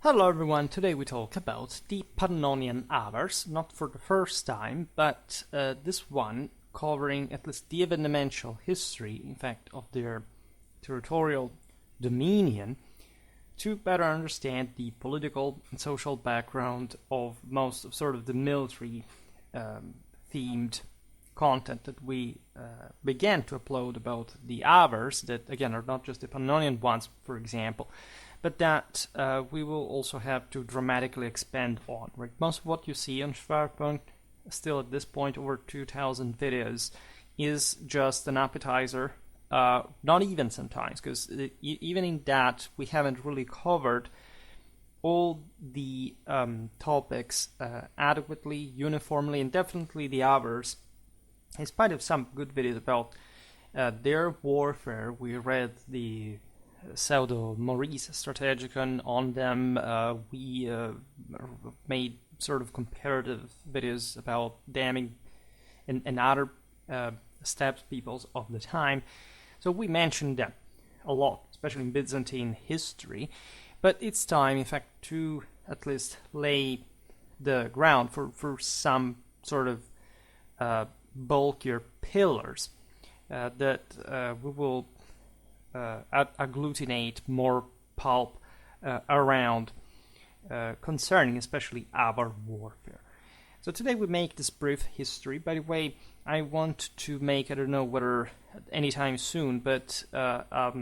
Hello everyone, today we talk about the Pannonian Avars, not for the first time, but this one covering at least the evidential history, in fact, of their territorial dominion, to better understand the political and social background of most of sort of the military themed content that we began to upload about the Avars, that again are not just the Pannonian ones, for example, but that we will also have to dramatically expand on. Right? Most of what you see on Schwerpunkt, still at this point over 2,000 videos, is just an appetizer. Not even sometimes, because even in that we haven't really covered all the topics adequately, uniformly, and definitely the Avars. In spite of some good videos about their warfare, we read the Pseudo-Maurice Strategicon on them. We made sort of comparative videos about damning and other steppe peoples of the time. So we mentioned them a lot, especially in Byzantine history. But it's time, in fact, to at least lay the ground for some sort of bulkier pillars that we will agglutinate more pulp around concerning especially Avar warfare. So today we make this brief history. By the way, I want to make, I don't know whether anytime soon, but a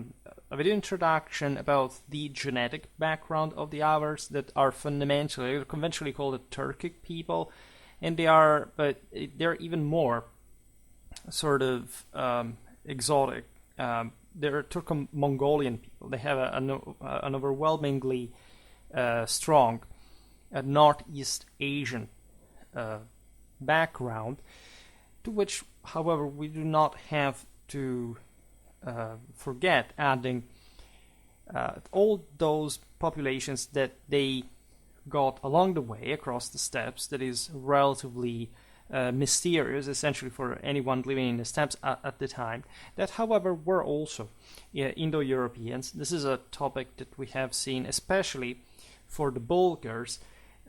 video introduction about the genetic background of the Avars that are fundamentally, they're conventionally called the Turkic people, and they're even more sort of exotic. They're Turco-Mongolian people. They have an overwhelmingly strong Northeast Asian background, to which, however, we do not have to forget adding all those populations that they got along the way across the steppes that is relatively mysterious, essentially, for anyone living in the steppes at the time, that, however, were also Indo-Europeans. This is a topic that we have seen, especially for the Bulgars,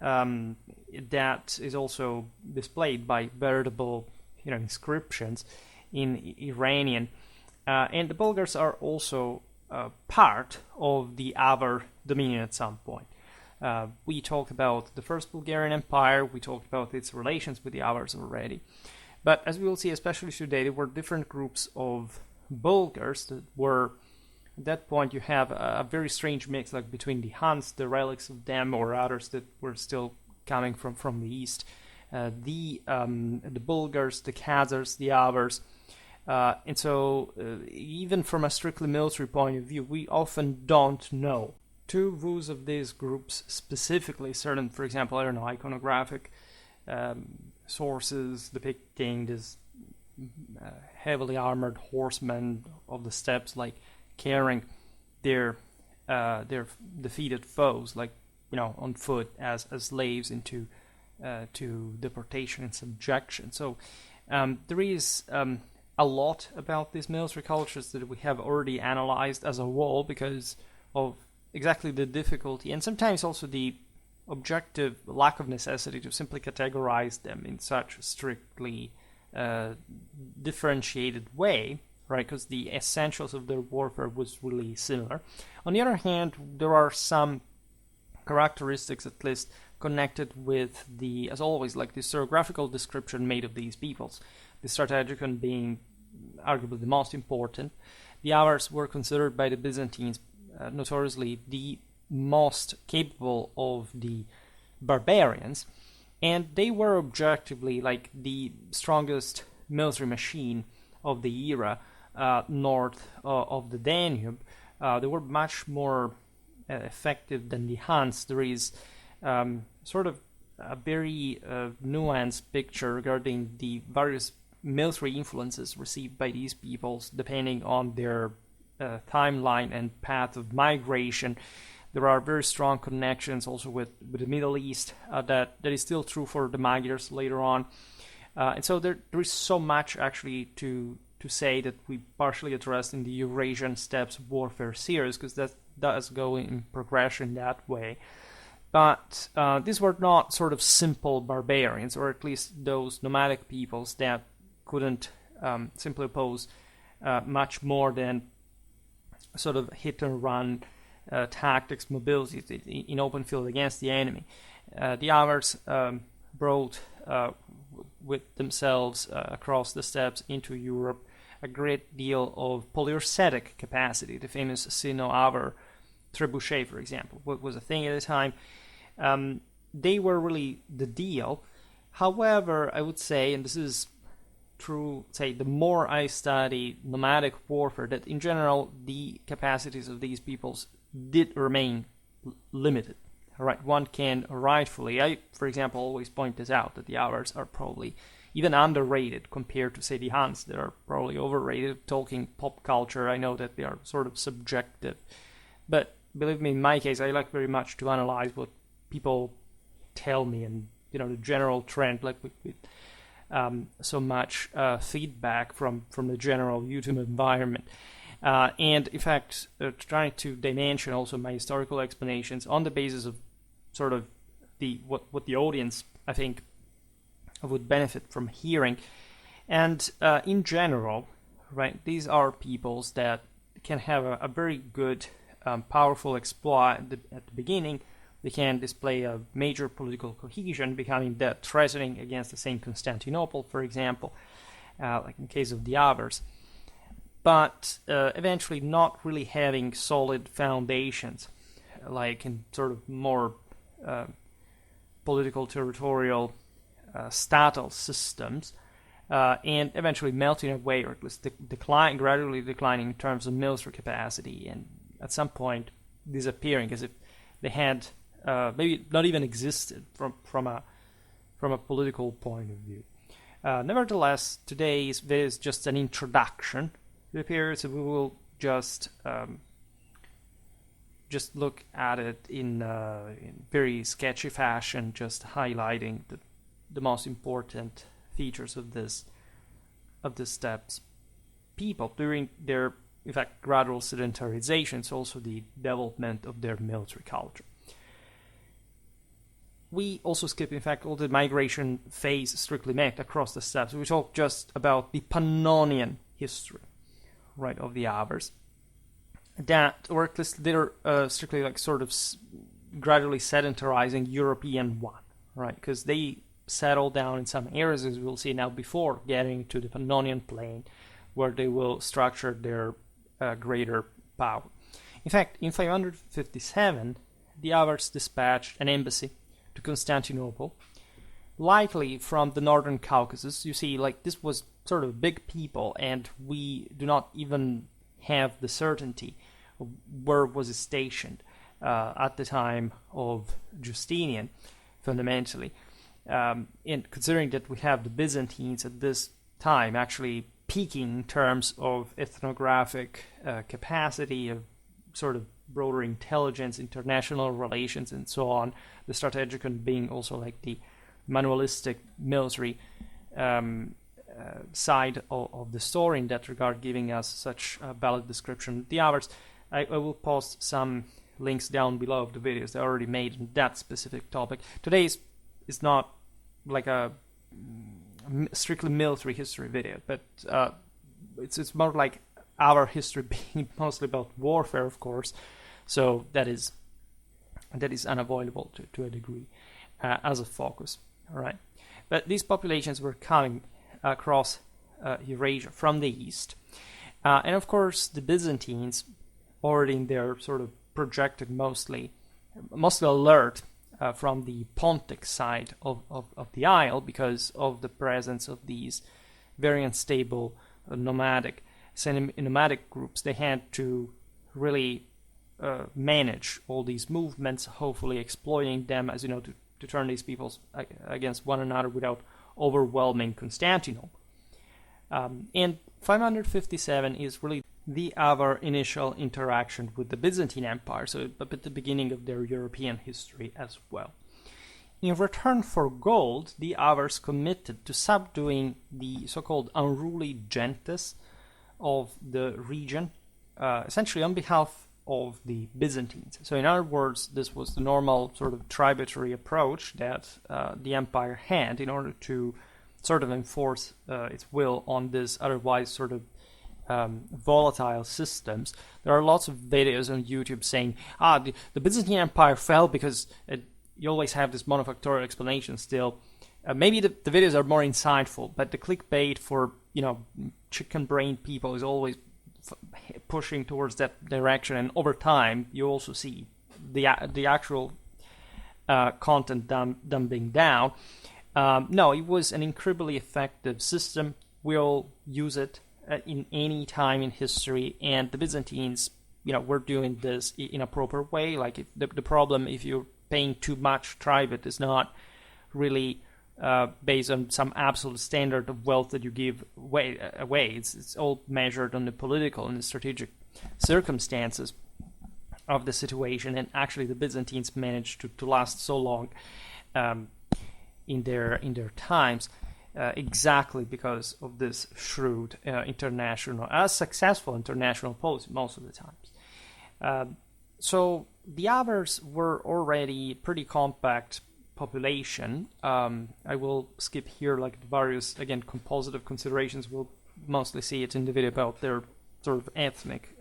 that is also displayed by veritable, inscriptions in Iranian. And the Bulgars are also part of the Avar dominion at some point. We talked about the First Bulgarian Empire, we talked about its relations with the Avars already. But as we will see, especially today, there were different groups of Bulgars that were, at that point, you have a very strange mix, like between the Huns, the relics of them, or others that were still coming from the east. The Bulgars, the Khazars, the Avars. And so, even from a strictly military point of view, we often don't know two views of these groups specifically, certain, for example, iconographic sources depicting this heavily armored horsemen of the steppes, like carrying their defeated foes, like on foot as slaves into to deportation and subjection. So there is a lot about these military cultures that we have already analyzed as a whole because of exactly the difficulty and sometimes also the objective lack of necessity to simply categorize them in such a strictly differentiated way, right? Because the essentials of their warfare was really similar. On the other hand, there are some characteristics, at least, connected with the, as always, like the historiographical description made of these peoples. The Strategicon being arguably the most important. The Avars were considered by the Byzantines notoriously the most capable of the barbarians, and they were objectively like the strongest military machine of the era north of the Danube. They were much more effective than the Huns. There is sort of a very nuanced picture regarding the various military influences received by these peoples depending on their timeline and path of migration. There are very strong connections also with the Middle East that is still true for the Magyars later on. And so there is so much actually to say that we partially addressed in the Eurasian Steppes Warfare series, because that does go in progression that way. But these were not sort of simple barbarians, or at least those nomadic peoples that couldn't simply oppose much more than sort of hit-and-run tactics, mobility in open field against the enemy. The Avars brought with themselves across the steppes into Europe a great deal of polyurcetic capacity. The famous Sino-Avar trebuchet, for example, was a thing at the time. They were really the deal. However, I would say, and this is true, say, the more I study nomadic warfare, that in general the capacities of these peoples did remain limited. All right, one can rightfully, I, for example, always point this out, that the Avars are probably even underrated compared to, say, the Huns. That are probably overrated. Talking pop culture, I know that they are sort of subjective. But believe me, in my case, I like very much to analyze what people tell me, and, you know, the general trend, like with so much feedback from the general YouTube environment. And in fact, trying to dimension also my historical explanations on the basis of sort of what the audience, I think, would benefit from hearing. And in general, right, these are peoples that can have a very good, powerful exploit at the beginning. They can display a major political cohesion, becoming that threatening against the same Constantinople, for example, like in case of the Avars. But eventually not really having solid foundations, like in sort of more political, territorial, statal systems, and eventually melting away, or at least gradually declining in terms of military capacity, and at some point disappearing, as if they had maybe not even existed from a political point of view. Nevertheless, today's video is just an introduction to the period, so we will just look at it in very sketchy fashion, just highlighting the most important features of this steppes people during their, in fact, gradual sedentarization. It's also the development of their military culture. We also skip, in fact, all the migration phase strictly mapped across the steppes. We talk just about the Pannonian history, right, of the Avars. That, or at least they're strictly like sort of gradually sedentarizing European one, right? Because they settle down in some areas, as we'll see now, before getting to the Pannonian plain, where they will structure their greater power. In fact, in 557, the Avars dispatched an embassy to Constantinople, likely from the northern Caucasus. You see, like, this was sort of big people, and we do not even have the certainty of where was it stationed at the time of Justinian, fundamentally. And considering that we have the Byzantines at this time actually peaking in terms of ethnographic capacity, of sort of broader intelligence, international relations, and so on, the strategicon being also like the manualistic military side of the story in that regard, giving us such a valid description of the Avars. I will post some links down below of the videos that I already made on that specific topic. Today's is not like a strictly military history video, but it's more like our history being mostly about warfare, of course. So that is unavoidable to a degree as a focus. All right, but these populations were coming across Eurasia from the east, and of course the Byzantines, already in their sort of projected mostly alert from the Pontic side of the Isle, because of the presence of these very unstable nomadic groups. They had to really manage all these movements, hopefully exploiting them, as you know, to turn these peoples against one another without overwhelming Constantinople. And 557 is really the Avar initial interaction with the Byzantine Empire, so at the beginning of their European history as well. In return for gold, the Avars committed to subduing the so-called unruly gentes of the region, essentially on behalf of the Byzantines. So in other words, this was the normal sort of tributary approach that the empire had in order to sort of enforce its will on this otherwise sort of volatile systems. There are lots of videos on YouTube saying, the Byzantine Empire fell because you always have this monofactorial explanation still. Maybe the videos are more insightful, but the clickbait for, chicken-brained people is always pushing towards that direction, and over time you also see the actual content dumbing down. No, it was an incredibly effective system. We'll use it in any time in history, and the Byzantines, were doing this in a proper way. Like the problem, if you're paying too much tribute, is not really based on some absolute standard of wealth that you give away. It's all measured on the political and the strategic circumstances of the situation, and actually the Byzantines managed to last so long in their times exactly because of this shrewd successful international policy most of the times. So the Avars were already pretty compact population. I will skip here like the various, again, compositive considerations. We'll mostly see it in the video about their sort of ethnic,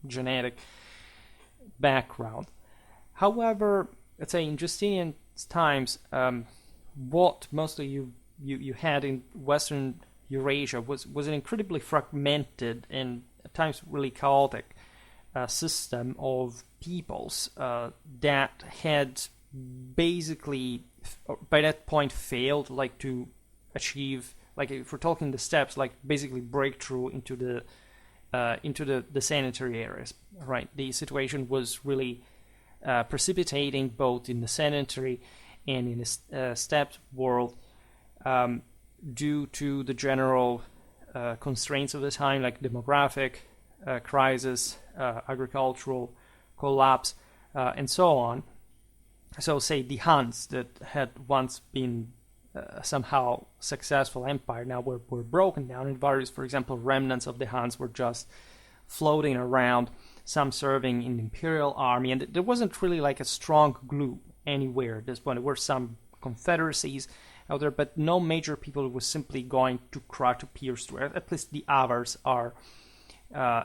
genetic background. However, let's say in Justinian's times, what mostly you had in Western Eurasia was an incredibly fragmented and at times really chaotic system of peoples that had basically by that point failed to achieve, like if we're talking the steps, like basically breakthrough into the sanitary areas, right? The situation was really precipitating both in the sanitary and in the steppe world due to the general constraints of the time, like demographic crisis, agricultural collapse, and so on. So say the Huns that had once been somehow successful empire now were broken down, and various, for example, remnants of the Huns were just floating around, some serving in the imperial army, and there wasn't really like a strong glue anywhere at this point. There were some confederacies out there, but no major people was simply going to try to pierce through. At least the Avars are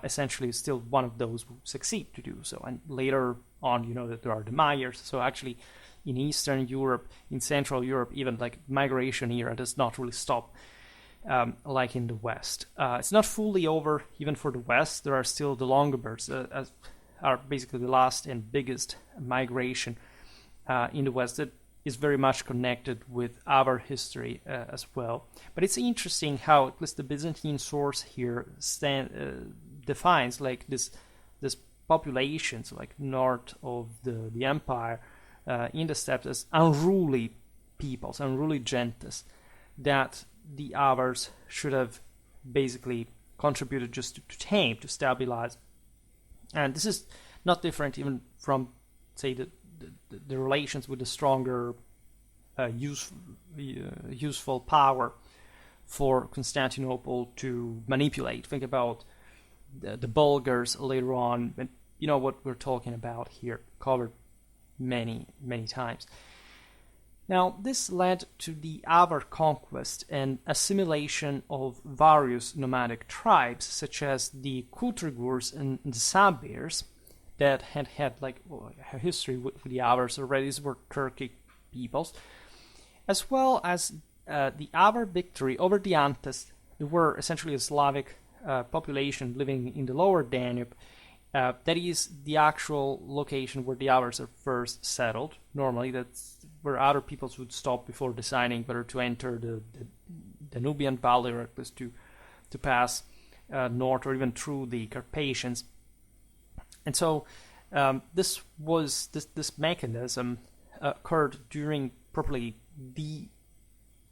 essentially still one of those who succeed to do so. And later on, that there are the Magyars. So actually, in Eastern Europe, in Central Europe, even like migration era does not really stop like in the West. It's not fully over even for the West. There are still the Longobards as are basically the last and biggest migration in the West that is very much connected with our history as well. But it's interesting how at least the Byzantine source here defines like this populations like north of the empire in the steppes as unruly peoples, unruly gentes that the Avars should have basically contributed just to tame, to stabilize. And this is not different even from, say, the relations with the stronger useful power for Constantinople to manipulate. Think about the Bulgars later on, and you know what we're talking about here, covered many times. Now, this led to the Avar conquest and assimilation of various nomadic tribes, such as the Kutrigurs and the Sabirs, that had like a history with the Avars already. These were Turkic peoples, as well as the Avar victory over the Antes. They were essentially a Slavic population living in the lower Danube. That is the actual location where the Avars are first settled. Normally, that's where other peoples would stop before deciding whether to enter the Danubian Valley or at least to pass north or even through the Carpathians. And so this mechanism occurred during probably the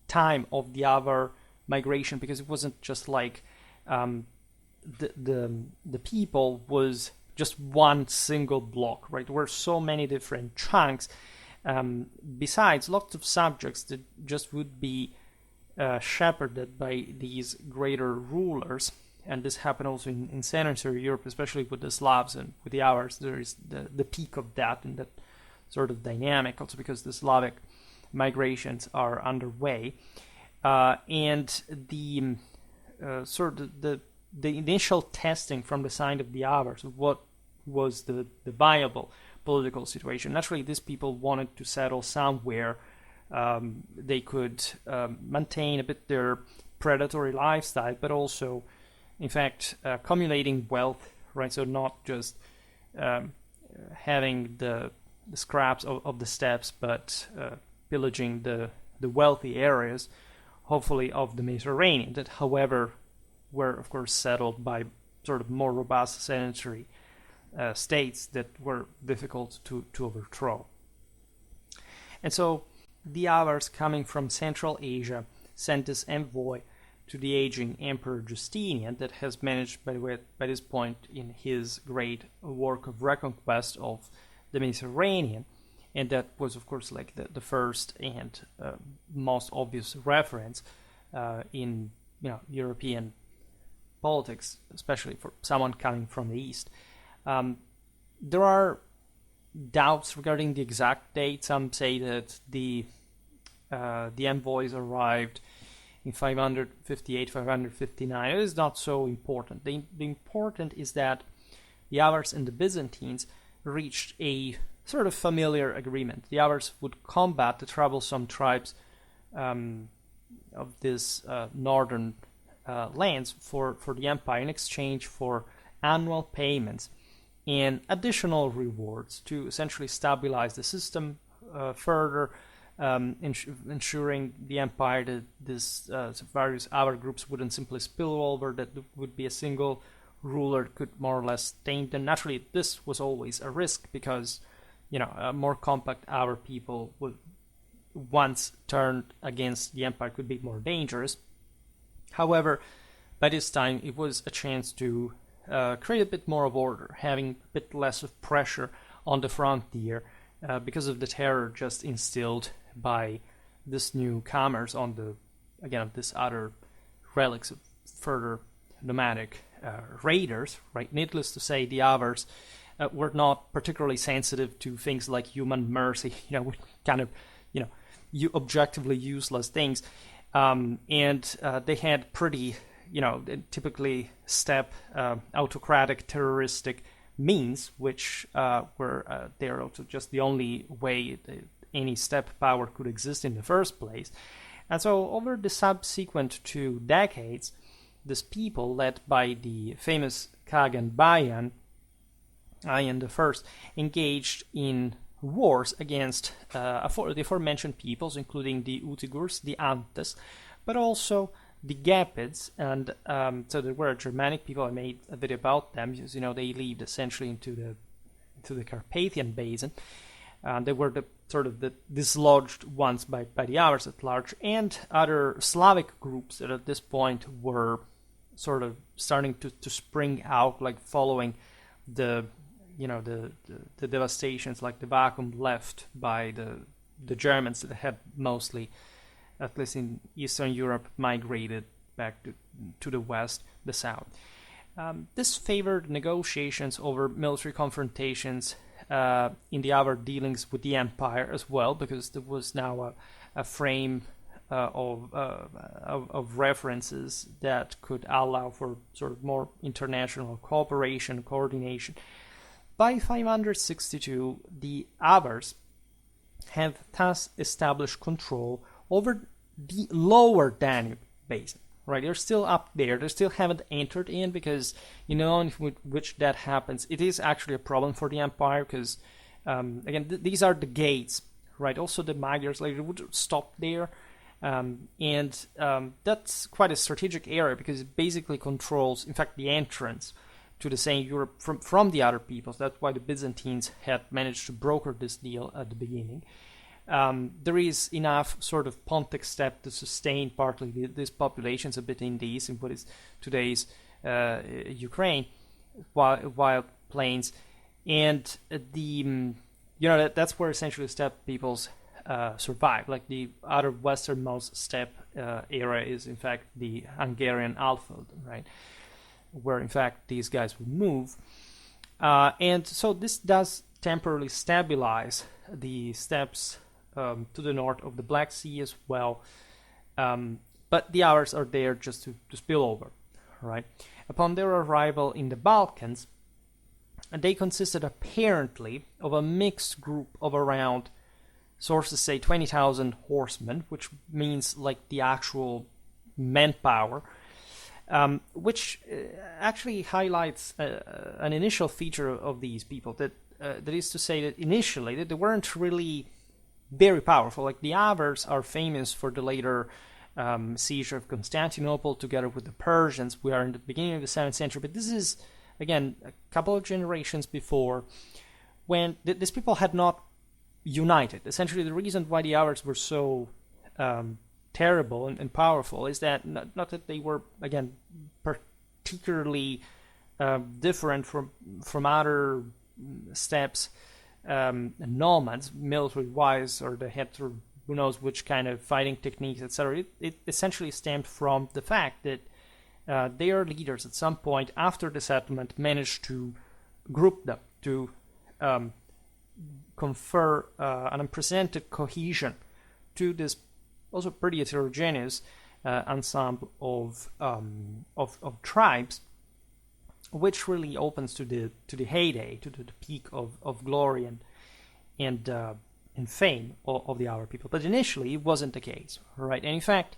time of the Avar migration, because it wasn't just like the people was just one single block, right? There were so many different chunks. Besides, lots of subjects that just would be shepherded by these greater rulers and this happened also in Central Europe, especially with the Slavs and with the Avars. There is the peak of that and that sort of dynamic, also because the Slavic migrations are underway, and the sort of the initial testing from the side of the Avars of what was the viable political situation. Naturally, these people wanted to settle somewhere. They could maintain a bit their predatory lifestyle, but also, in fact, accumulating wealth, right? So not just having the scraps of the steppes, but pillaging the wealthy areas, hopefully of the Mediterranean, that, however, were, of course, settled by sort of more robust sedentary states that were difficult to overthrow. And so the Avars, coming from Central Asia, sent this envoy to the aging Emperor Justinian, that has managed, by the way, by this point in his great work of reconquest of the Mediterranean, and that was, of course, like the first and most obvious reference in European politics, especially for someone coming from the East. There are doubts regarding the exact date. Some say that the envoys arrived in 558, 559. It is not so important. The important is that the Avars and the Byzantines reached a sort of familiar agreement. The Avars would combat the troublesome tribes of this northern lands for the empire in exchange for annual payments and additional rewards to essentially stabilize the system further, ensuring the empire that this various Avar groups wouldn't simply spill over, that there would be a single ruler could more or less tame them. Naturally, this was always a risk because, a more compact Avar people would, once turned against the empire, could be more dangerous. However, by this time, it was a chance to create a bit more of order, having a bit less of pressure on the frontier because of the terror just instilled by this newcomers on this other relics of further nomadic raiders, right? Needless to say, the Avars were not particularly sensitive to things like human mercy, kind of, objectively useless things. And they had pretty, typically steppe autocratic terroristic means, which were there also just the only way any steppe power could exist in the first place. And so over the subsequent 2 decades, this people, led by the famous Kagan Bayan the First, engaged in wars against the aforementioned peoples, including the Utigurs, the Antes, but also the Gepids, and so there were Germanic people. I made a video about them because they lived essentially into the Carpathian Basin. They were the dislodged ones by the Avars at large, and other Slavic groups that at this point were sort of starting to spring out, like following the devastations, like the vacuum left by the Germans that had mostly, at least in Eastern Europe, migrated back to the west, the south. This favored negotiations over military confrontations in the Avar dealings with the empire as well, because there was now a frame of references that could allow for sort of more international cooperation, coordination. By 562, the Avars have thus established control over the lower Danube basin. Right, they're still up there. They still haven't entered in because, with which that happens, it is actually a problem for the empire because, again, these are the gates, right? Also, the Magyars later would stop there, and that's quite a strategic area because it basically controls, in fact, the entrance to the same Europe from the other peoples. That's why the Byzantines had managed to broker this deal at the beginning. There is enough sort of Pontic steppe to sustain partly these populations a bit in the east, in what is today's Ukraine, wild plains, and that's where essentially steppe peoples survive. Like the other westernmost steppe area is in fact the Hungarian Alfeld, right? where in fact these guys would move. And so this does temporarily stabilize the steppes to the north of the Black Sea as well. But the Avars are there just to spill over, right? Upon their arrival in the Balkans, they consisted apparently of a mixed group of around, sources say, 20,000 horsemen, which means like the actual manpower, which actually highlights an initial feature of these people, that is to say that initially that they weren't really very powerful. Like the Avars are famous for the later siege of Constantinople together with the Persians. We are in the beginning of the 7th century, but this is, again, a couple of generations before, when these people had not united. Essentially, the reason why the Avars were so terrible and powerful is that not that they were, again, particularly different from other steppes nomads, military-wise, or they had to, who knows which kind of fighting techniques, etc. It essentially stemmed from the fact that their leaders at some point after the settlement managed to group them, to confer an unprecedented cohesion to this also pretty heterogeneous ensemble of tribes, which really opens to the heyday, to the peak of glory and fame of the Avar people. But initially, it wasn't the case, right? And in fact,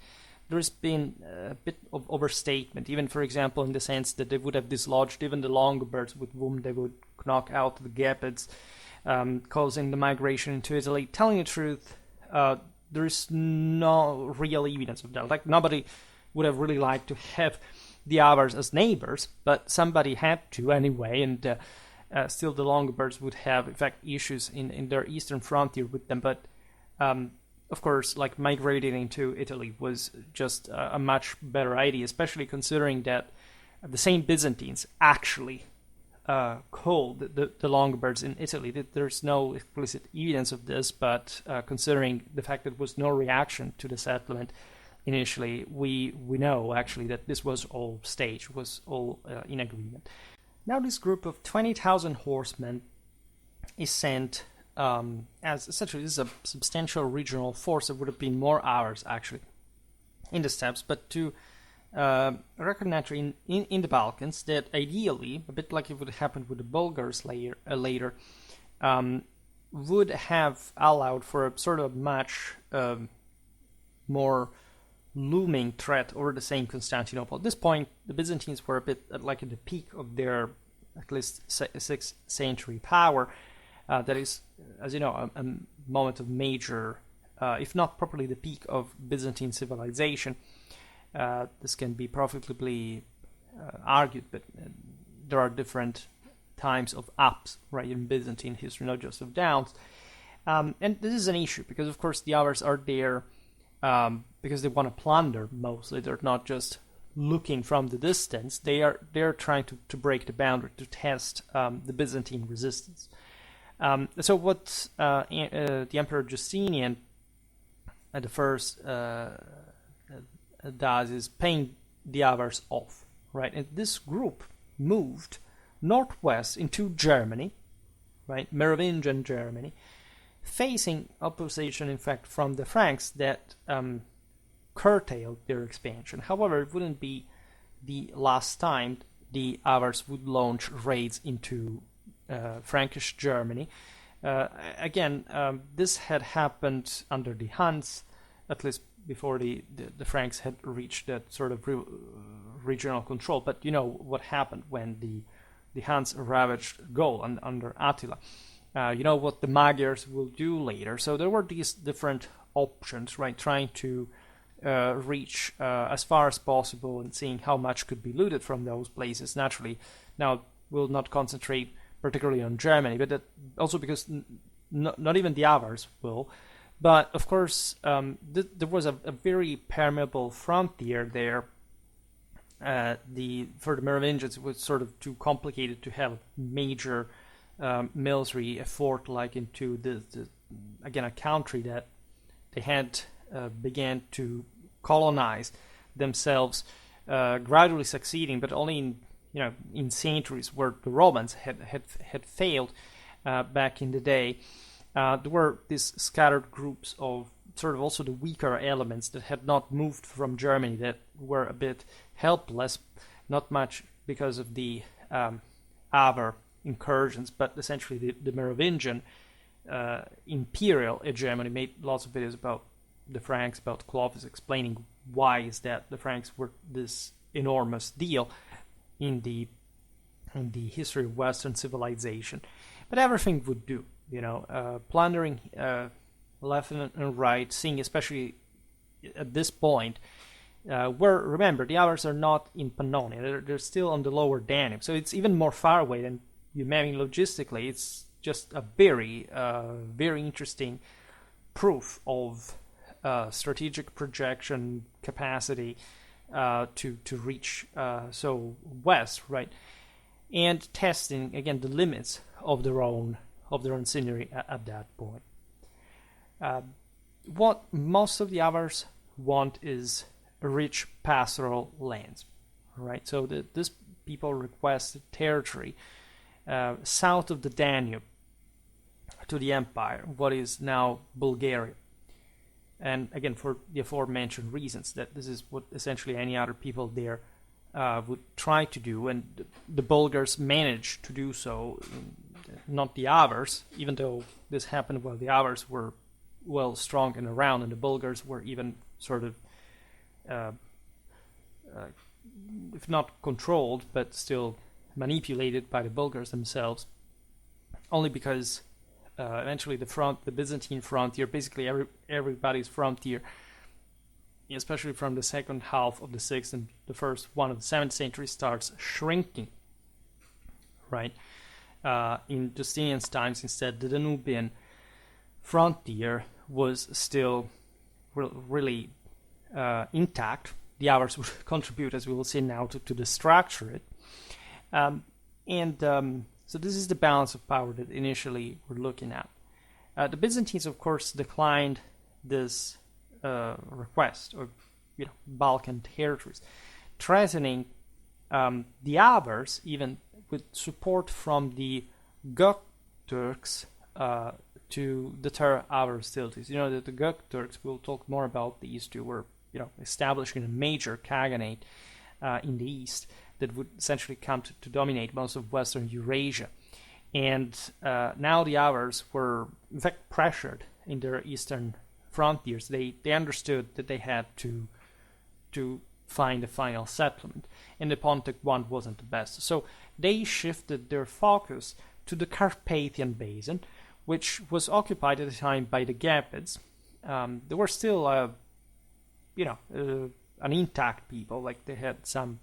there's been a bit of overstatement, even, for example, in the sense that they would have dislodged even the Longobards with whom they would knock out the Gepids, causing the migration into Italy. Telling the truth, there is no real evidence of that. Like, nobody would have really liked to have the Avars as neighbors, but somebody had to anyway, and still the Longobards would have, in fact, issues in their eastern frontier with them. But of course, like, migrating into Italy was just a much better idea, especially considering that the same Byzantines actually called the Longobards in Italy. There's no explicit evidence of this, but considering the fact that there was no reaction to the settlement initially, we know actually that this was all staged, was all in agreement. Now this group of 20,000 horsemen is sent as essentially this is a substantial regional force. There would have been more hours actually in the steppes, but to recognize in the Balkans that ideally, a bit like it would have happened with the Bulgars later, would have allowed for a sort of much more looming threat over the same Constantinople. At this point, the Byzantines were a bit like at the peak of their at least 6th century power. That is, as you know, a moment of major, if not properly the peak of Byzantine civilization. This can be profitably argued, but there are different times of ups, right, in Byzantine history, not just of downs. And this is an issue because, of course, the Avars are there because they want to plunder mostly. They're not just looking from the distance. They're trying to break the boundary, to test the Byzantine resistance. So what the Emperor Justinian the first does is paying the Avars off, right? And this group moved northwest into Germany, right, Merovingian Germany, facing opposition, in fact, from the Franks that curtailed their expansion. However, it wouldn't be the last time the Avars would launch raids into Frankish Germany. Again, this had happened under the Huns, at least before the Franks had reached that sort of regional control. But you know what happened when the Huns ravaged Gaul under Attila. You know what the Magyars will do later. So there were these different options, right? Trying to reach as far as possible and seeing how much could be looted from those places. Naturally, now we'll not concentrate particularly on Germany, but that also because not even the Avars will. But of course, there was a very permeable frontier there. For the Merovingians, it was sort of too complicated to have major military effort like into again a country that they had began to colonize themselves, gradually succeeding, but only in in centuries where the Romans had failed back in the day. There were these scattered groups of sort of also the weaker elements that had not moved from Germany, that were a bit helpless, not much because of the Avar incursions, but essentially the Merovingian imperial hegemony. Made lots of videos about the Franks, about Clovis, explaining why is that the Franks were this enormous deal in the history of Western civilization. But everything would do, plundering left and right, seeing especially at this point, where, remember, the Avars are not in Pannonia, they're still on the lower Danube, so it's even more far away than you imagine logistically. It's just a very, very interesting proof of strategic projection capacity to reach so west, right? And testing again the limits of their own scenery at that point. What most of the Avars want is rich pastoral lands, right? So this people request territory south of the Danube to the empire, what is now Bulgaria. And again, for the aforementioned reasons, that this is what essentially any other people there would try to do, and the Bulgars managed to do so, not the Avars, even though this happened while the Avars were well strong and around, and the Bulgars were even sort of, if not controlled, but still manipulated by the Bulgars themselves, only because eventually the Byzantine frontier, basically everybody's frontier, especially from the second half of the 6th and the first one of the 7th century, starts shrinking, right? In Justinian's times, instead, the Danubian frontier was still really intact. The Avars would contribute, as we will see now, to destructure it. So this is the balance of power that initially we're looking at. The Byzantines, of course, declined this request of Balkan territories, threatening the Avars even with support from the Gök Turks to deter Avar hostilities. That the Gök Turks, we'll talk more about these two, were establishing a major khaganate in the east that would essentially come to dominate most of Western Eurasia. And now the Avars were, in fact, pressured in their eastern frontiers. They understood that they had to find a final settlement, and the Pontic one wasn't the best. So they shifted their focus to the Carpathian Basin, which was occupied at the time by the Gepids. They were still, an intact people, like they had some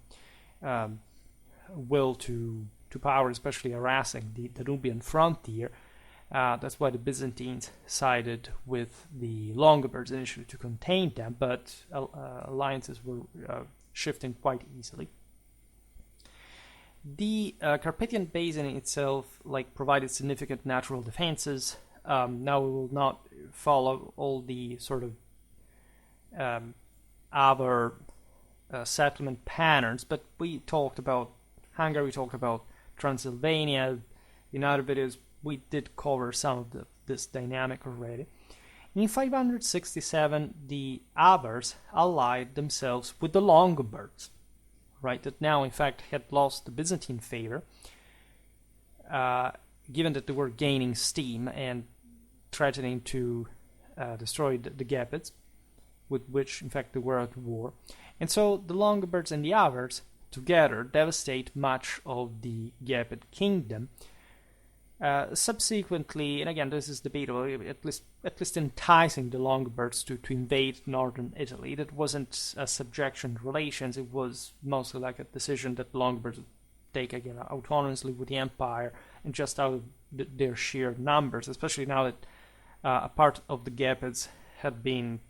will to power, especially harassing the Danubian frontier. That's why the Byzantines sided with the Longobards initially to contain them, but alliances were shifting quite easily. The Carpathian Basin itself provided significant natural defenses. Now we will not follow all the sort of Avar settlement patterns, but we talked about Hungary, we talked about Transylvania. In other videos, we did cover some of this dynamic already. In 567, the Avars allied themselves with the Longobards, right? That now, in fact, had lost the Byzantine favor, given that they were gaining steam and threatening to destroy the Gepids, with which, in fact, they were at war. And so the Longobards and the Avars together devastate much of the Gepid kingdom. Subsequently, and again, this is debatable, at least enticing the Longobards to invade northern Italy. That wasn't a subjection relations, it was mostly like a decision that the Longobards would take again autonomously with the empire, and just out of their sheer numbers, especially now that a part of the Gepids had been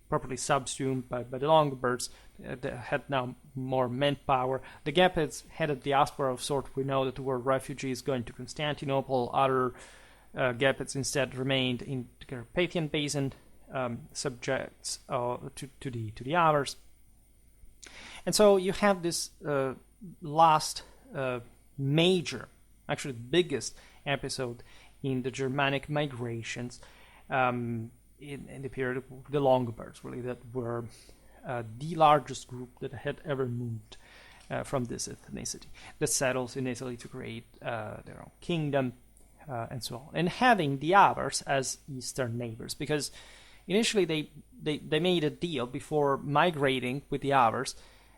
properly subsumed by the Longobards. They had now more manpower. The Gepids had a diaspora of sort. We know that there were refugees going to Constantinople. Other Gepids instead remained in the Carpathian Basin, subjects to the Avars. And so you have this last major, actually the biggest episode in the Germanic migrations in the period of the Longobards, really, that were the largest group that had ever moved from this ethnicity, that settles in Italy to create their own kingdom, and so on. And having the Avars as eastern neighbors, because initially they made a deal before migrating with the Avars,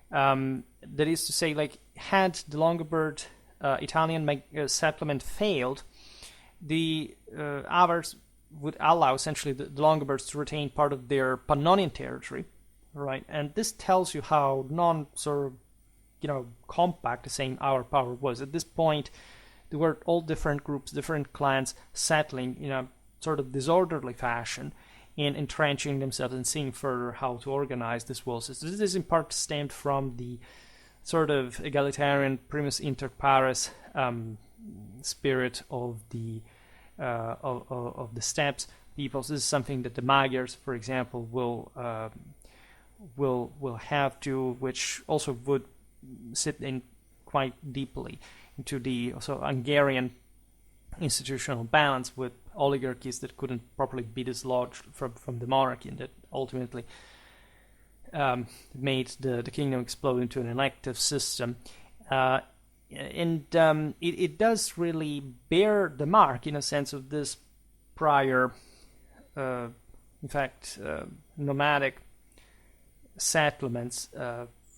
that is to say, like, had the Longobard Italian settlement failed, the Avars would allow essentially the Longobards to retain part of their Pannonian territory, right? And this tells you how compact the same Avar power was. At this point, there were all different groups, different clans settling in a sort of disorderly fashion and entrenching themselves and seeing further how to organize this world system. This in part stemmed from the sort of egalitarian primus inter pares spirit of the steppes peoples. This is something that the Magyars, for example, will have to, which also would sit in quite deeply into the also Hungarian institutional balance with oligarchies that couldn't properly be dislodged from the monarchy, and that ultimately made the kingdom explode into an elective system. It does really bear the mark, in a sense, of this prior, nomadic settlements,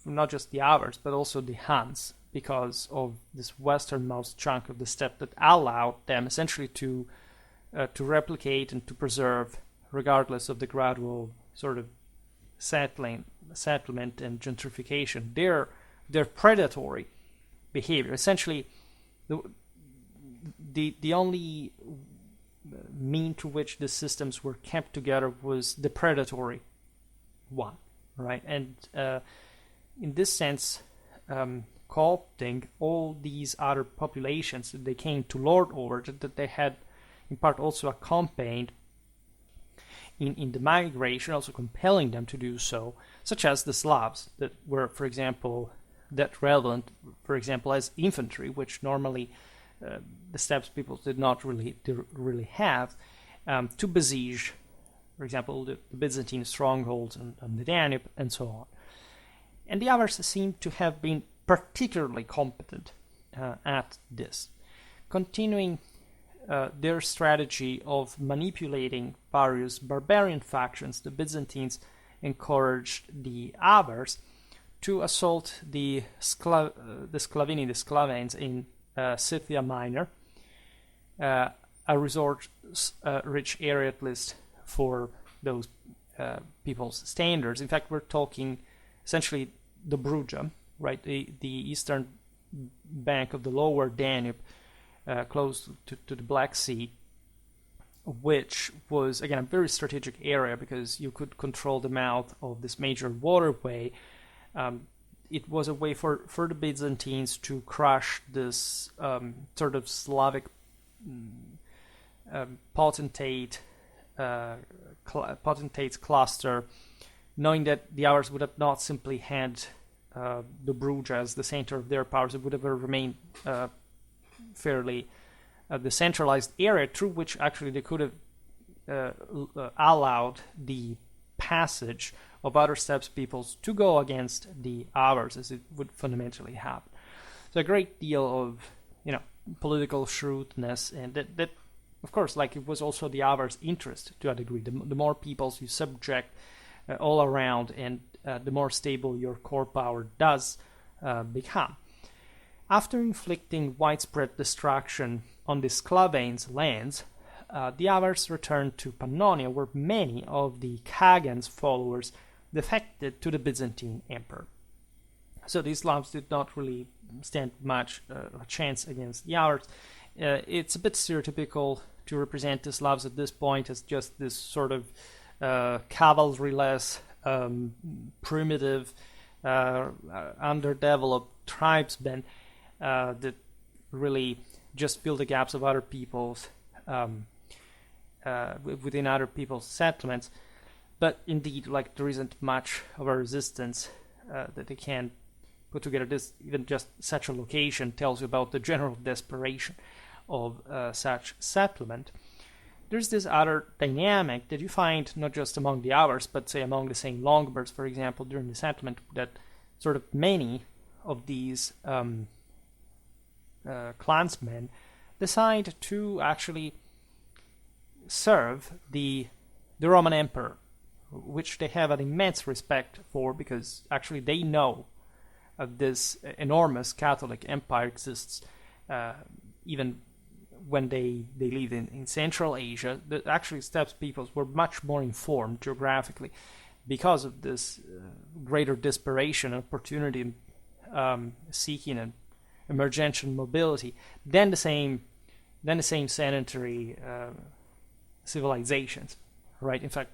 not just the Avars, but also the Huns, because of this westernmost chunk of the steppe that allowed them essentially to replicate and to preserve, regardless of the gradual sort of settlement and gentrification, their predatory behavior. Essentially, the only mean to which the systems were kept together was the predatory one, right? And in this sense, co-opting all these other populations that they came to lord over, that they had in part also accompanied in the migration, also compelling them to do so, such as the Slavs, that were, for example, that relevant, for example, as infantry, which normally the steppes peoples did not really have, to besiege, for example, the Byzantine strongholds on the Danube, and so on. And the Avars seem to have been particularly competent at this, continuing their strategy of manipulating various barbarian factions. The Byzantines encouraged the Avars to assault the Sclavenes in Scythia Minor, a resort-rich area, at least for those people's standards. In fact, we're talking essentially the Bruja, right, the eastern bank of the lower Danube, close to the Black Sea, which was, again, a very strategic area because you could control the mouth of this major waterway. It was a way for the Byzantines to crush this sort of Slavic potentates cluster, knowing that the Avars would have not simply had the Bruges as the center of their powers. It would have remained fairly the centralized area through which actually they could have allowed the passage of other steppes peoples to go against the Avars, as it would fundamentally happen. So a great deal of political shrewdness, and that of course, like, it was also the Avars' interest to a degree. The more peoples you subject all around, and the more stable your core power does become. After inflicting widespread destruction on the Sclavenes' lands, the Avars returned to Pannonia, where many of the Kagan's followers defected to the Byzantine emperor. So the Slavs did not really stand much a chance against the Avars. It's a bit stereotypical to represent the Slavs at this point as just this sort of cavalry-less, primitive, underdeveloped tribesmen that really just fill the gaps of other people's within other people's settlements. But indeed, like, there isn't much of a resistance that they can put together. This, even just such a location, tells you about the general desperation of such settlement. There's this other dynamic that you find not just among the Avars, but say among the same Longobards, for example, during the settlement, that sort of many of these clansmen decide to actually serve the Roman Emperor, which they have an immense respect for, because actually they know this enormous Catholic empire exists even when they live in Central Asia. That actually steppe peoples were much more informed geographically because of this greater desperation and opportunity seeking and emergential mobility than the same sedentary civilizations, right? In fact,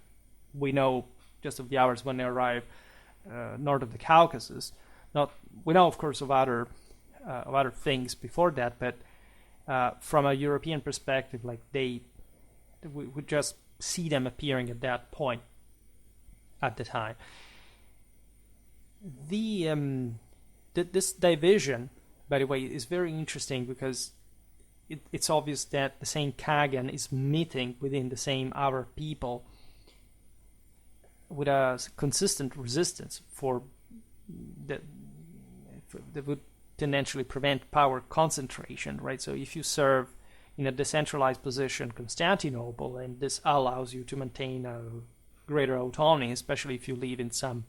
we know just of the Avars when they arrive north of the Caucasus. We know, of course, of other things before that, but from a European perspective, like we just see them appearing at that point at the time. This division, by the way, is very interesting because it's obvious that the same Kagan is meeting within the same Avar people with a consistent resistance that would tendentially prevent power concentration, right? So if you serve in a decentralized position, Constantinople, and this allows you to maintain a greater autonomy, especially if you live in some,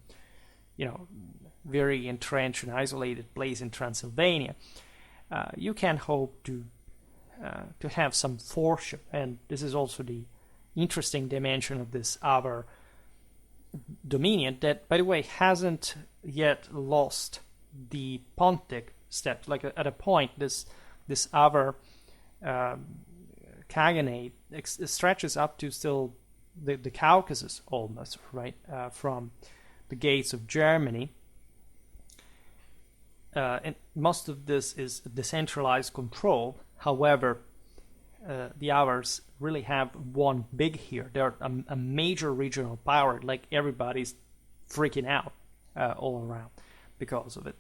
very entrenched and isolated place in Transylvania, you can hope to have some fortune. And this is also the interesting dimension of this Avar dominion that, by the way, hasn't yet lost the Pontic steps. Like at a point, this Avar Khaganate stretches up to still the Caucasus almost, right, from the gates of Germany. And most of this is decentralized control. However, the Avars really have one big here. They're a major regional power. Like, everybody's freaking out all around because of it.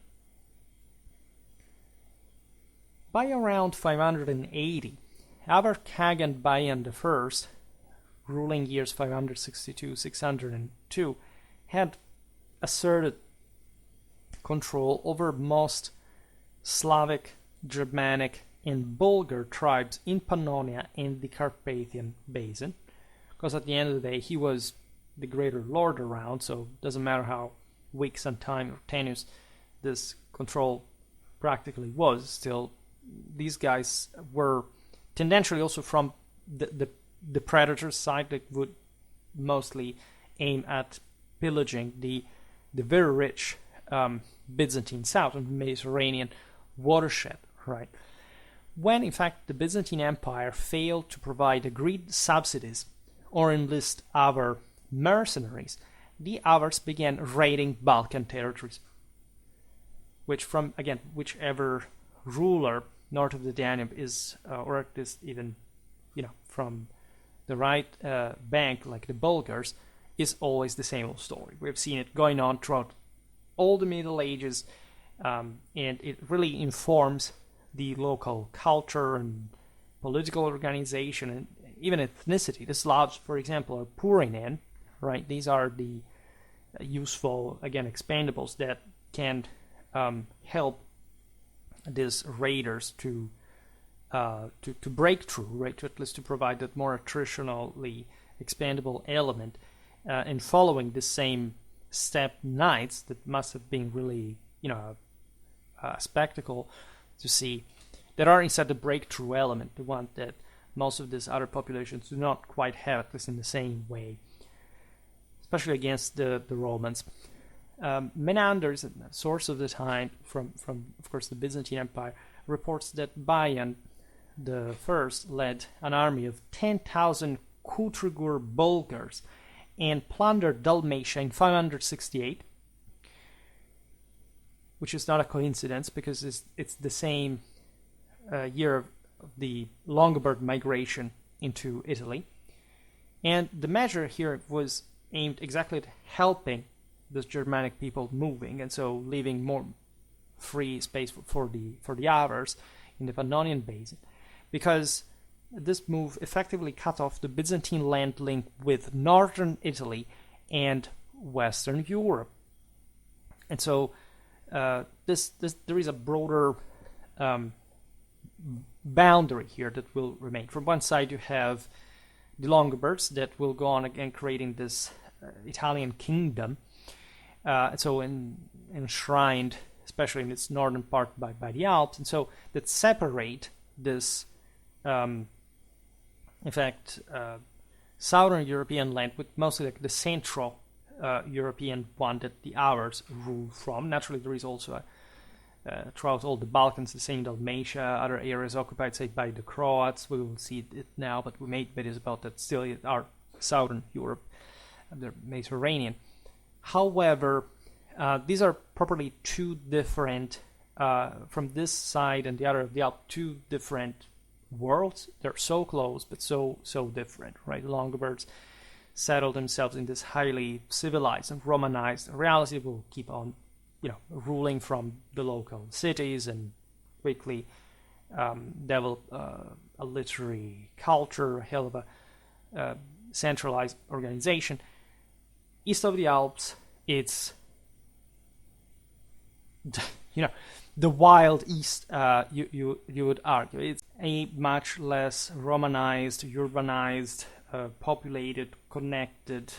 By around 580, Avar Khagan Bayan I, ruling years 562-602, had asserted control over most Slavic, Germanic, and Bulgar tribes in Pannonia and the Carpathian Basin, because at the end of the day he was the greater lord around, so it doesn't matter how weak sometime or tenuous this control practically was, still these guys were tendentially also from the predator's side that would mostly aim at pillaging the very rich Byzantine south and Mediterranean watershed, right? When, in fact, the Byzantine Empire failed to provide agreed subsidies or enlist Avar mercenaries, the Avars began raiding Balkan territories, which from, again, whichever ruler north of the Danube is, or at least even, from the right bank, like the Bulgars, is always the same old story. We've seen it going on throughout all the Middle Ages, and it really informs the local culture and political organization and even ethnicity. The Slavs, for example, are pouring in, right? These are the useful, again, expandables that can help these raiders to break through, right? To at least to provide that more attritionally expandable element, and following the same steppe knights that must have been really, a spectacle to see, that are inside the breakthrough element, the one that most of these other populations do not quite have, at least in the same way, especially against the Romans. Menander is a source of the time from of course the Byzantine Empire, reports that Bayan the First led an army of 10,000 Kutrigur Bulgars and plundered Dalmatia in 568, which is not a coincidence because it's the same year of the Longobard migration into Italy. And the measure here was aimed exactly at helping those Germanic people moving, and so leaving more free space for the Avars in the Pannonian Basin, because this move effectively cut off the Byzantine land link with northern Italy and Western Europe. And so there is a broader boundary here that will remain. From one side you have the Longobards that will go on again creating this Italian kingdom, so enshrined, especially in its northern part by the Alps, and so that separate this, in fact, southern European land with mostly like the central European one that the Avars rule from. Naturally, there is also throughout all the Balkans, the same Dalmatia, other areas occupied, say, by the Croats. We will see it now, but we made videos about that. Still, are southern Europe, the Mediterranean. However, these are properly two different, from this side and the other of the Alps, two different worlds. They're so close, but so different, right? The Longobards settled themselves in this highly civilized and Romanized reality. Will keep on, ruling from the local cities and quickly develop a literary culture, a hell of a centralized organization. East of the Alps, it's the wild east. You would argue it's a much less Romanized, urbanized, populated, connected,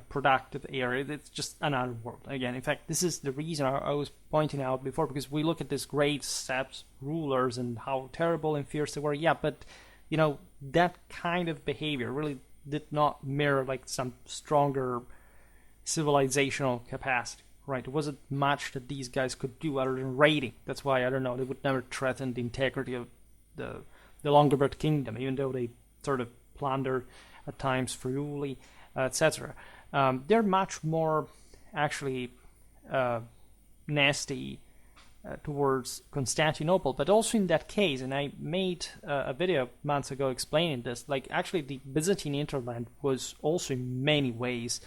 productive area. It's just another world. Again, in fact, this is the reason I was pointing out before, because we look at these great steppes rulers and how terrible and fierce they were. Yeah, but that kind of behavior really did not mirror like some stronger civilizational capacity, right? It wasn't much that these guys could do other than raiding. That's why, I don't know, they would never threaten the integrity of the Longobard kingdom, even though they sort of plundered at times freely, etc. They're much more actually nasty towards Constantinople, but also in that case, and I made a video months ago explaining this, like actually the Byzantine hinterland was also in many ways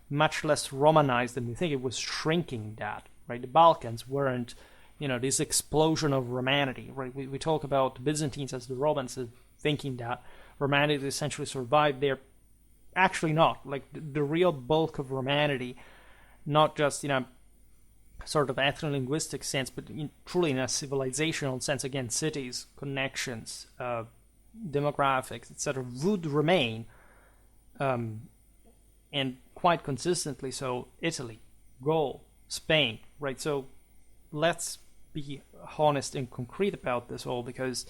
much less Romanized than we think. It was shrinking that, right? The Balkans weren't, this explosion of Romanity, right? We talk about the Byzantines as the Romans, thinking that Romanity essentially survived there. Actually not. Like the real bulk of Romanity, not just, sort of ethno-linguistic sense, but truly in a civilizational sense, again, cities, connections, demographics, etc., would remain, and quite consistently so, Italy, Gaul, Spain, right? So let's be honest and concrete about this all, because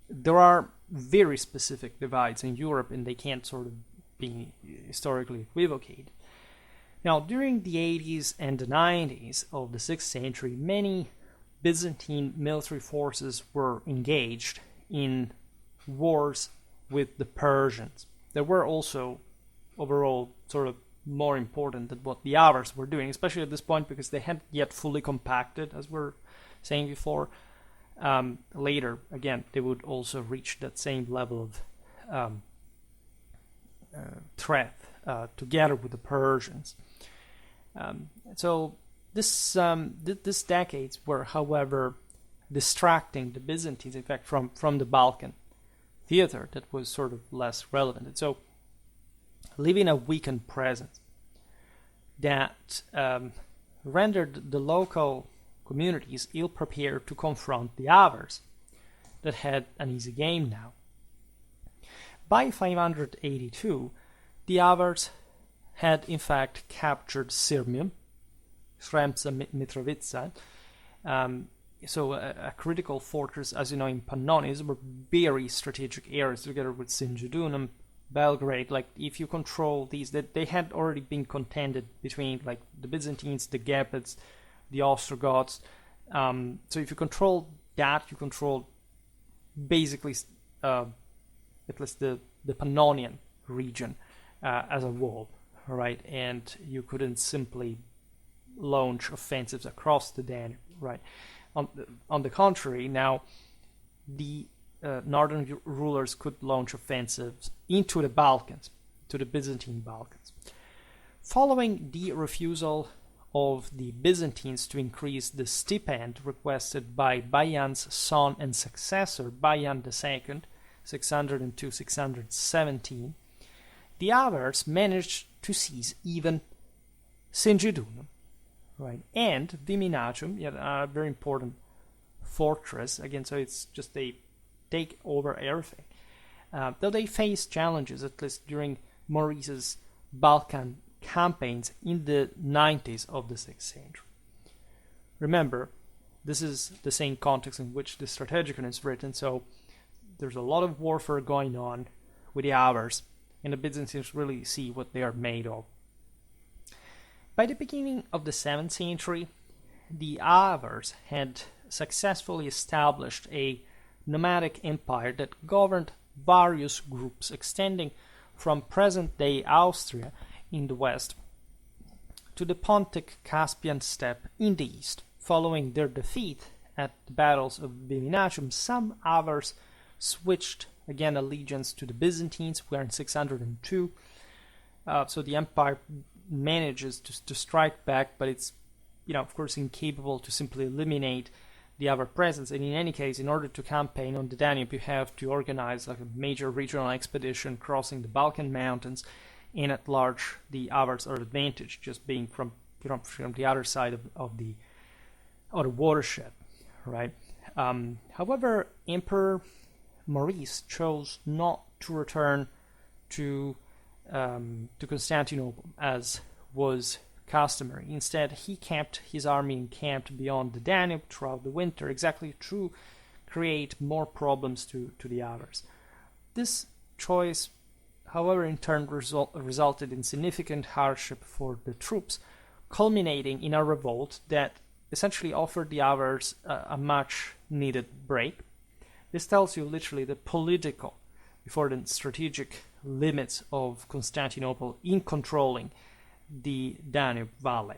there are very specific divides in Europe, and they can't sort of be historically equivocated. Now, during the 80s and the 90s of the 6th century, many Byzantine military forces were engaged in wars with the Persians. They were also overall sort of more important than what the Avars were doing, especially at this point because they hadn't yet fully compacted, as we're saying before. Later, again, they would also reach that same level of threat together with the Persians. So this decades were, however, distracting the Byzantines, in fact, from the Balkan theater that was sort of less relevant. And so leaving a weakened presence that rendered the local communities ill-prepared to confront the Avars that had an easy game now. By 582, the Avars had in fact captured Sirmium, Sremca Mitrovica, so a critical fortress, as you know, in Pannonia. Were very strategic areas together with Singidunum, Belgrade. Like, if you control these, they had already been contended between like the Byzantines, the Gepids, the Ostrogoths. So if you control that, you control basically at least the Pannonian region as a whole, right? And you couldn't simply launch offensives across the Danube, right? On the contrary, now the northern rulers could launch offensives into the Balkans, to the Byzantine Balkans. Following the refusal of the Byzantines to increase the stipend requested by Bayan's son and successor, Bayan II, 602-617, the Avars managed to seize even Singidunum, right, and Viminacium, yet a very important fortress. Again, so it's just they take over everything. Though they faced challenges, at least during Maurice's Balkan campaigns in the 90s of the 6th century. Remember, this is the same context in which the Strategicon is written, so there's a lot of warfare going on with the Avars, and the Byzantines really see what they are made of. By the beginning of the 7th century, the Avars had successfully established a nomadic empire that governed various groups extending from present-day Austria in the west to the Pontic Caspian steppe in the east. Following their defeat at the battles of Viminacium, some Avars switched again allegiance to the Byzantines. We are in 602, so the empire manages to strike back, but it's, of course, incapable to simply eliminate the Avar presence. And in any case, in order to campaign on the Danube, you have to organize like a major regional expedition crossing the Balkan mountains, and at large, the Avars are advantaged just being from the other side of the watershed, right? However, Emperor Maurice chose not to return to Constantinople as was customary. Instead, he kept his army encamped beyond the Danube throughout the winter, exactly to create more problems to the Avars. This choice, however, in turn resulted in significant hardship for the troops, culminating in a revolt that essentially offered the Avars a much-needed break. This tells you literally the political, before the strategic limits of Constantinople in controlling the Danube Valley.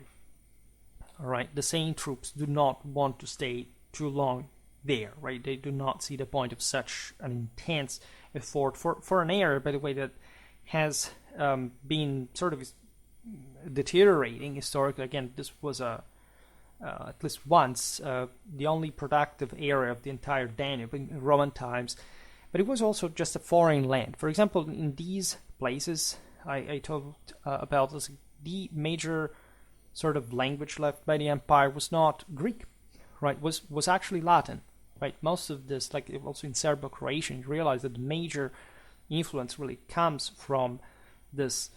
All right, the same troops do not want to stay too long there, right? They do not see the point of such an intense effort for an area, by the way, that has been sort of deteriorating historically. Again, this was at least once the only productive area of the entire Danube in Roman times, but it was also just a foreign land. For example, in these places I talked about this, the major sort of language left by the empire was not Greek, right? Was actually Latin, right? Most of this, like also in Serbo-Croatian, you realize that the major influence really comes from this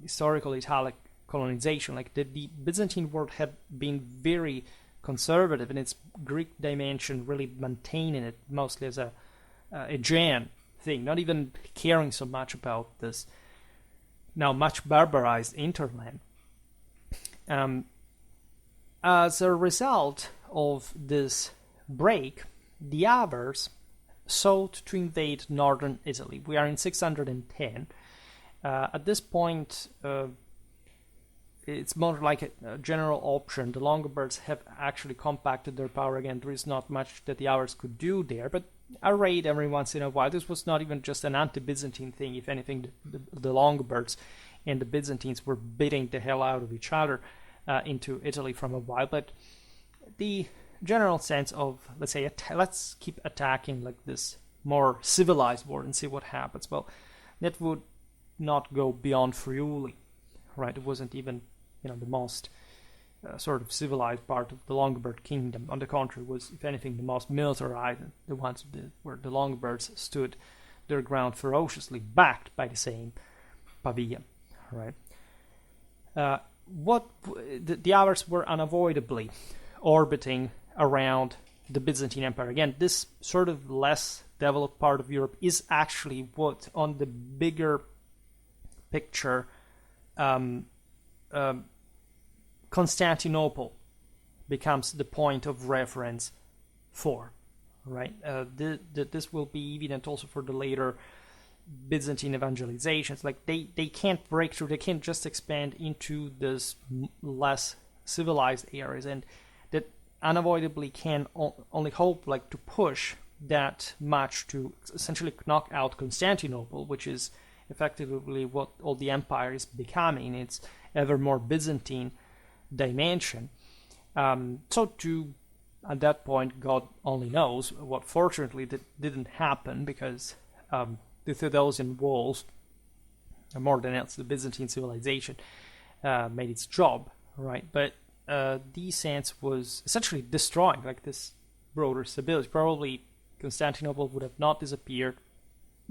historical Italic colonization. Like the Byzantine world had been very conservative in its Greek dimension, really maintaining it mostly as a Aegean thing, not even caring so much about this now much barbarized interland. As a result of this break, the Avars sought to invade northern Italy. We are in 610. At this point, it's more like a general option. The Longobards have actually compacted their power again. There is not much that the Avars could do there, but a raid every once in a while. This was not even just an anti-Byzantine thing. If anything, the Longobards and the Byzantines were beating the hell out of each other into Italy from a while. But the general sense of, let's say, let's keep attacking like this more civilized war and see what happens. Well, that would not go beyond Friuli, right? It wasn't even, the most sort of civilized part of the Longobard kingdom. On the contrary, was, if anything, the most militarized, the ones where the Longobards stood their ground ferociously, backed by the same Pavia, right? The Avars were unavoidably orbiting around the Byzantine Empire. Again, this sort of less developed part of Europe is actually what, on the bigger picture, Constantinople becomes the point of reference for, right? This will be evident also for the later Byzantine evangelizations. Like they can't break through, they can't just expand into this less civilized areas, and that unavoidably can only hope like to push that much to essentially knock out Constantinople, which is effectively what all the empire is becoming. It's ever more Byzantine dimension. At that point, God only knows what fortunately didn't happen, because the Theodosian walls, more than else, the Byzantine civilization made its job, right? But descent was essentially destroying like this broader stability. Probably Constantinople would have not disappeared.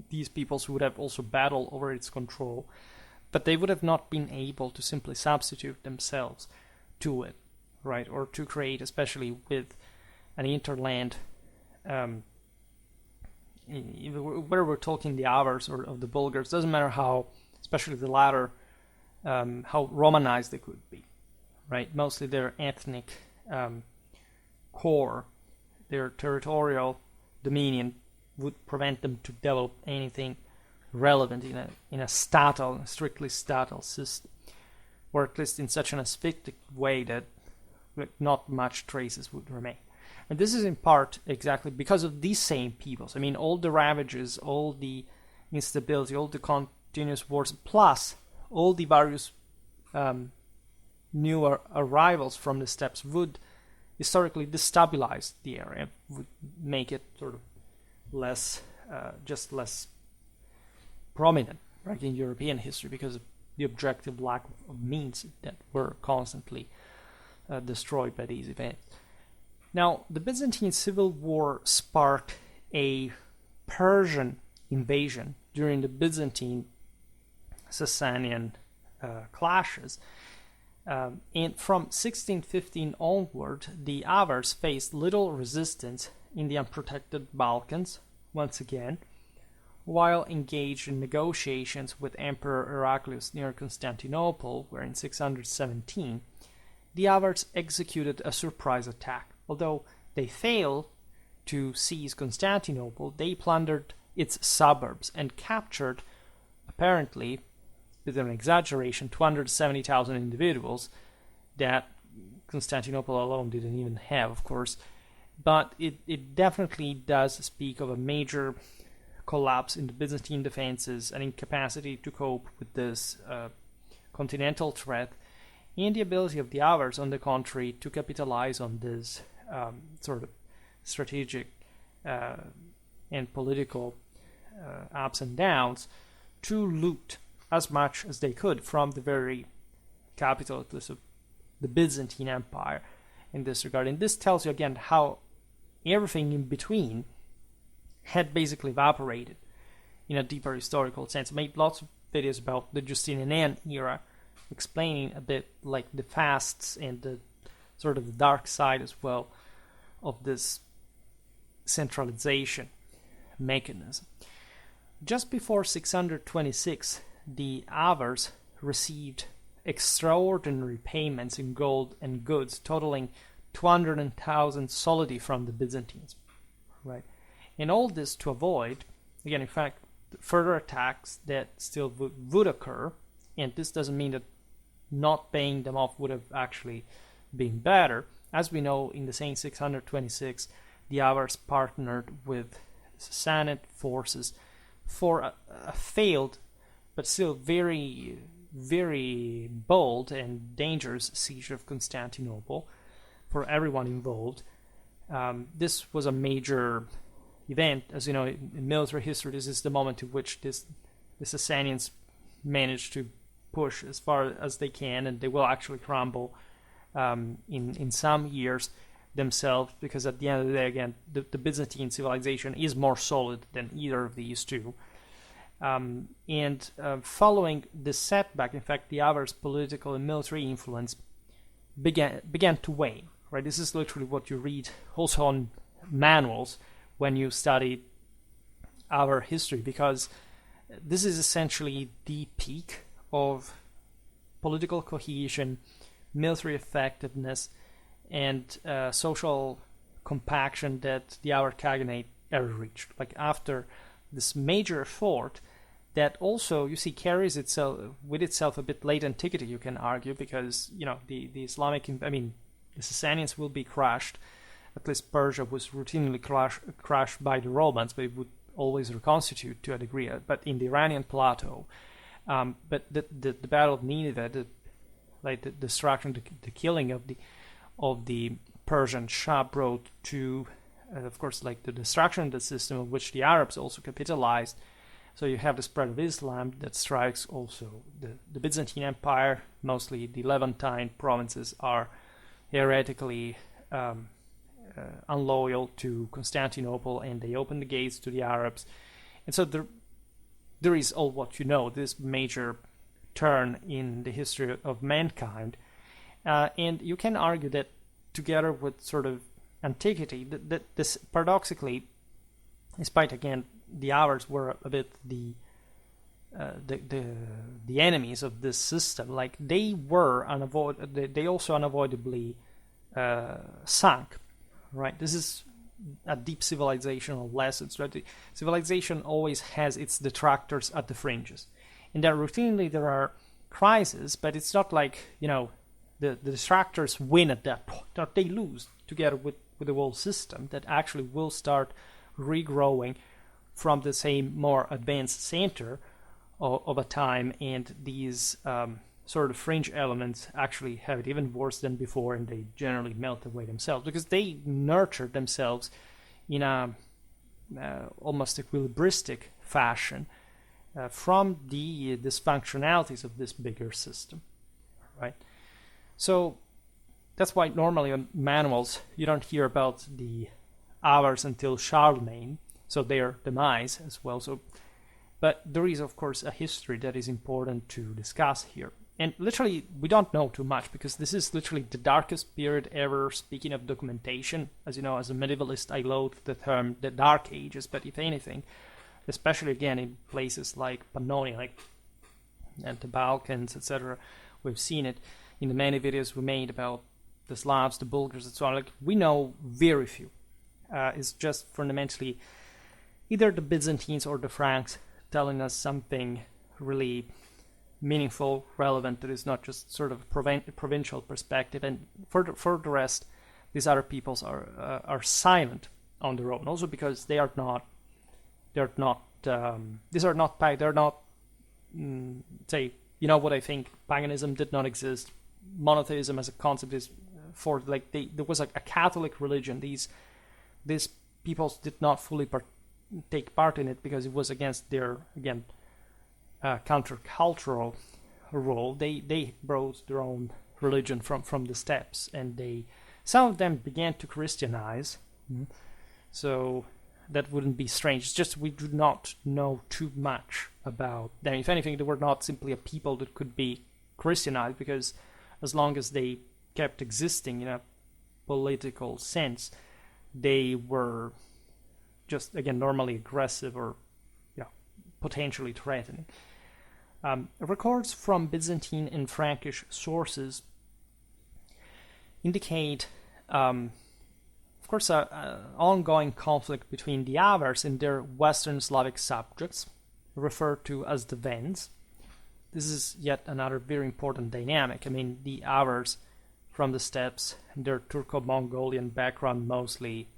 These peoples would have also battled over its control, but they would have not been able to simply substitute themselves to it, right? Or to create, especially with an interland, whether we're talking the Avars or of the Bulgars, doesn't matter how, especially the latter, how Romanized they could be, right? Mostly their ethnic core, their territorial dominion would prevent them to develop anything relevant in a strictly statal system, or at least in such an asphyctic way that not much traces would remain. And this is in part exactly because of these same peoples. I mean, all the ravages, all the instability, all the continuous wars, plus all the various new arrivals from the steppes would historically destabilize the area, would make it sort of less prominent, right, in European history, because of the objective lack of means that were constantly destroyed by these events. Now, the Byzantine Civil War sparked a Persian invasion during the Byzantine-Sasanian clashes. And from 1615 onward, the Avars faced little resistance in the unprotected Balkans, once again, while engaged in negotiations with Emperor Heraclius near Constantinople, where in 617, the Avars executed a surprise attack. Although they failed to seize Constantinople, they plundered its suburbs and captured, apparently, with an exaggeration, 270,000 individuals that Constantinople alone didn't even have, of course. But it definitely does speak of a major collapse in the Byzantine defenses, an incapacity to cope with this continental threat, and the ability of the Avars, on the contrary, to capitalize on this sort of strategic and political ups and downs to loot as much as they could from the very capital, at least of the Byzantine Empire in this regard. And this tells you again how everything in between had basically evaporated in a deeper historical sense. I made lots of videos about the Justinian era, explaining a bit like the fasts and the sort of the dark side as well of this centralization mechanism. Just before 626, the Avars received extraordinary payments in gold and goods totaling 200,000 solidi from the Byzantines, right? And all this to avoid, again, in fact, further attacks that still would occur. And this doesn't mean that not paying them off would have actually been better. As we know, in the same 626, the Avars partnered with Sassanid forces for a failed but still very, very bold and dangerous siege of Constantinople for everyone involved. This was a major event. As you know, in military history, this is the moment to which the Sassanians manage to push as far as they can, and they will actually crumble in some years themselves, because at the end of the day, again, the Byzantine civilization is more solid than either of these two. Following this setback, in fact, the Avars' political and military influence began to wane. Right, this is literally what you read also on manuals when you study our history, because this is essentially the peak of political cohesion, military effectiveness, and social compaction that the Avar Khaganate ever reached. Like, after this major effort that also, you see, carries itself with itself a bit late antiquity, you can argue, because, you know, the Islamic, the Sassanians will be crushed. At least Persia was routinely crushed by the Romans, but it would always reconstitute to a degree. But in the Iranian plateau, but the Battle of Nineveh, like the destruction, the killing of the Persian Shah brought to, of course, like the destruction of the system of which the Arabs also capitalized. So you have the spread of Islam that strikes also the Byzantine Empire. Mostly the Levantine provinces are heretically unloyal to Constantinople, and they open the gates to the Arabs. And so there is all what you know, this major turn in the history of mankind. And you can argue that together with sort of antiquity, that this paradoxically, despite again the Avars were a bit the enemies of this system, like they were they also unavoidably sunk, right? This is a deep civilizational lesson. Right? Civilization always has its detractors at the fringes, and routinely there are crises, but it's not like, you know, the detractors win at that point, or they lose together with the whole system that actually will start regrowing from the same more advanced center of a time, and these sort of fringe elements actually have it even worse than before, and they generally melt away themselves because they nurture themselves in a almost equilibristic fashion from the dysfunctionalities of this bigger system, right? So that's why normally on manuals you don't hear about the Avars until Charlemagne, so their demise as well. So, but there is of course a history that is important to discuss here. And literally, we don't know too much because this is literally the darkest period ever. Speaking of documentation, as you know, as a medievalist, I loathe the term the Dark Ages, but if anything, especially again in places like Pannonia, like and the Balkans, etc., we've seen it in the many videos we made about the Slavs, the Bulgars, and so on. Like, we know very few. It's just fundamentally either the Byzantines or the Franks telling us something really meaningful, relevant, that is not just sort of provincial perspective. And for the rest, these other peoples are silent on their own. Also because these are not say, you know what I think, paganism did not exist. Monotheism as a concept is for like there was a Catholic religion. These peoples did not fully take part in it because it was against their countercultural role. They brought their own religion from the steppes, and some of them began to Christianize. So that wouldn't be strange. It's just we do not know too much about them. If anything, they were not simply a people that could be Christianized, because as long as they kept existing in a political sense, they were just, again, normally aggressive or potentially threatening. Records from Byzantine and Frankish sources indicate, of course, an ongoing conflict between the Avars and their Western Slavic subjects, referred to as the Wends. This is yet another very important dynamic. I mean, the Avars from the steppes, their Turco-Mongolian background mostly,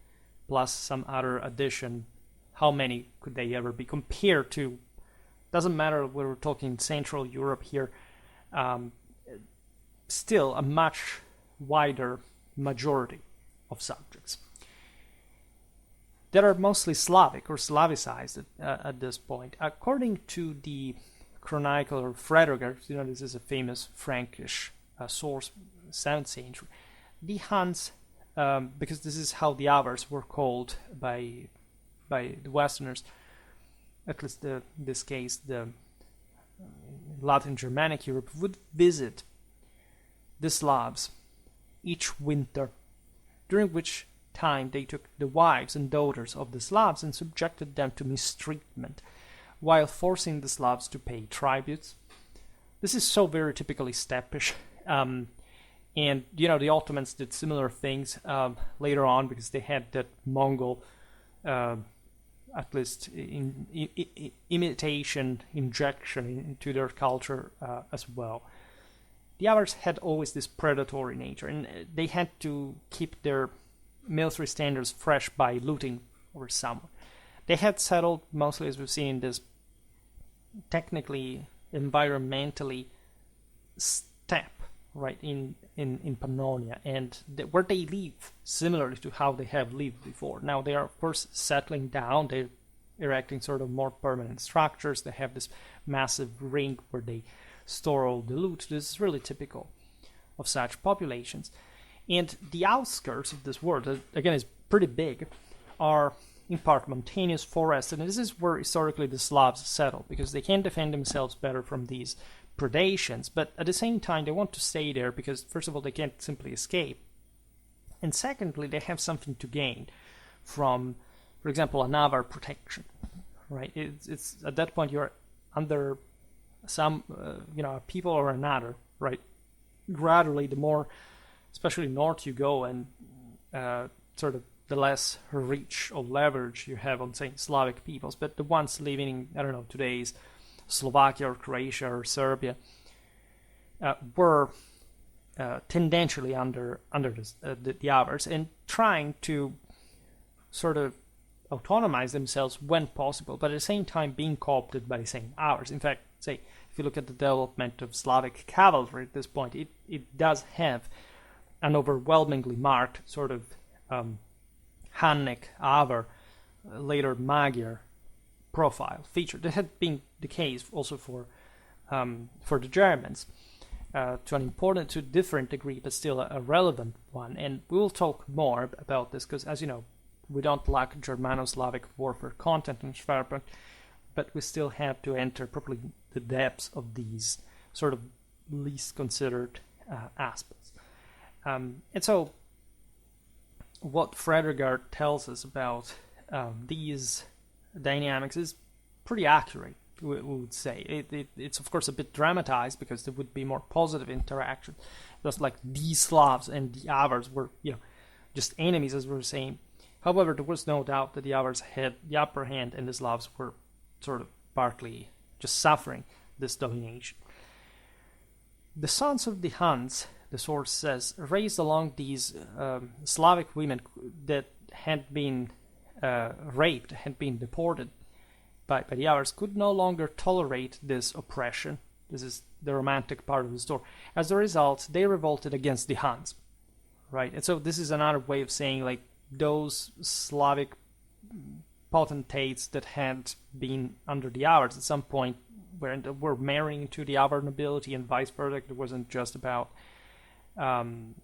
plus some other addition. How many could they ever be compared to? Doesn't matter, we're talking Central Europe here. Still a much wider majority of subjects that are mostly Slavic or Slavicized at this point. According to the chronicler Frederick, you know, this is a famous Frankish source, 7th century, the Huns, because this is how the Avars were called by the Westerners, at least this case, the Latin Germanic Europe, would visit the Slavs each winter, during which time they took the wives and daughters of the Slavs and subjected them to mistreatment, while forcing the Slavs to pay tributes. This is so very typically steppish. And, you know, the Ottomans did similar things later on, because they had that Mongol, at least imitation, injection into their culture as well. The Avars had always this predatory nature, and they had to keep their military standards fresh by looting over someone. They had settled, mostly as we've seen in this technically, environmentally steppe right, in Pannonia, and where they live similarly to how they have lived before. Now they are of course settling down, they're erecting sort of more permanent structures, they have this massive ring where they store all the loot. This is really typical of such populations. And the outskirts of this world, that again is pretty big, are in part mountainous forests, and this is where historically the Slavs settled, because they can defend themselves better from these predations, but at the same time they want to stay there because first of all they can't simply escape, and secondly they have something to gain from, for example, an Avar protection, right? It's at that point you're under some people or another, right? Gradually, the more, especially north you go, and sort of the less reach or leverage you have on, say, Slavic peoples, but the ones living in, I don't know, today's Slovakia or Croatia or Serbia were tendentially under the Avars, and trying to sort of autonomize themselves when possible, but at the same time being co-opted by the same Avars. In fact, say, if you look at the development of Slavic cavalry at this point, it does have an overwhelmingly marked sort of Hunnic, Avar, later Magyar profile feature. That had been the case also for the Germans, to a different degree, but still a relevant one. And we will talk more about this because, as you know, we don't lack Germano-Slavic warfare content in Schwerpunkt, but we still have to enter properly the depths of these sort of least considered aspects. And so what Fredegard tells us about these dynamics is pretty accurate, we would say. It's of course a bit dramatized because there would be more positive interaction, just like the Slavs and the Avars were, just enemies, as we were saying. However, there was no doubt that the Avars had the upper hand and the Slavs were sort of partly just suffering this domination. The sons of the Huns, the source says, raised along these Slavic women that had been raped, had been deported by the Avars, could no longer tolerate this oppression. This is the romantic part of the story. As a result, they revolted against the Huns, right? And so this is another way of saying, like, those Slavic potentates that had been under the Avars at some point were marrying to the Avar nobility and vice versa. It wasn't just about in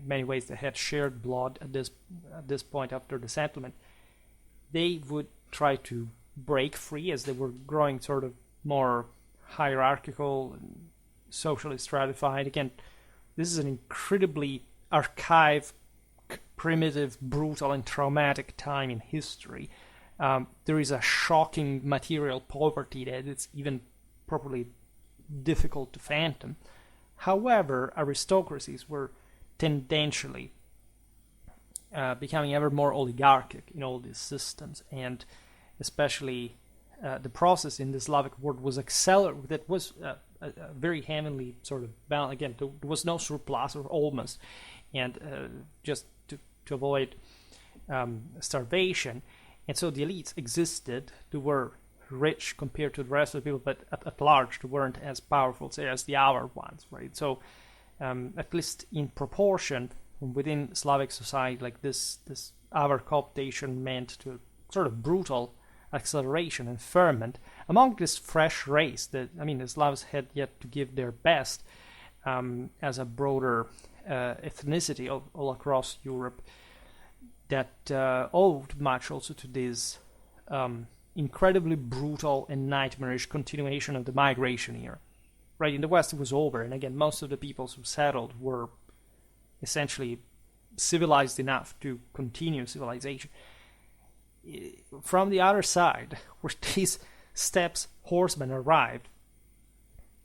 many ways they had shared blood at this point after the settlement. They would try to break free as they were growing sort of more hierarchical and socially stratified. Again, this is an incredibly archaic, primitive, brutal, and traumatic time in history. There is a shocking material poverty that it's even properly difficult to fathom. However, aristocracies were tendentially becoming ever more oligarchic in all these systems, and especially the process in the Slavic world was accelerated. That was very heavily sort of balanced. Again, there was no surplus, or almost, and just to avoid starvation. And so the elites existed. They were rich compared to the rest of the people, but at large they weren't as powerful, say, as the Avar ones, right? So at least in proportion within Slavic society, like this Avar cooptation meant to a sort of brutal acceleration and ferment among this fresh race that, the Slavs had yet to give their best as a broader ethnicity all across Europe, that owed much also to this incredibly brutal and nightmarish continuation of the migration era. Right, in the West it was over, and again, most of the peoples who settled were essentially civilized enough to continue civilization. From the other side, where these steppe horsemen arrived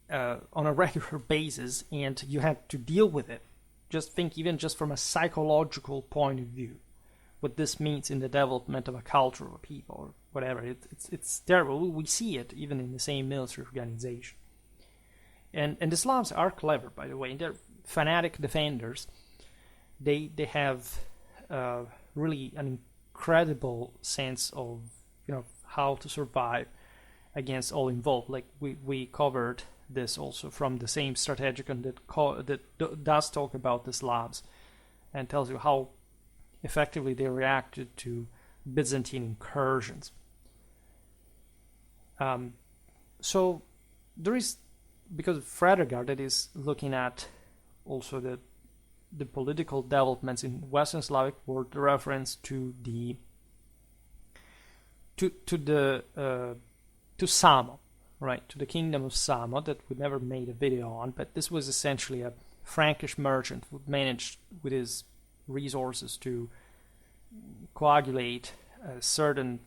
on a regular basis, and you had to deal with it. Just think, even just from a psychological point of view, what this means in the development of a culture or a people or whatever. It's terrible. We see it even in the same military organization. And the Slavs are clever, by the way. And they're fanatic defenders. They have really an incredible sense of how to survive against all involved. Like we covered this also from the same strategicon that does talk about the Slavs and tells you how effectively they reacted to Byzantine incursions. So there is, because Fredegard that is looking at also the political developments in Western Slavic world, the reference to the to Samo, right, to the kingdom of Samo that we never made a video on, but this was essentially a Frankish merchant who managed with his resources to coagulate certain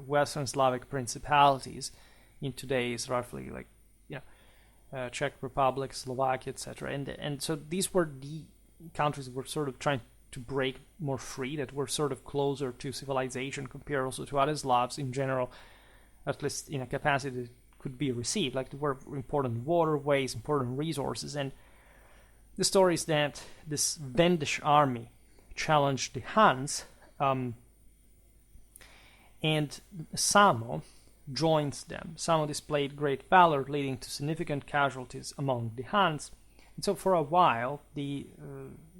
Western Slavic principalities in today's roughly like Czech Republic, Slovakia, etc. And so these were the countries that were sort of trying to break more free, that were sort of closer to civilization compared also to other Slavs in general, at least in a capacity that could be received. Like there were important waterways, important resources, and the story is that this Wendish army challenged the Huns, and Samo joins them. Samo displayed great valor, leading to significant casualties among the Huns. And so for a while, the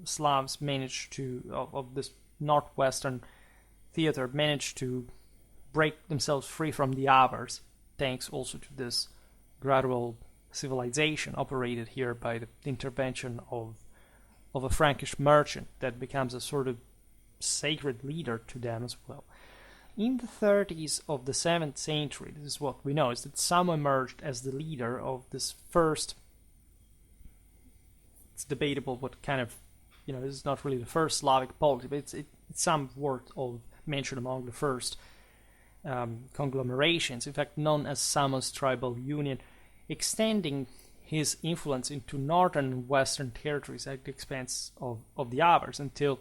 Slavs managed to, of this northwestern theater, managed to break themselves free from the Avars, thanks also to this gradual civilization operated here by the intervention of a Frankish merchant that becomes a sort of sacred leader to them as well. In the 30s of the 7th century, this is what we know, is that Samo emerged as the leader of this first, it's debatable what kind of, this is not really the first Slavic polity, but it's some worth of mention among the first conglomerations, in fact known as Samo's tribal union, extending his influence into northern and western territories at the expense of the Avars until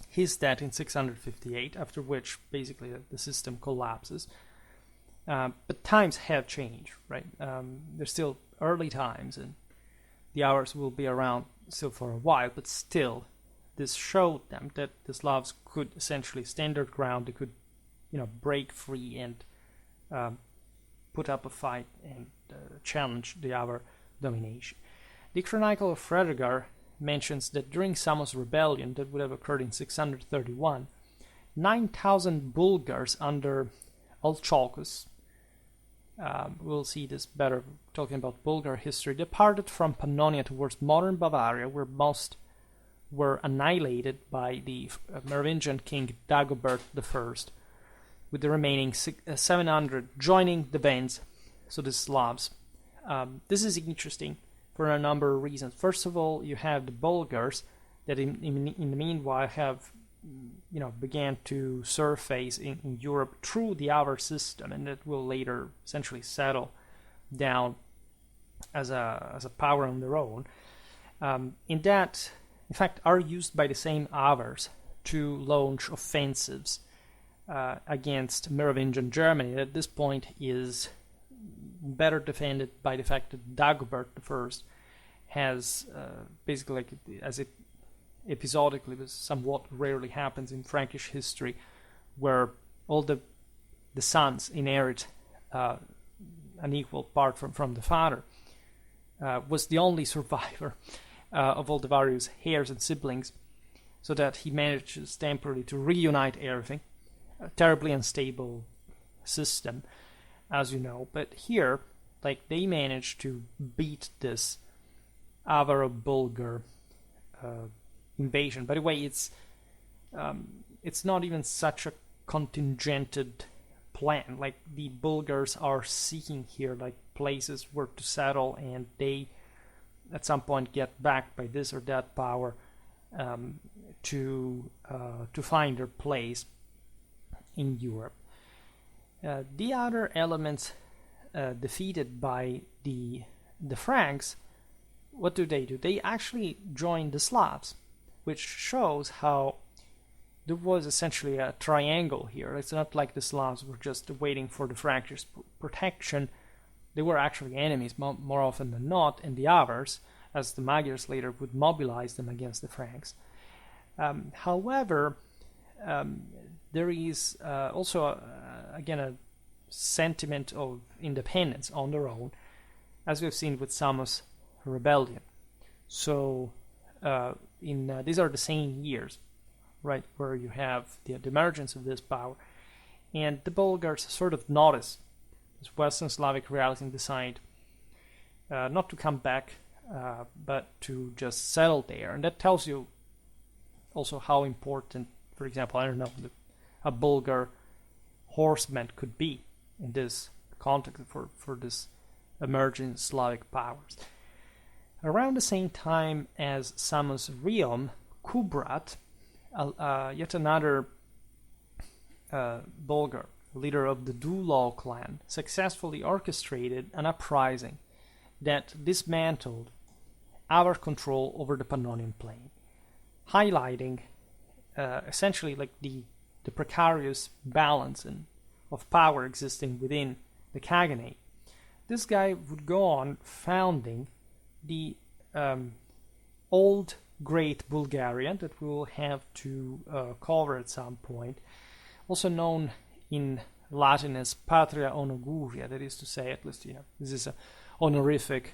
his death in 658, after which basically the system collapses. But times have changed, right? They're still early times, and the Avars will be around still for a while, but still, this showed them that the Slavs could essentially stand their ground. They could, break free and put up a fight and challenge the Avar domination. The Chronicle of Fredegard mentions that during Samo's rebellion that would have occurred in 631, 9,000 Bulgars under Alcholkus, we'll see this better talking about Bulgar history, departed from Pannonia towards modern Bavaria, where most were annihilated by the Merovingian king Dagobert I, with the remaining 700 joining the Wends, so the Slavs. This is interesting for a number of reasons. First of all, you have the Bulgars that in the meanwhile have began to surface in Europe through the Avar system, and that will later essentially settle down as a power on their own. In fact, are used by the same Avars to launch offensives against Merovingian Germany. At this point is better defended by the fact that Dagobert I has basically, like, as it episodically, but somewhat rarely happens in Frankish history, where all the sons inherit an equal part from the father, was the only survivor of all the various heirs and siblings, so that he manages temporarily to reunite everything. A terribly unstable system, as you know, but here, like, they managed to beat this Avaro-Bulgar invasion. By the way, it's not even such a contingented plan. Like, the Bulgars are seeking here, like, places where to settle, and they at some point get backed by this or that power to find their place in Europe. The other elements defeated by the Franks, what do? They actually join the Slavs, which shows how there was essentially a triangle here. It's not like the Slavs were just waiting for the Frankish protection. They were actually enemies more often than not, and the Avars, as the Magyars later would mobilize them against the Franks. However, there is also, again, a sentiment of independence on their own, as we've seen with Samos rebellion. So these are the same years, right, where you have the emergence of this power. And the Bulgars sort of notice this Western Slavic reality and decide not to come back, but to just settle there. And that tells you also how important, for example, I don't know, a Bulgar horseman could be in this context for this emerging Slavic powers. Around the same time as Samos' realm, Kubrat, yet another Bulgar, leader of the Dulal clan, successfully orchestrated an uprising that dismantled Avar control over the Pannonian plain, highlighting essentially like the precarious balance of power existing within the Khaganate. This guy would go on founding the old Great Bulgaria that we will have to cover at some point, also known in Latin as Patria Onoguria, that is to say, at least, this is a honorific,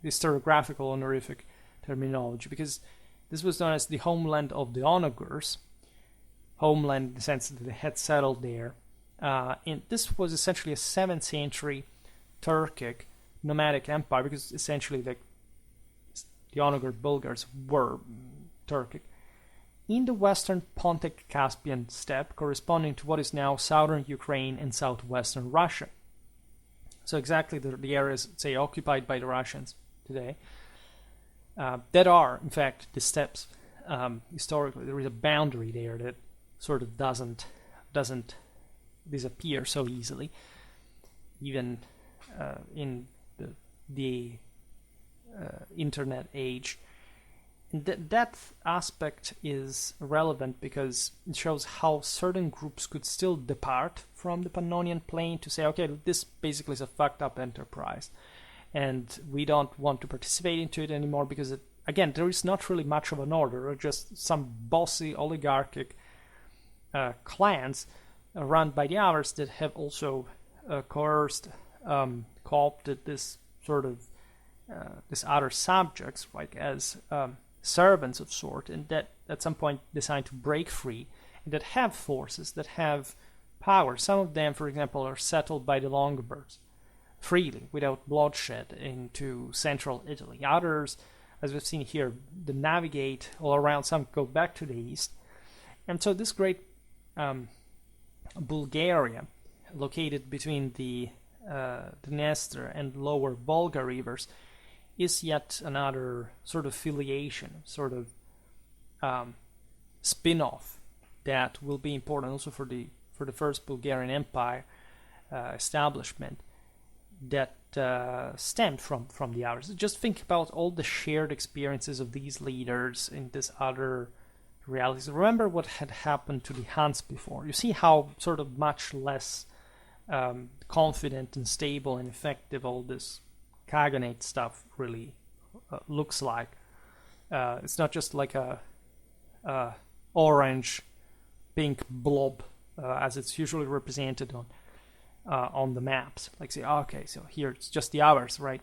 historiographical honorific terminology, because this was known as the homeland of the Onogurs, homeland in the sense that they had settled there. And this was essentially a 7th century Turkic nomadic empire, because essentially the Onogur Bulgars were Turkic, in the western Pontic-Caspian steppe, corresponding to what is now southern Ukraine and southwestern Russia. So exactly the areas, say, occupied by the Russians today, that are, in fact, the steppes. Historically, there is a boundary there that sort of doesn't disappear so easily, even in the internet age. And that aspect is relevant because it shows how certain groups could still depart from the Pannonian plain to say, okay, this basically is a fucked up enterprise, and we don't want to participate into it anymore because, again, there is not really much of an order, or just some bossy oligarchic clans run by the Avars that have also coerced, co-opted this sort of these other subjects, like as servants of sort, and that at some point decide to break free, and that have forces, that have power. Some of them, for example, are settled by the Longobards freely, without bloodshed, into central Italy. Others, as we've seen here, they navigate all around. Some go back to the east. And so this great Bulgaria, located between the Dniester and lower Volga rivers, is yet another sort of filiation, sort of spin-off that will be important also for the first Bulgarian Empire establishment that stemmed from the Avars. Just think about all the shared experiences of these leaders in this other realities. Remember what had happened to the Huns before. You see how sort of much less confident and stable and effective all this Khaganate stuff really looks like. It's not just like a orange pink blob as it's usually represented on the maps. Like, say, okay, so here it's just the Avars, right?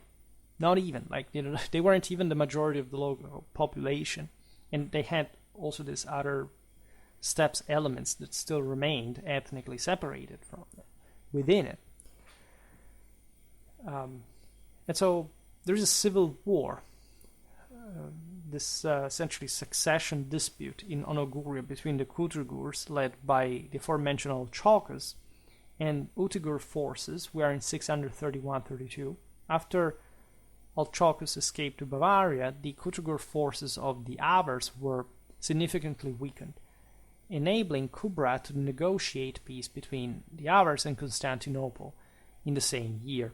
Not even, like, they weren't even the majority of the local population, and they had also these other steppes elements that still remained ethnically separated from them within it. And so there's a civil war, this essentially succession dispute in Onoguria between the Kuturgurs, led by the aforementioned Alchokas, and Utigur forces, we are in 631-32. After Alchokas escaped to Bavaria, the Kuturgur forces of the Avars were significantly weakened, enabling Kubrat to negotiate peace between the Avars and Constantinople in the same year.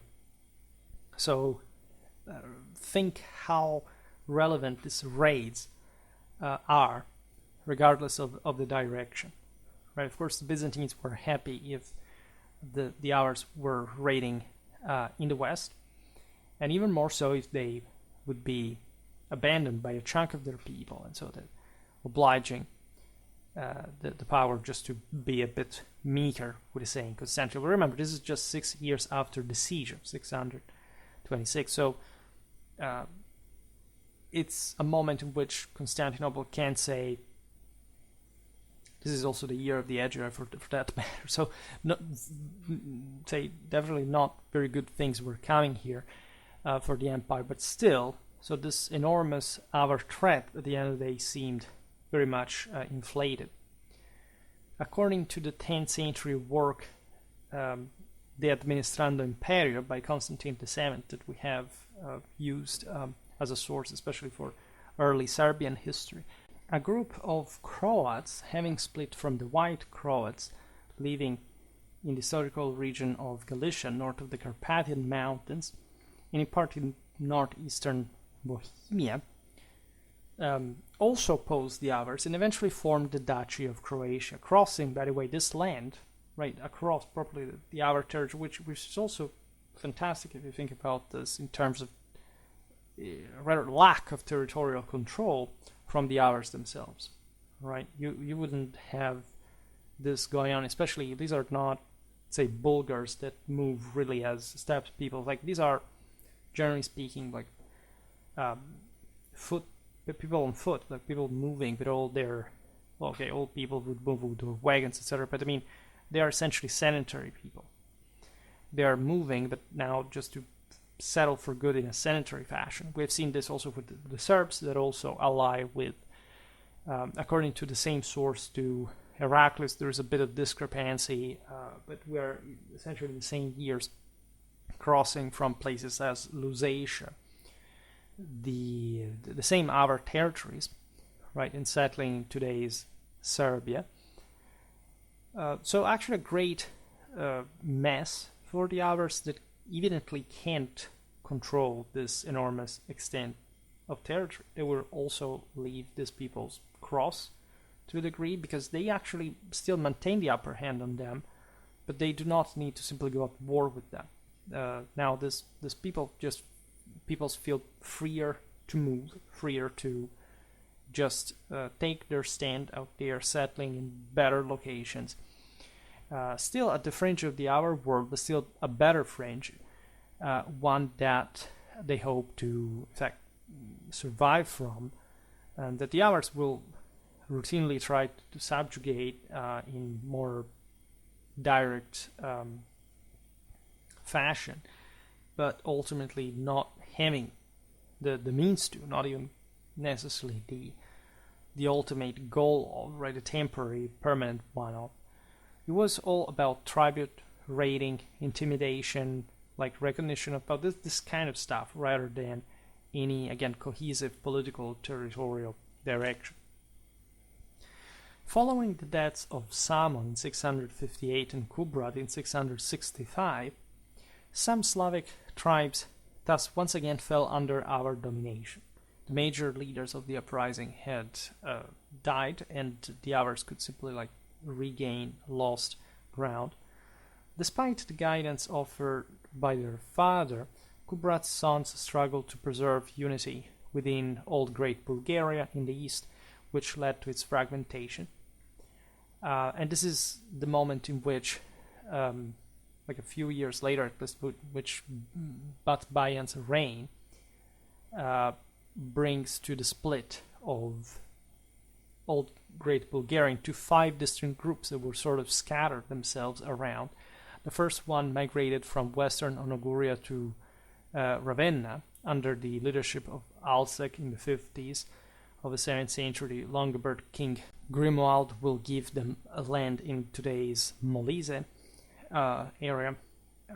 So think how relevant these raids are, regardless of the direction. Right? Of course, the Byzantines were happy if the Avars were raiding in the west, and even more so if they would be abandoned by a chunk of their people, and so that obliging the power just to be a bit meeker with the saying Constantinople. Remember, this is just 6 years after the siege of 600 26. So it's a moment in which Constantinople can say, this is also the year of the Avar for that matter. So, definitely not very good things were coming here for the empire, but still, so this enormous Avar threat at the end of the day seemed very much inflated. According to the 10th century work, De Administrando Imperio by Constantine VII, that we have used as a source, especially for early Serbian history, a group of Croats, having split from the White Croats, living in the historical region of Galicia, north of the Carpathian Mountains, and in part in northeastern Bohemia, also opposed the Avars and eventually formed the Duchy of Croatia, crossing, by the way, this land right across properly the Avar territory, which is also fantastic if you think about this in terms of rather lack of territorial control from the Avars themselves, right? You wouldn't have this going on, especially these are not, say, Bulgars that move really as steppe people. Like, these are, generally speaking, like people on foot, like people moving with all their, old people would move with wagons, etc. But I mean, they are essentially sedentary people. They are moving, but now just to settle for good in a sedentary fashion. We have seen this also with the Serbs that also ally with, according to the same source, to Heraclius. There is a bit of discrepancy, but we are essentially in the same years crossing from places as Lusatia, the same Avar territories, right, and settling in today's Serbia. So actually a great mess for the Avars that evidently can't control this enormous extent of territory. They will also leave these peoples cross to a degree because they actually still maintain the upper hand on them, but they do not need to simply go at war with them. Now this peoples feel freer to move, freer to just take their stand out there, settling in better locations. Still at the fringe of the Avar world, but still a better fringe, one that they hope to, in fact, survive from, and that the Avars will routinely try to subjugate in more direct fashion, but ultimately not having the means to, not even necessarily the ultimate goal of, right, a temporary, permanent one of. It was all about tribute, raiding, intimidation, like recognition about this kind of stuff, rather than any, again, cohesive political territorial direction. Following the deaths of Samon in 658 and Kubrat in 665, some Slavic tribes thus once again fell under Avar domination. The major leaders of the uprising had died, and the Avars could simply regain lost ground. Despite the guidance offered by their father, Kubrat's sons struggled to preserve unity within Old Great Bulgaria in the east, which led to its fragmentation. And this is the moment in which, a few years later, at least, which Batbayan's reign brings to the split of Old Great Bulgaria into 5 distinct groups that were sort of scattered themselves around. The first one migrated from western Onoguria to Ravenna under the leadership of Alsek in the 50s of the 7th century. Longobard King Grimoald will give them a land in today's Molise area.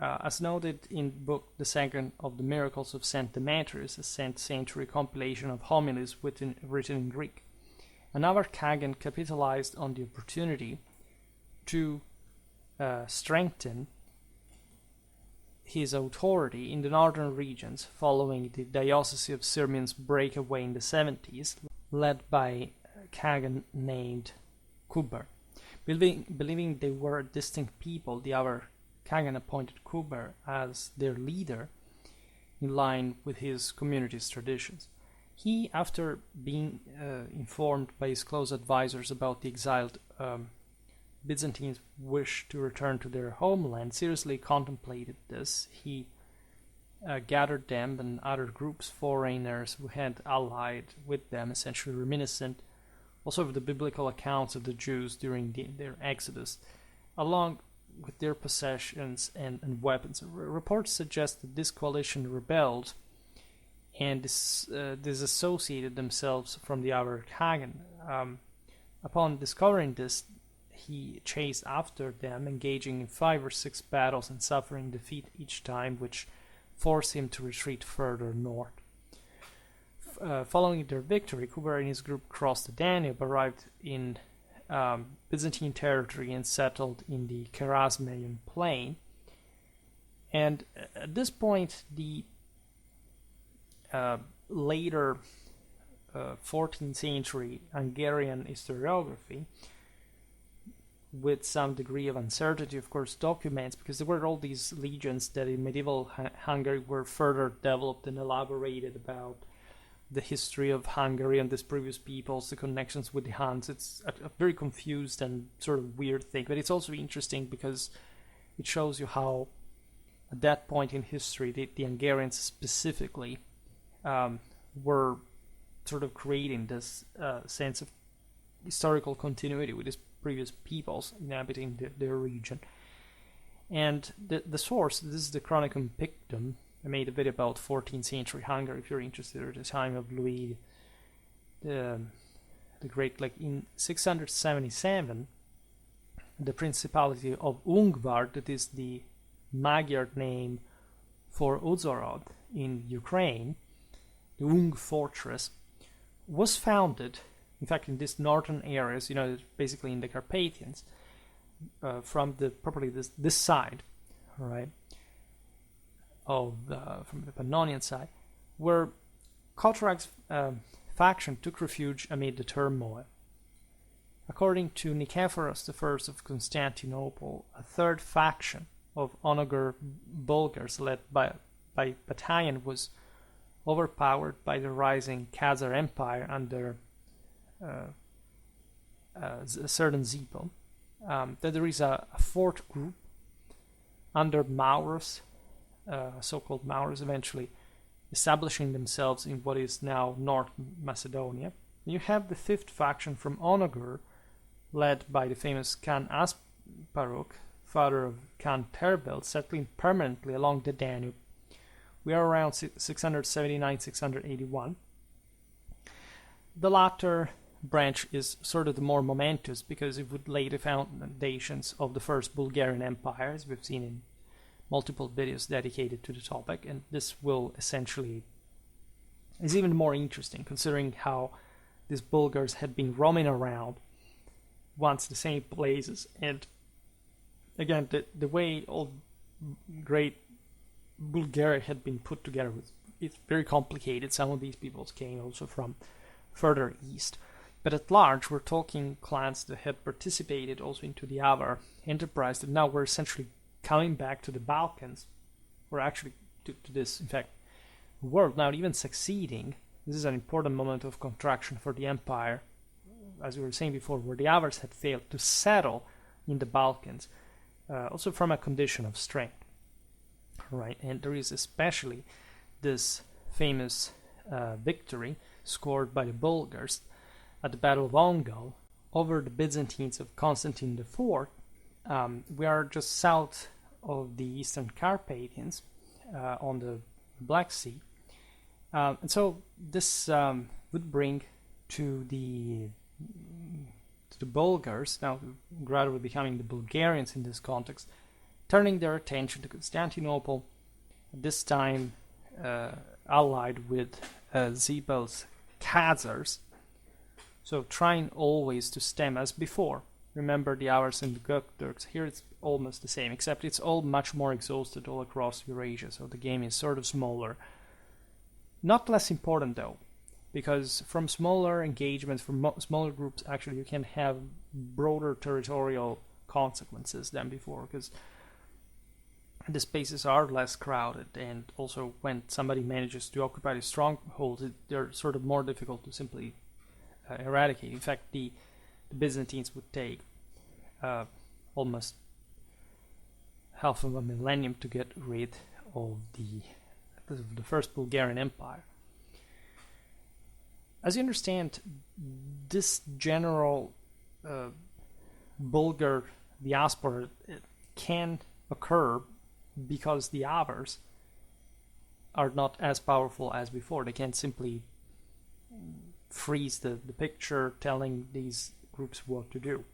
As noted in book The Second of the Miracles of St. Demetrius, a 10th century compilation of homilies written in Greek, another Kagan capitalized on the opportunity to strengthen his authority in the northern regions following the Diocese of Sirmium's breakaway in the 70s, led by a Kagan named Kuber. Believing they were a distinct people, the other Kagan appointed Kuber as their leader in line with his community's traditions. He, after being informed by his close advisors about the exiled Byzantines' wish to return to their homeland, seriously contemplated this. He gathered them and other groups, foreigners who had allied with them, essentially reminiscent also of the biblical accounts of the Jews during their exodus, along with their possessions and weapons. Reports suggest that this coalition rebelled and disassociated themselves from the Avar Khagan. Upon discovering this, he chased after them, engaging in 5 or 6 battles and suffering defeat each time, which forced him to retreat further north. Following their victory, Kuber and his group crossed the Danube, arrived in Byzantine territory, and settled in the Kharazmian plain. And at this point, the later 14th century Hungarian historiography, with some degree of uncertainty, of course, documents, because there were all these legends that in medieval Hungary were further developed and elaborated about the history of Hungary and these previous peoples, the connections with the Huns. It's a very confused and sort of weird thing, but it's also interesting because it shows you how, at that point in history, the Hungarians specifically were sort of creating this sense of historical continuity with these previous peoples inhabiting their region. And the source, this is the Chronicon Pictum. I made a video about 14th century Hungary if you're interested, at the time of Louis the Great. Like in 677, the Principality of Ungvar, that is the Magyar name for Uzhhorod in Ukraine, the Ung fortress, was founded, in fact, in these northern areas, basically in the Carpathians, from probably this side, all right, from the Pannonian side, where Kotorak's faction took refuge amid the turmoil. According to Nikephoros I of Constantinople, a third faction of Onogur Bulgars, led by Batayan, was overpowered by the rising Khazar Empire under a certain Zippo. Then there is a fourth group under Maurus, so-called Maurus, eventually establishing themselves in what is now North Macedonia. You have the fifth faction from Onogur, led by the famous Khan Asparuk, father of Khan Tervel, settling permanently along the Danube. We are around 679-681. The latter branch is sort of the more momentous because it would lay the foundations of the first Bulgarian Empire, as we've seen in multiple videos dedicated to the topic, and this will essentially is even more interesting considering how these Bulgars had been roaming around once the same places, and again the way all great Bulgaria had been put together it's very complicated. Some of these peoples came also from further east, but at large we're talking clans that had participated also into the Avar enterprise that now were essentially coming back to the Balkans, or actually to this, in fact, world, now even succeeding. This is an important moment of contraction for the empire, as we were saying before, where the Avars had failed to settle in the Balkans, also from a condition of strength. Right, and there is especially this famous victory scored by the Bulgars at the Battle of Ongol over the Byzantines of Constantine IV. We are just south of the Eastern Carpathians on the Black Sea, and so this would bring to the Bulgars, now gradually becoming the Bulgarians in this context, turning their attention to Constantinople, this time allied with Zibel's Khazars, so trying always to stem as before. Remember the Avars and the Göktürks. Here it's almost the same, except it's all much more exhausted all across Eurasia, so the game is sort of smaller. Not less important though, because from smaller engagements, from smaller groups, actually you can have broader territorial consequences than before, because the spaces are less crowded, and also when somebody manages to occupy the strongholds, they're sort of more difficult to simply eradicate. In fact, the Byzantines would take almost half of a millennium to get rid of the the First Bulgarian Empire. As you understand, this general Bulgar diaspora can occur because the Avars are not as powerful as before. They can't simply freeze the picture telling these groups what to do.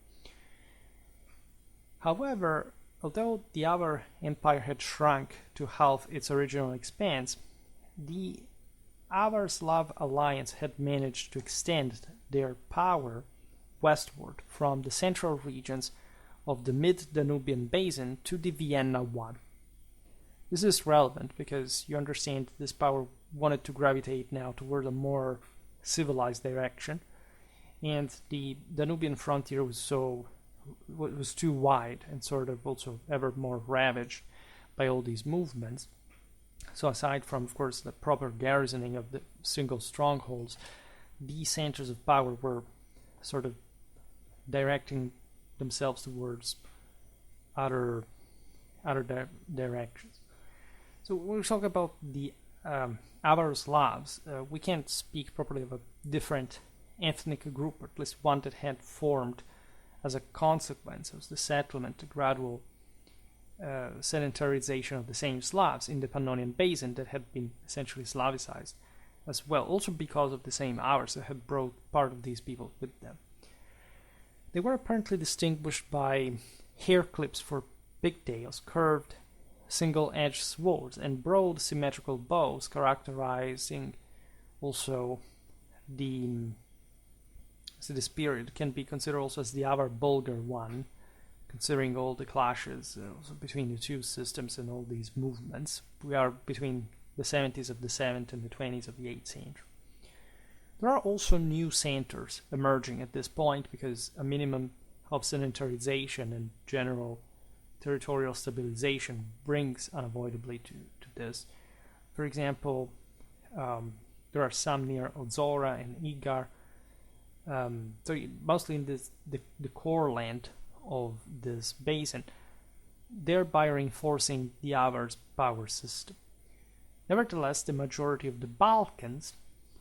However, although the Avar Empire had shrunk to half its original expanse, the Avar-Slav alliance had managed to extend their power westward from the central regions of the mid-Danubian basin to the Vienna one. This is relevant because you understand this power wanted to gravitate now toward a more civilized direction, and the Danubian frontier was too wide and sort of also ever more ravaged by all these movements. So aside from, of course, the proper garrisoning of the single strongholds, these centers of power were sort of directing themselves towards other directions. So when we talk about the Avar Slavs, we can't speak properly of a different ethnic group, or at least one that had formed as a consequence of the settlement, the gradual sedentarization of the same Slavs in the Pannonian Basin that had been essentially Slavicized as well, also because of the same Avars that had brought part of these people with them. They were apparently distinguished by hair clips for pigtails, curved single-edged swords, and broad symmetrical bows, characterizing also this period can be considered also as the Avar-Bulgar one, considering all the clashes also between the two systems and all these movements. We are between the 70s of the 7th and the 20s of the 8th century. There are also new centers emerging at this point because a minimum of sedentarization and general territorial stabilization brings unavoidably to this. For example, there are some near Ozora and Igar, so mostly in the core land of this basin, thereby reinforcing the Avars' power system. Nevertheless, the majority of the Balkans,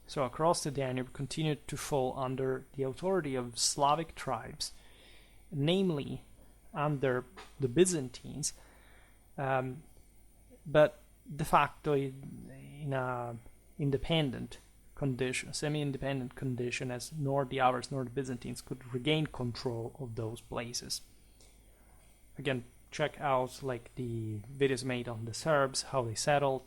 so across the Danube, continued to fall under the authority of Slavic tribes, namely under the Byzantines, but de facto in a independent condition, semi-independent condition, as nor the Avars nor the Byzantines could regain control of those places. Again, check out like the videos made on the Serbs, how they settled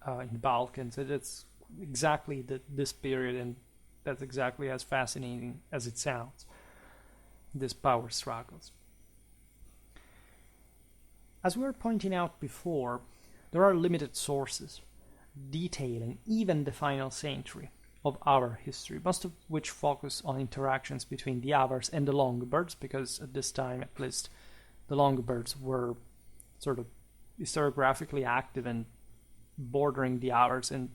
in the Balkans. It's exactly this period, and that's exactly as fascinating as it sounds, these power struggles. As we were pointing out before, there are limited sources detailing even the final century of our history, most of which focus on interactions between the Avars and the Longobards, because at this time at least the Longobards were sort of historiographically active and bordering the Avars, and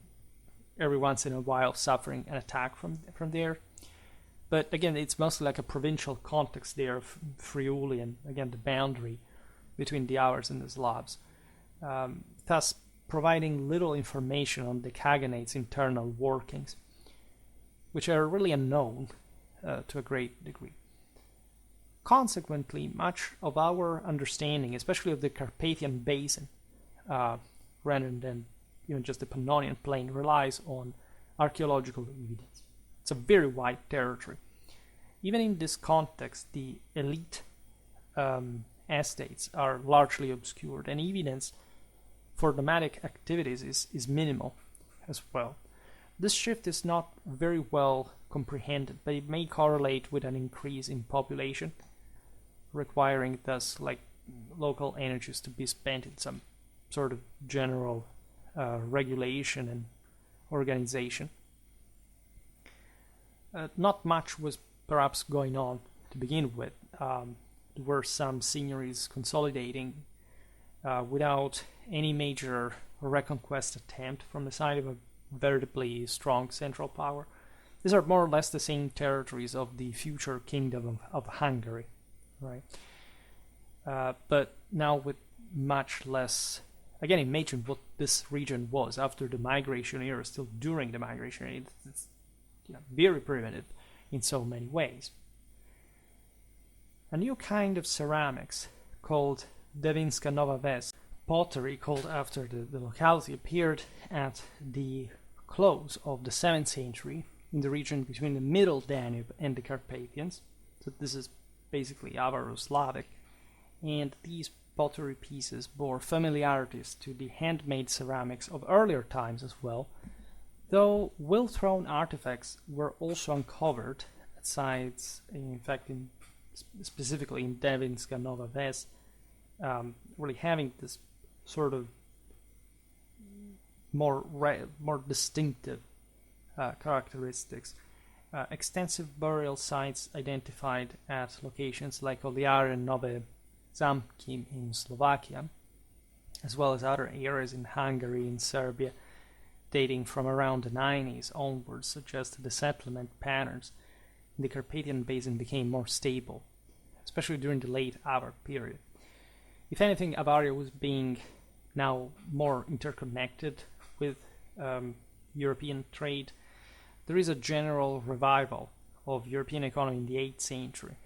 every once in a while suffering an attack from there. But again, it's mostly like a provincial context there of Friuli, and again the boundary between the Avars and the Slavs, thus providing little information on the Khaganate's internal workings, which are really unknown to a great degree. Consequently, much of our understanding, especially of the Carpathian Basin, rather than even just the Pannonian Plain, relies on archaeological evidence. It's a very wide territory. Even in this context, the elite estates are largely obscured, and evidence for nomadic activities is minimal as well. This shift is not very well comprehended, but it may correlate with an increase in population, requiring thus like local energies to be spent in some sort of general regulation and organization. Not much was perhaps going on to begin with. There were some seigniories consolidating without any major reconquest attempt from the side of a veritably strong central power. These are more or less the same territories of the future kingdom of Hungary, right? But now with much less again, imagine what this region was after the migration era, still during the migration era. It's very primitive in so many ways. A new kind of ceramics called Devinska Nova Ves, pottery called after the locality, appeared at the close of the 7th century in the region between the Middle Danube and the Carpathians. So this is basically Avaro-Slavic, and these pottery pieces bore familiarities to the handmade ceramics of earlier times as well, though well-thrown artifacts were also uncovered at sites, in fact, specifically in Devinska Nova Ves, really having this sort of more distinctive characteristics. Extensive burial sites identified at locations like Oliar and Nove Zamki in Slovakia, as well as other areas in Hungary and Serbia, dating from around the 90s onwards, suggest the settlement patterns in the Carpathian Basin became more stable, especially during the late Avar period. If anything, Avaria was being now more interconnected with European trade. There is a general revival of European economy in the 8th century,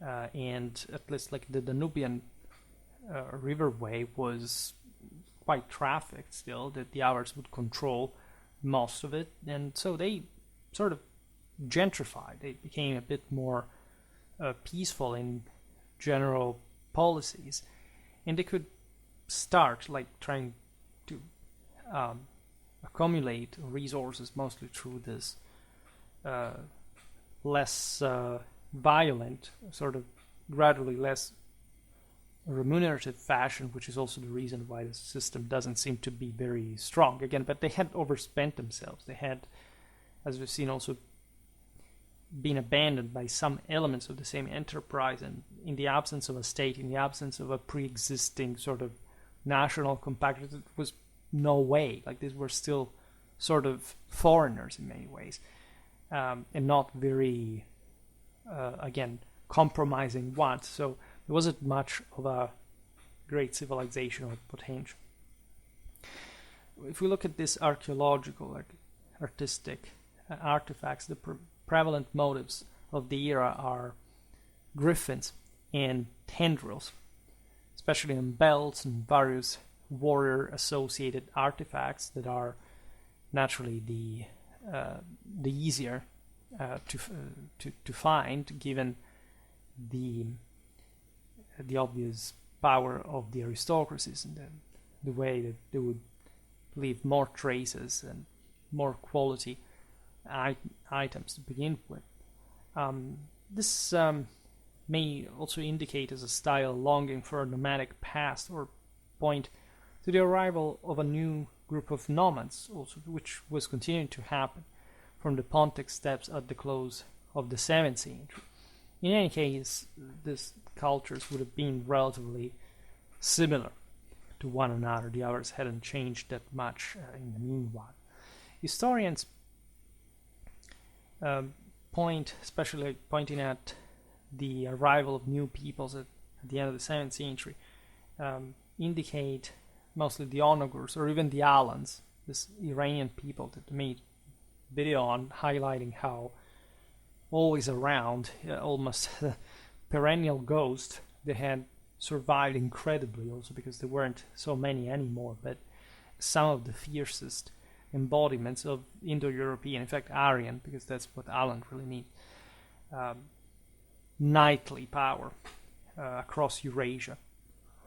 and at least like the Danubian riverway was quite trafficked still, that the Avars would control most of it, and so they sort of gentrified. They became a bit more peaceful in general policies, and they could start like trying to accumulate resources mostly through this less violent, sort of gradually less remunerative fashion, which is also the reason why the system doesn't seem to be very strong again. But they had overspent themselves. They had, as we've seen, also been abandoned by some elements of the same enterprise, and in the absence of a state, in the absence of a pre-existing sort of national compactness, it was no way. Like, these were still sort of foreigners in many ways, and not very, again, compromising ones. So there wasn't much of a great civilizational potential. If we look at this archaeological, like artistic artifacts, the prevalent motives of the era are griffins and tendrils, especially in belts and various warrior-associated artifacts that are naturally the easier to find, given the obvious power of the aristocracies and the way that they would leave more traces and more quality items to begin with. This may also indicate as a style longing for a nomadic past, or point to the arrival of a new group of nomads, also, which was continuing to happen from the Pontic steppes at the close of the 7th century. In any case, these cultures would have been relatively similar to one another. The others hadn't changed that much in the meanwhile. Historians point, especially pointing at the arrival of new peoples at the end of the 7th century, indicate mostly the Onogurs or even the Alans, this Iranian people that made video on, highlighting how always around, almost perennial ghost, they had survived incredibly, also because there weren't so many anymore, but some of the fiercest embodiments of Indo-European, in fact Aryan, because that's what Alan really needs, knightly power across Eurasia.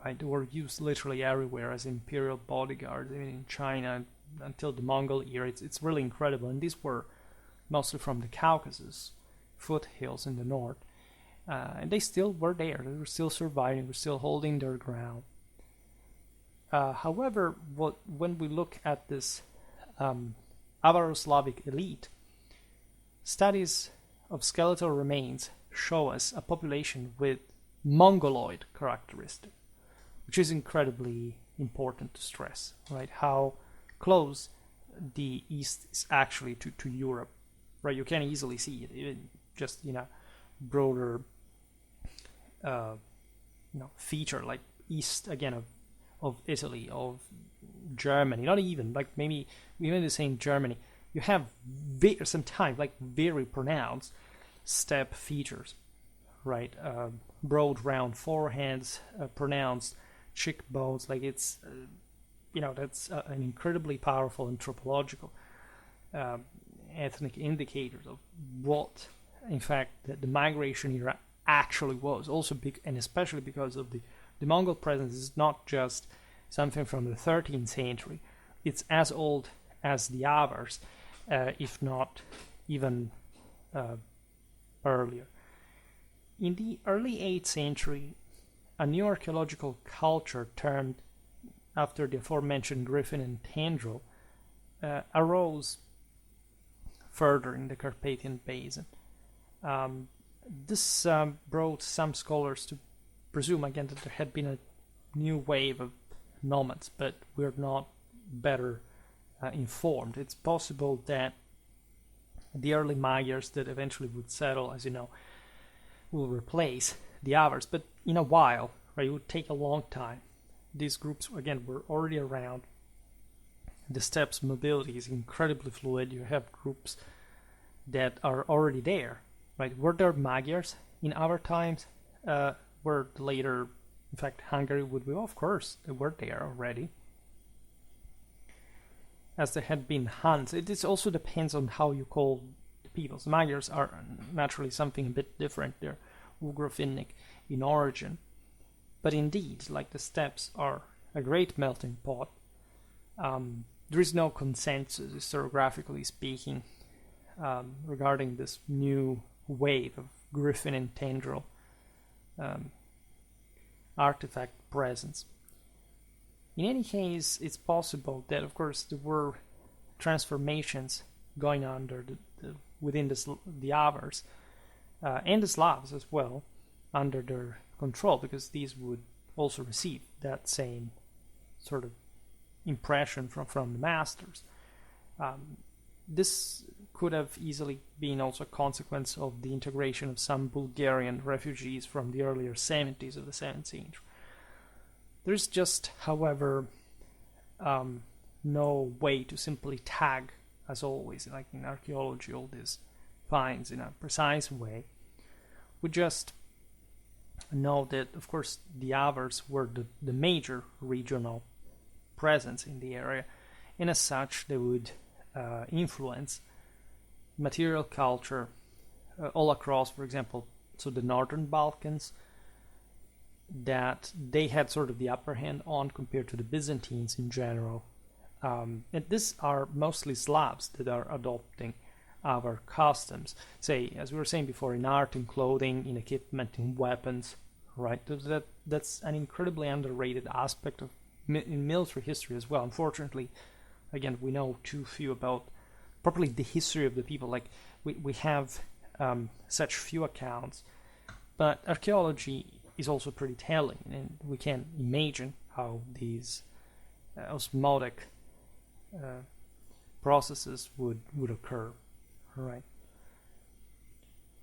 Right? They were used literally everywhere as imperial bodyguards, even in China until the Mongol era. It's really incredible, and these were mostly from the Caucasus foothills in the north, and they still were there. They were still surviving, were still holding their ground. However, when we look at this Avaro-Slavic elite, studies of skeletal remains show us a population with Mongoloid characteristics, which is incredibly important to stress, right? How close the East is actually to Europe, right? You can easily see it, even just broader feature like east again of Italy, of Germany, not even, like maybe even the same Germany, you have sometimes like very pronounced steppe features, right? Broad, round foreheads, pronounced cheekbones, like it's, that's an incredibly powerful anthropological ethnic indicators of what, in fact, the migration era actually was. Also, and especially because of the Mongol presence is not just something from the 13th century. It's as old as the Avars, if not even earlier. In the early 8th century, a new archaeological culture termed after the aforementioned griffin and tendril arose further in the Carpathian Basin. This brought some scholars to presume again that there had been a new wave of nomads, but we're not better informed. It's possible that the early Magyars that eventually would settle, as you know, will replace the Avars, but in a while, right? It would take a long time. These groups, again, were already around. The steppes mobility is incredibly fluid. You have groups that are already there, right? Were there Magyars in our times? Were later, in fact, Hungary would be? Of course, they were there already. As there had been Huns. It also depends on how you call the peoples. Magyars are naturally something a bit different. They're Ugro-Finnic in origin. But indeed, like the steppes are a great melting pot. There is no consensus, historiographically speaking, regarding this new wave of griffin and tendril artifact presence. In any case, it's possible that, of course, there were transformations going on within the Avars and the Slavs as well under their control, because these would also receive that same sort of impression from the masters. This could have easily been also a consequence of the integration of some Bulgarian refugees from the earlier 70s of the 7th century. There's just, however, no way to simply tag, as always, like in archaeology, all these finds in a precise way. We just know that, of course, the Avars were the major regional presence in the area, and as such, they would influence material culture all across, for example, so the northern Balkans, that they had sort of the upper hand on compared to the Byzantines in general. And these are mostly Slavs that are adopting our customs. Say, as we were saying before, in art, in clothing, in equipment, in weapons, right? That's an incredibly underrated aspect of in military history as well. Unfortunately, again, we know too few about properly the history of the people. Like, we have such few accounts, but archaeology is also pretty telling, and we can imagine how these osmotic processes would occur. All right.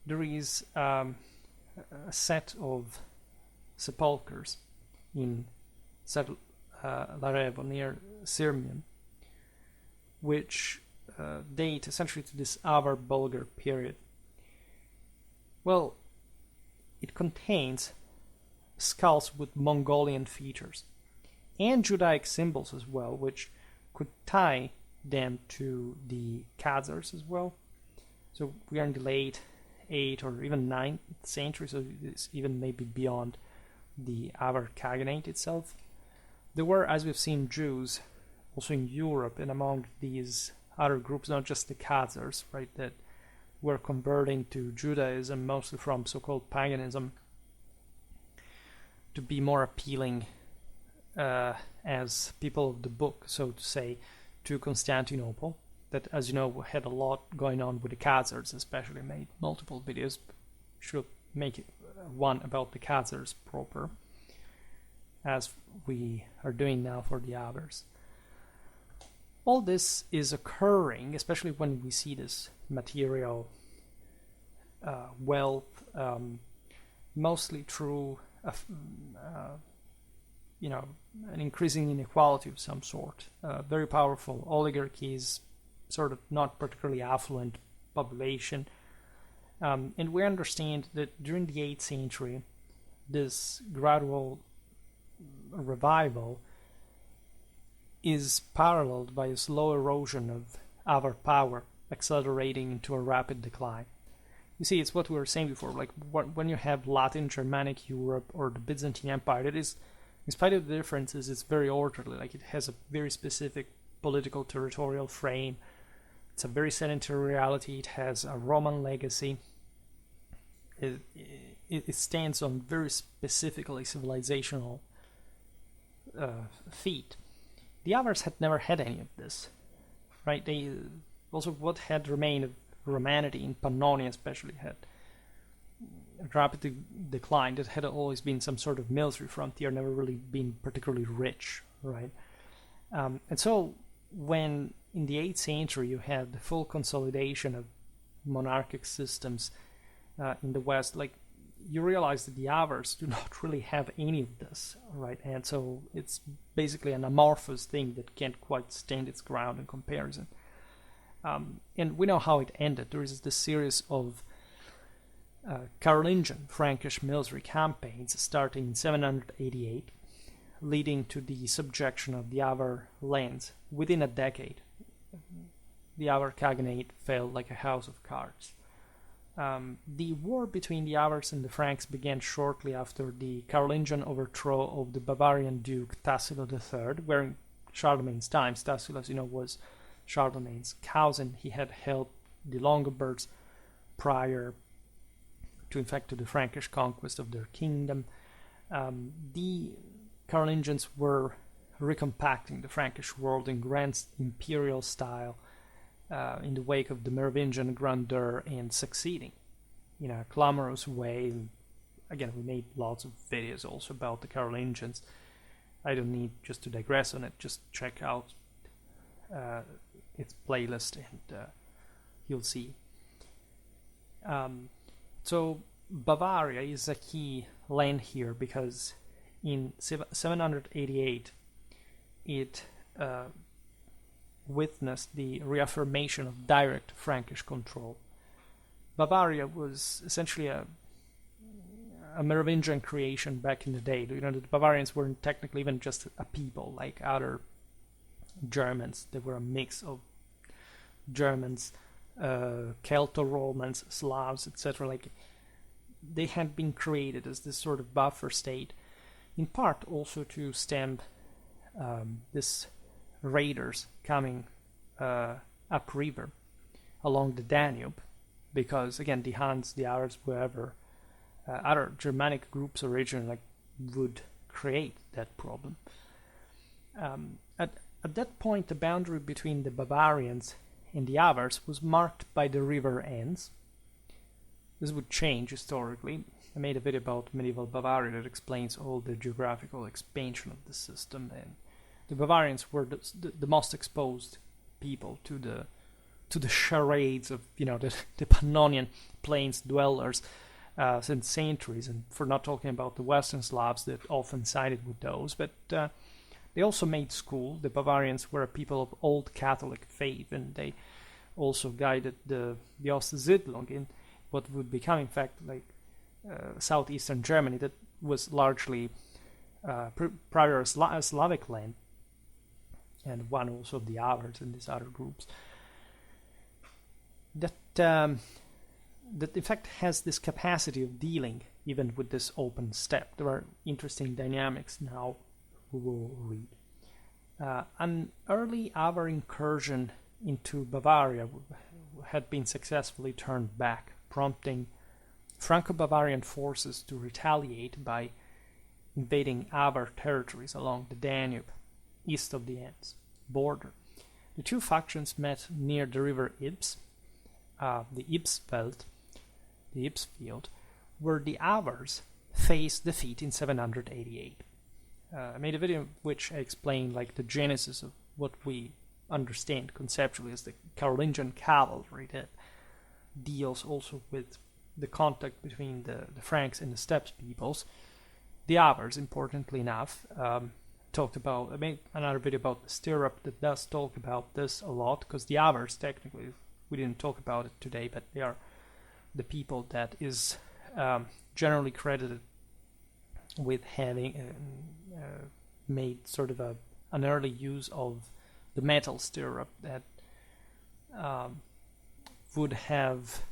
There is a set of sepulchres in Sarajevo near Sirmium, which date essentially to this Avar-Bulgar period. Well, it contains skulls with Mongolian features and Judaic symbols as well, which could tie them to the Khazars as well. So we are in the late 8th or even 9th century, so it's even maybe beyond the Avar Khaganate itself. There were, as we've seen, Jews also in Europe and among these other groups, not just the Khazars, right, that were converting to Judaism, mostly from so-called paganism, to be more appealing as people of the book, so to say, to Constantinople, that, as you know, had a lot going on with the Khazars, especially. Made multiple videos. Should make it one about the Khazars proper, as we are doing now for the Avars. All this is occurring, especially when we see this material wealth, mostly through an increasing inequality of some sort. Very powerful oligarchies, sort of not particularly affluent population. And we understand that during the 8th century, this gradual revival is paralleled by a slow erosion of Avar power, accelerating into a rapid decline. You see, it's what we were saying before, like when you have Latin Germanic Europe or the Byzantine Empire, it is, in spite of the differences, it's very orderly. Like, it has a very specific political territorial frame. It's a very sedentary reality. It has a Roman legacy. It stands on very specifically civilizational feet. The Avars had never had any of this, right? They also, what had remained of Romanity in Pannonia especially had rapidly declined. It had always been some sort of military frontier, never really been particularly rich, right? And so when in the 8th century you had the full consolidation of monarchic systems in the West, like, you realize that the Avars do not really have any of this, right? And so it's basically an amorphous thing that can't quite stand its ground in comparison. And we know how it ended. There is this series of Carolingian Frankish military campaigns starting in 788, leading to the subjection of the Avar lands within a decade. The Avar Khaganate fell like a house of cards. The war between the Avars and the Franks began shortly after the Carolingian overthrow of the Bavarian Duke Tassilo III, where in Charlemagne's times, Tassilo, as you know, was Charlemagne's cousin. He had helped the Longobards prior to, in fact, to the Frankish conquest of their kingdom. The Carolingians were recompacting the Frankish world in grand imperial style, in the wake of the Merovingian grandeur, and succeeding in a clamorous way. And again, we made lots of videos also about the Carolingians. I don't need just to digress on it, just check out its playlist and you'll see. So Bavaria is a key land here because in 788 it witnessed the reaffirmation of direct Frankish control. Bavaria was essentially a Merovingian creation back in the day. You know, the Bavarians weren't technically even just a people like other Germans. They were a mix of Germans, Celto-Romans, Slavs, etc. Like, they had been created as this sort of buffer state, in part also to stem this raiders coming upriver along the Danube, because again the Huns, the Avars, whoever other Germanic groups originally like would create that problem. At that point, the boundary between the Bavarians and the Avars was marked by the river Enns. This would change historically. I made a video about medieval Bavaria that explains all the geographical expansion of the system, and the Bavarians were the most exposed people to the charades of the Pannonian Plains dwellers since centuries, and for not talking about the Western Slavs that often sided with those. But they also made school. The Bavarians were a people of old Catholic faith, and they also guided the Ostsiedlung in what would become, in fact, like southeastern Germany, that was largely prior Slavic land, and one also of the Avars and these other groups. That in fact has this capacity of dealing even with this open steppe. There are interesting dynamics now we will read. An early Avar incursion into Bavaria had been successfully turned back, prompting Franco-Bavarian forces to retaliate by invading Avar territories along the Danube, east of the Enns border. The two factions met near the river Ibs, the Ibsfeld, where the Avars faced defeat in 788. I made a video in which I explained like the genesis of what we understand conceptually as the Carolingian cavalry that deals also with the contact between the Franks and the steppe peoples. The Avars, importantly enough, talked about, I made another video about the stirrup that does talk about this a lot, because the Avars, technically, we didn't talk about it today, but they are the people that is generally credited with having made sort of an early use of the metal stirrup that would have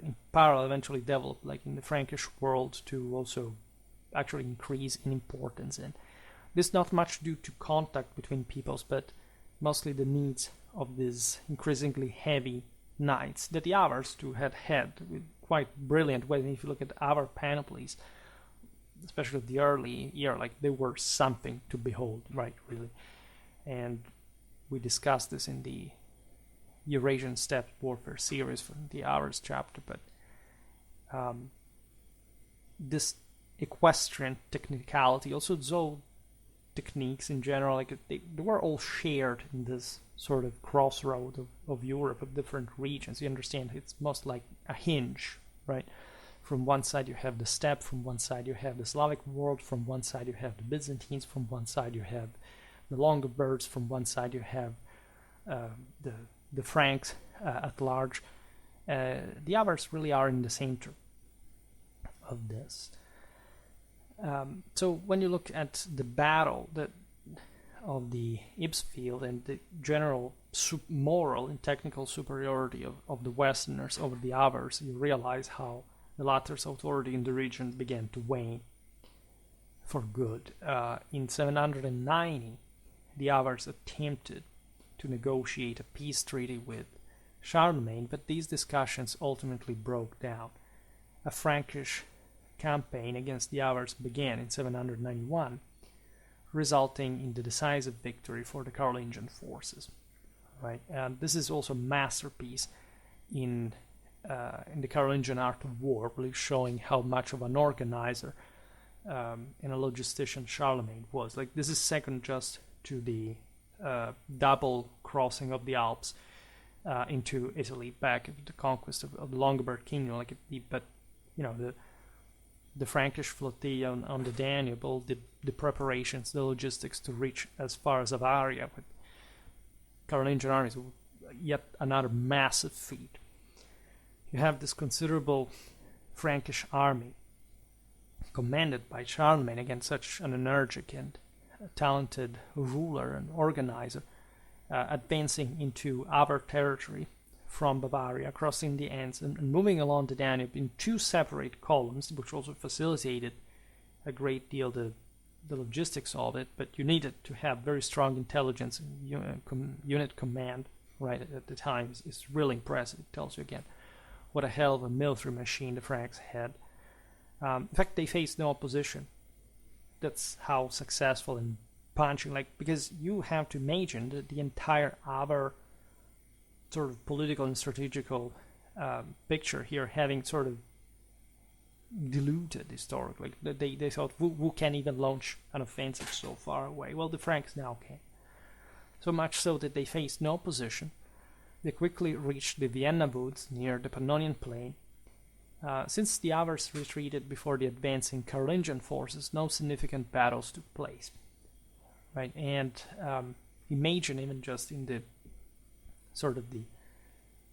in parallel eventually developed, like in the Frankish world, to also actually increase in importance. And this not much due to contact between peoples, but mostly the needs of these increasingly heavy knights that the Avars too had with quite brilliant ways. And if you look at Avar panoplies, especially the early year, like they were something to behold, right, really. And we discussed this in the Eurasian Steppe Warfare series from the Avars chapter, but this equestrian technicality, also Zoe techniques in general, like they were all shared in this sort of crossroad of Europe, of different regions. You understand, it's most like a hinge, right? From one side you have the steppe, from one side you have the Slavic world, from one side you have the Byzantines, from one side you have the Longobards, from one side you have the Franks at large. The Avars really are in the center of this. So when you look at the battle of the Ipsfield and the general moral and technical superiority of the Westerners over the Avars, you realize how the latter's authority in the region began to wane for good. In 790, the Avars attempted to negotiate a peace treaty with Charlemagne, but these discussions ultimately broke down. A Frankish campaign against the Avars began in 791, resulting in the decisive victory for the Carolingian forces. Right, and this is also a masterpiece in the Carolingian art of war, really showing how much of an organizer and a logistician Charlemagne was. Like, this is second just to the double crossing of the Alps into Italy back at the conquest of the Longobard kingdom. Like, but you know, the Frankish flotilla on the Danube, all the preparations, the logistics to reach as far as Avaria with Carolingian armies, yet another massive feat. You have this considerable Frankish army commanded by Charlemagne against such an energetic and talented ruler and organizer, advancing into Avar territory from Bavaria, crossing the Enns and moving along the Danube in two separate columns, which also facilitated a great deal the logistics of it, but you needed to have very strong intelligence and unit command right at the time. It's really impressive. It tells you again what a hell of a military machine the Franks had. In fact, they faced no opposition. That's how successful in punching, like, because you have to imagine that the entire Avar sort of political and strategical picture here having sort of diluted historically. They thought, who can even launch an offensive so far away? Well, the Franks now can. So much so that they faced no opposition. They quickly reached the Vienna woods near the Pannonian plain. Since the Avars retreated before the advancing Carolingian forces, no significant battles took place. Right, and imagine even just in the sort of the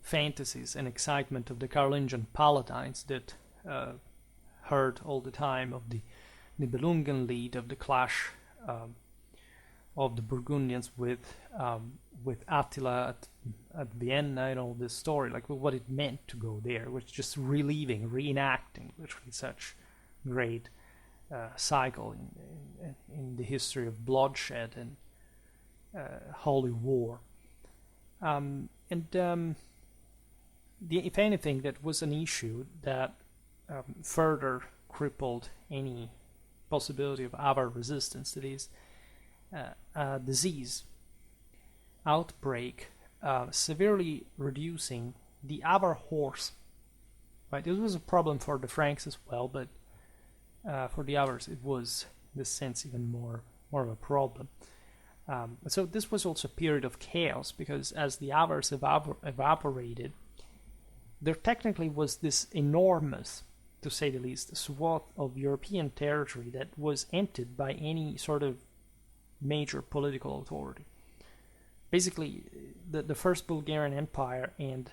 fantasies and excitement of the Carolingian palatines that heard all the time of the Nibelungen Lied, of the clash of the Burgundians with Attila at Vienna, and all this story, like what it meant to go there, was just reenacting literally such great cycle in the history of bloodshed and holy war. If anything, that was an issue that further crippled any possibility of Avar resistance. That is, a disease outbreak severely reducing the Avar horse. Right, this was a problem for the Franks as well, but for the Avars it was, in this sense, even more of a problem. So this was also a period of chaos, because as the Avars evaporated, there technically was this enormous to say the least, swath of European territory that was emptied by any sort of major political authority. Basically, the First Bulgarian Empire and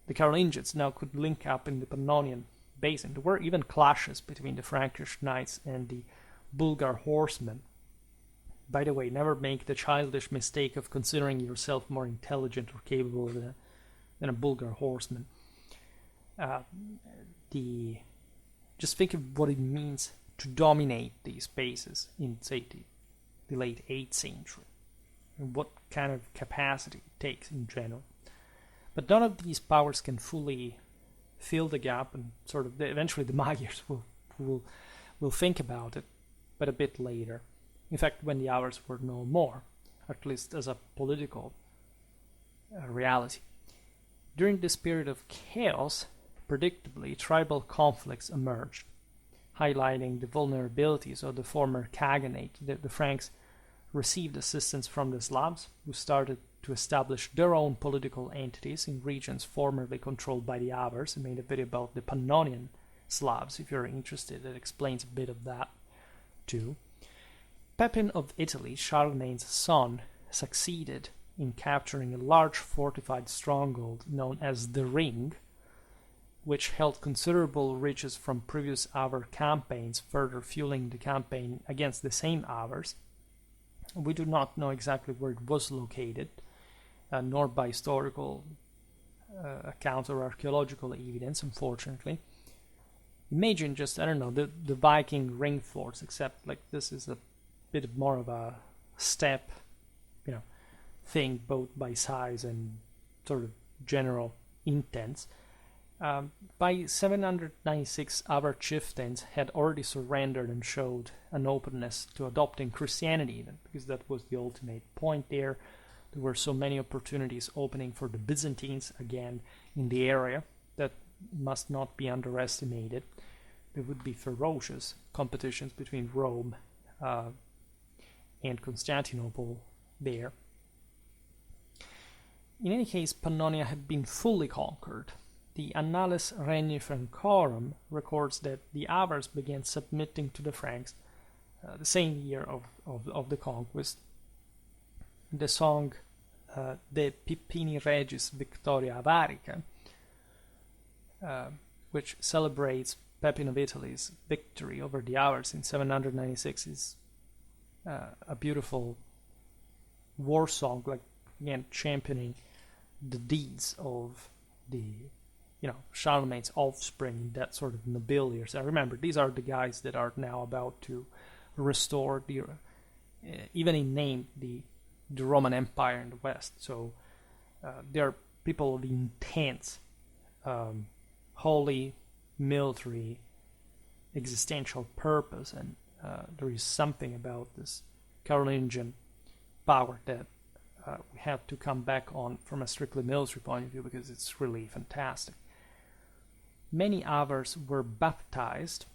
the Carolingians now could link up in the Pannonian Basin. There were even clashes between the Frankish knights and the Bulgar horsemen. By the way, never make the childish mistake of considering yourself more intelligent or capable than a Bulgar horseman. Just think of what it means to dominate these spaces in, say, the late 8th century, and what kind of capacity it takes in general. But none of these powers can fully fill the gap, and sort of eventually the Magyars will think about it, but a bit later. In fact, when the Avars were no more, at least as a political reality. During this period of chaos, predictably, tribal conflicts emerged, highlighting the vulnerabilities of the former Khaganate. The Franks received assistance from the Slavs, who started to establish their own political entities in regions formerly controlled by the Avars. I made a video about the Pannonian Slavs, if you're interested. It explains a bit of that, too. Pepin of Italy, Charlemagne's son, succeeded in capturing a large fortified stronghold known as the Ring, which held considerable riches from previous Avar campaigns, further fueling the campaign against the same Avars. We do not know exactly where it was located, nor by historical accounts or archaeological evidence, unfortunately. Imagine just, I don't know, the Viking ring forts, except like this is a bit more of a step, thing, both by size and sort of general intents. By 796, Avar chieftains had already surrendered and showed an openness to adopting Christianity, even, because that was the ultimate point there. There were so many opportunities opening for the Byzantines, again, in the area, that must not be underestimated. There would be ferocious competitions between Rome and Constantinople there. In any case, Pannonia had been fully conquered. The Annales Regni Francorum records that the Avars began submitting to the Franks the same year of the conquest. The song De Pippini Regis Victoria Avarica, which celebrates Pepin of Italy's victory over the Avars in 796, is a beautiful war song, like, again, championing the deeds of the Charlemagne's offspring, that sort of nobility. So remember, these are the guys that are now about to restore the, even in name, the Roman Empire in the West. So they are people of intense, holy, military, existential purpose, and there is something about this Carolingian power that we have to come back on from a strictly military point of view, because it's really fantastic. Many Avars were baptized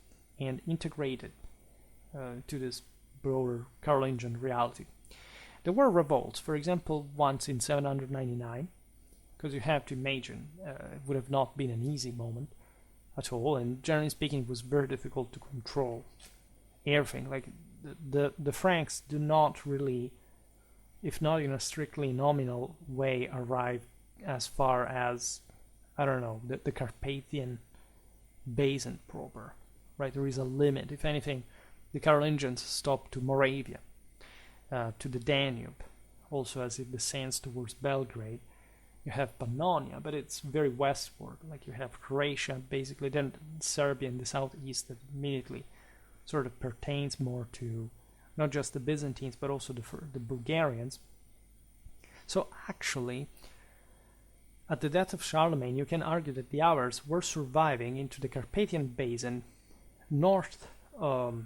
and integrated to this broader Carolingian reality. There were revolts, for example, once in 799, because you have to imagine it would have not been an easy moment at all, and generally speaking, it was very difficult to control everything. Like the Franks do not really, if not in a strictly nominal way, arrive as far as, I don't know, the Carpathian Basin proper, right? There is a limit. If anything, the Carolingians stopped to Moravia, to the Danube, also as it descends towards Belgrade. You have Pannonia, but it's very westward. Like you have Croatia, basically, then Serbia in the southeast, that immediately sort of pertains more to not just the Byzantines, but also the Bulgarians. So actually, at the death of Charlemagne, you can argue that the Avars were surviving into the Carpathian Basin, north of,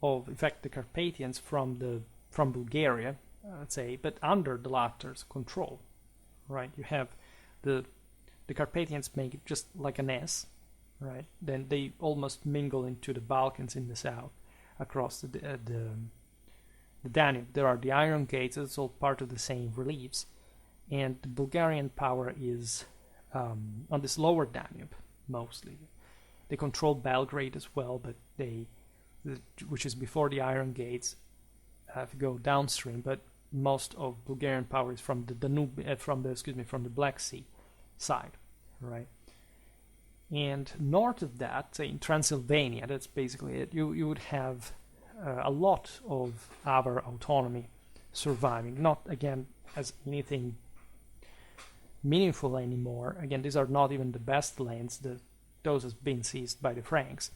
in fact, the Carpathians from Bulgaria, let's say, but under the latter's control, right? You have the Carpathians make it just like an S, right? Then they almost mingle into the Balkans in the south, across the Danube. There are the Iron Gates, it's all part of the same reliefs, and the Bulgarian power is on this lower Danube, mostly. They control Belgrade as well, but which is before the Iron Gates, have to go downstream. But most of Bulgarian power is from the Danube, from the Black Sea side, right? And north of that, say in Transylvania, that's basically it. You would have a lot of Avar autonomy surviving, not again as anything meaningful anymore. Again, these are not even the best lands. Those have been seized by the Franks.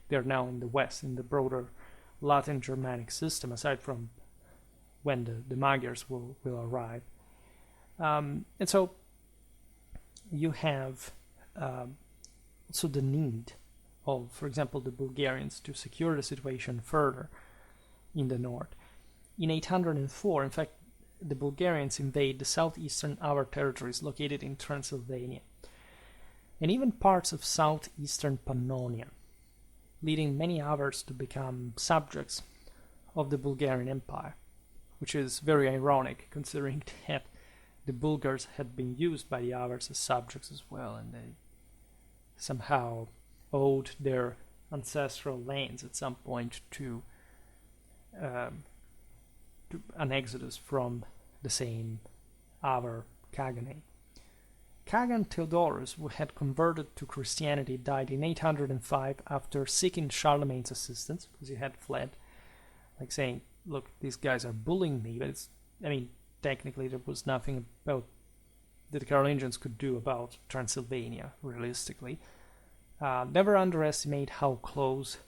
They are now in the west, in the broader Latin Germanic system, aside from when the Magyars will arrive. And so you have also the need of, for example, the Bulgarians to secure the situation further in the north. In 804, in fact, the Bulgarians invade the southeastern Avar territories located in Transylvania, and even parts of southeastern Pannonia, leading many Avars to become subjects of the Bulgarian Empire, which is very ironic considering that the Bulgars had been used by the Avars as subjects as well, and they somehow owed their ancestral lands at some point to an exodus from the same Avar Khaganate. Khagan Theodorus, who had converted to Christianity, died in 805 after seeking Charlemagne's assistance, because he had fled, like saying, look, these guys are bullying me, but technically there was nothing about that the Carolingians could do about Transylvania, realistically. Never underestimate how close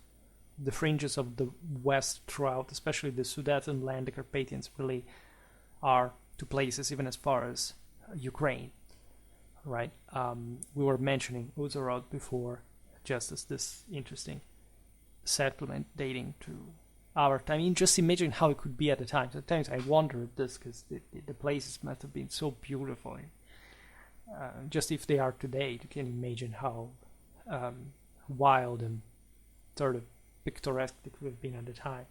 the fringes of the west throughout, especially the Sudeten land, the Carpathians, really are to places even as far as Ukraine, right? We were mentioning Uzhhorod before, just as this interesting settlement dating to our time. Just imagine how it could be at the time. Sometimes I wonder at this, because the places must have been so beautiful. Just if they are today, you can imagine how wild and sort of picturesque it would have been at the time.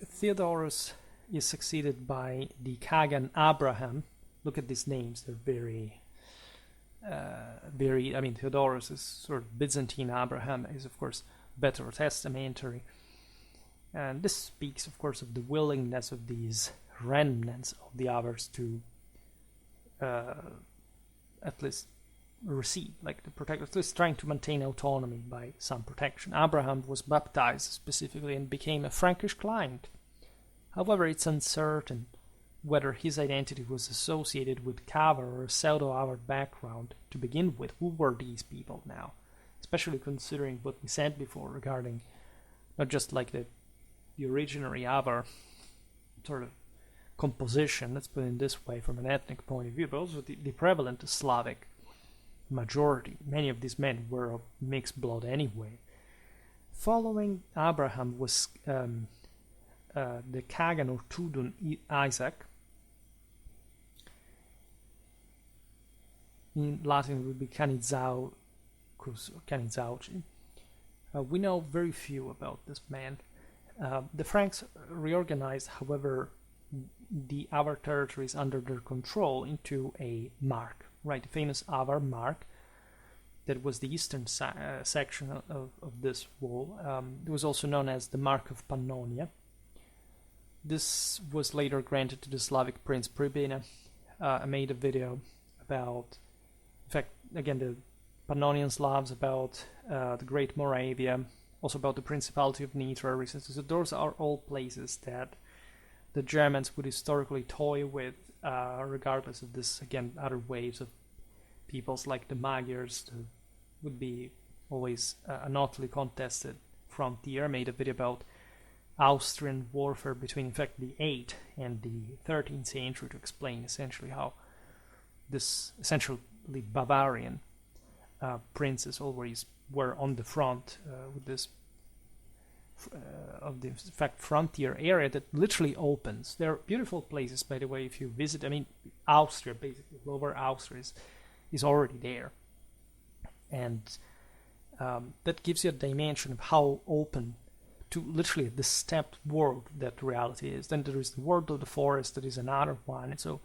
Theodorus is succeeded by the Khagan Abraham. Look at these names; they're very. Theodorus is sort of Byzantine. Abraham is, of course, better testamentary, and this speaks, of course, of the willingness of these remnants of the Avars to at least receive, like the protect, at least trying to maintain autonomy by some protection. Abraham was baptized specifically and became a Frankish client. However, it's uncertain whether his identity was associated with Kavar or a pseudo-Avar background to begin with. Who were these people now? Especially considering what we said before regarding not just like the originary Avar sort of composition, let's put it this way, from an ethnic point of view, but also the prevalent Slavic majority. Many of these men were of mixed blood anyway. Following Abraham was the Khagan or Tudun Isaac. In Latin it would be Canizauci. We know very few about this man. The Franks reorganized, however, the Avar territories under their control into a mark, right? The famous Avar mark that was the eastern section of this wall. It was also known as the Mark of Pannonia. This was later granted to the Slavic prince Pribina. I made a video about, in fact, again, the Pannonian Slavs, about the Great Moravia, also about the Principality of Nitra recently. So those are all places that the Germans would historically toy with, regardless of this, again, other waves of peoples like the Magyars. Would be always an hotly contested frontier. I made a video about Austrian warfare between, in fact, the 8th and the 13th century to explain essentially how this essentially Bavarian princes always were on the front with this of the, in fact, frontier area that literally opens. There are beautiful places, by the way, if you visit. Austria, basically, Lower Austria is already there. And that gives you a dimension of how open to literally the stepped world that reality is. Then there is the world of the forest, that is another one. And so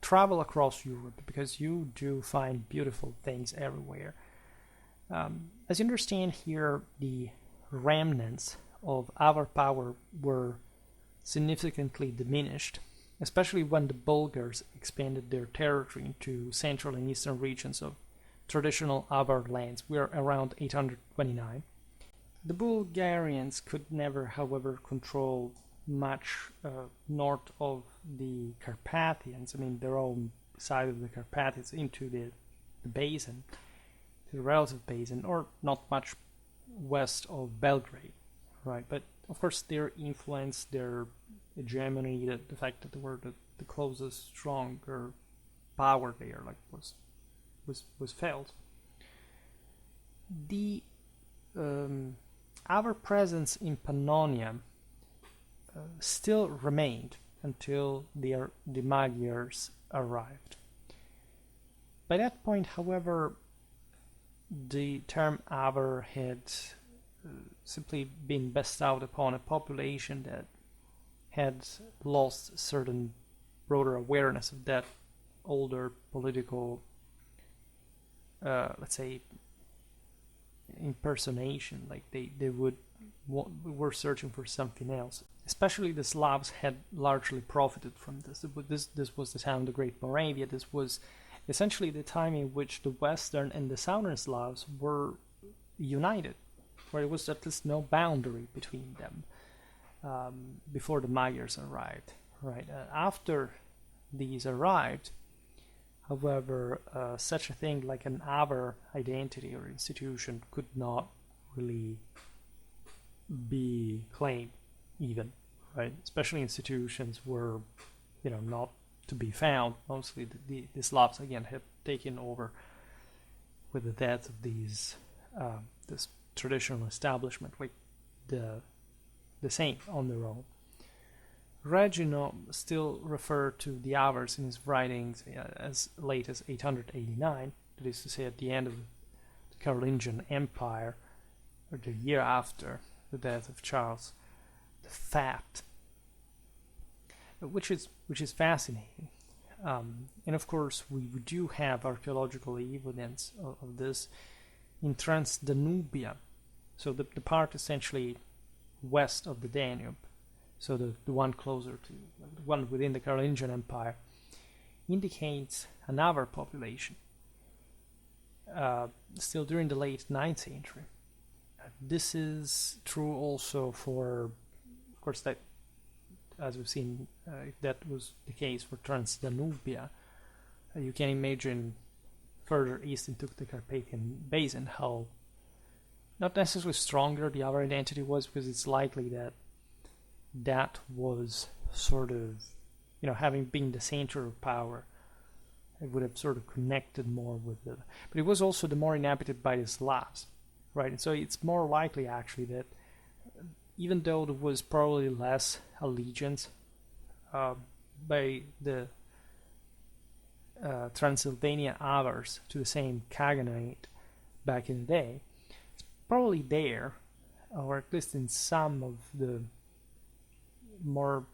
travel across Europe, because you do find beautiful things everywhere. As you understand here, the remnants of Avar power were significantly diminished, especially when the Bulgars expanded their territory into central and eastern regions of traditional Avar lands. We are around 829. The Bulgarians could never, however, control much north of the Carpathians, I mean their own side of the Carpathians, into the basin, to the relative basin, or not much west of Belgrade, right? But of course their influence, their hegemony, the fact that they were the closest, stronger power there, like was felt. The Avar presence in Pannonia still remained until the Magyars arrived. By that point, however, the term Avar had simply been bestowed upon a population that had lost certain broader awareness of that older political, let's say, impersonation. Like they were searching for something else. Especially the Slavs had largely profited from this. This was the time of the Great Moravia. This was essentially the time in which the Western and the Southern Slavs were united, where there was at least no boundary between them before the Magyars arrived. Right after these arrived, however, such a thing like an Avar identity or institution could not really be claimed, even, right? Especially institutions were, not to be found. Mostly the Slavs again had taken over with the death of these this traditional establishment, like the same on their own. Regino still referred to the Avars in his writings as late as 889, that is to say at the end of the Carolingian Empire, or the year after the death of Charles the Fat, which is fascinating. And of course, we do have archaeological evidence of this in Transdanubia, so the part essentially west of the Danube, so the one closer to the one within the Carolingian Empire, indicates an Avar population still during the late 9th century. This is true also for, of course, that, as we've seen, if that was the case for Transdanubia, you can imagine further east into the Carpathian Basin how not necessarily stronger the Avar identity was, because it's likely that that was sort of, having been the center of power, it would have sort of connected more with the, but it was also the more inhabited by the Slavs, right? And so it's more likely actually that even though there was probably less allegiance by the Transylvania Avars to the same Khaganate back in the day, it's probably there, or at least in some of the more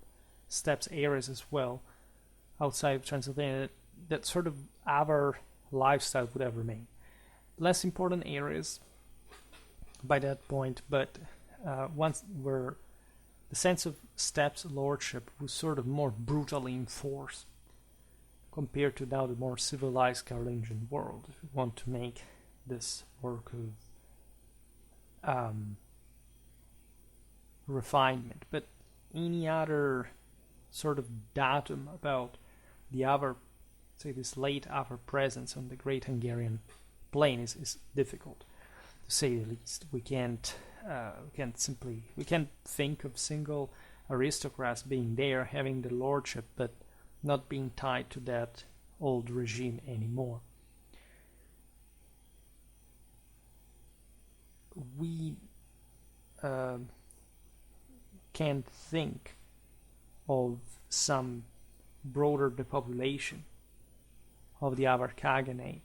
steppes areas as well, outside of Transylvania, that sort of Avar lifestyle would have remained. Less important areas by that point, but once where the sense of steppes lordship was sort of more brutally enforced compared to now the more civilized Carolingian world, if you want to make this work of refinement. But any other sort of datum about the Avar, say this late Avar presence on the Great Hungarian plain is difficult, to say the least. We can't think of single aristocrats being there, having the lordship, but not being tied to that old regime anymore. We can't think of some broader depopulation of the Avar Khaganate,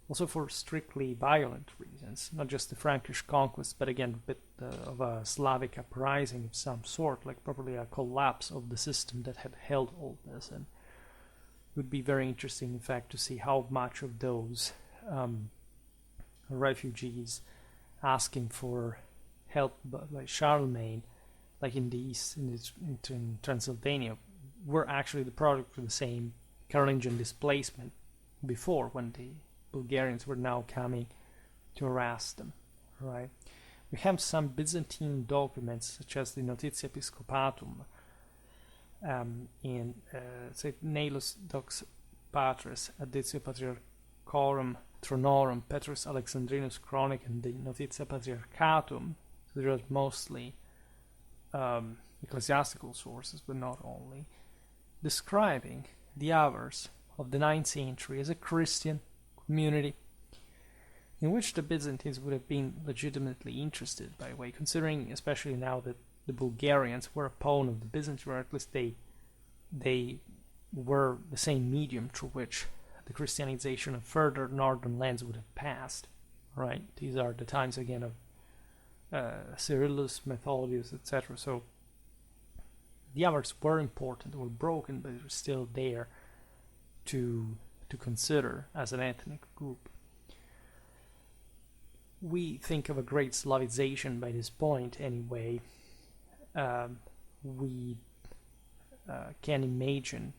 also for strictly violent reasons, not just the Frankish conquest, but again a bit of a Slavic uprising of some sort, like probably a collapse of the system that had held all this. And would be very interesting, in fact, to see how much of those refugees asking for help by Charlemagne, like in the east, in Transylvania, were actually the product of the same Carolingian displacement before, when the Bulgarians were now coming to harass them, right? We have some Byzantine documents, such as the Notitia Episcopatum, in Nailus Dox Patris, Additio Patriarchorum Tronorum, Petrus Alexandrinus Chronic, and the Notitia Patriarchatum. So there are mostly ecclesiastical sources, but not only, describing the Avars of the 9th century as a Christian community in which the Byzantines would have been legitimately interested, by the way, considering especially now that the Bulgarians were a pawn of the Byzantines, or at least they were the same medium through which the Christianization of further northern lands would have passed, right? These are the times again of Cyrillus, Methodius, etc. So the Avars were important, were broken, but they were still there to consider as an ethnic group. We think of a great Slavization by this point anyway. We can imagine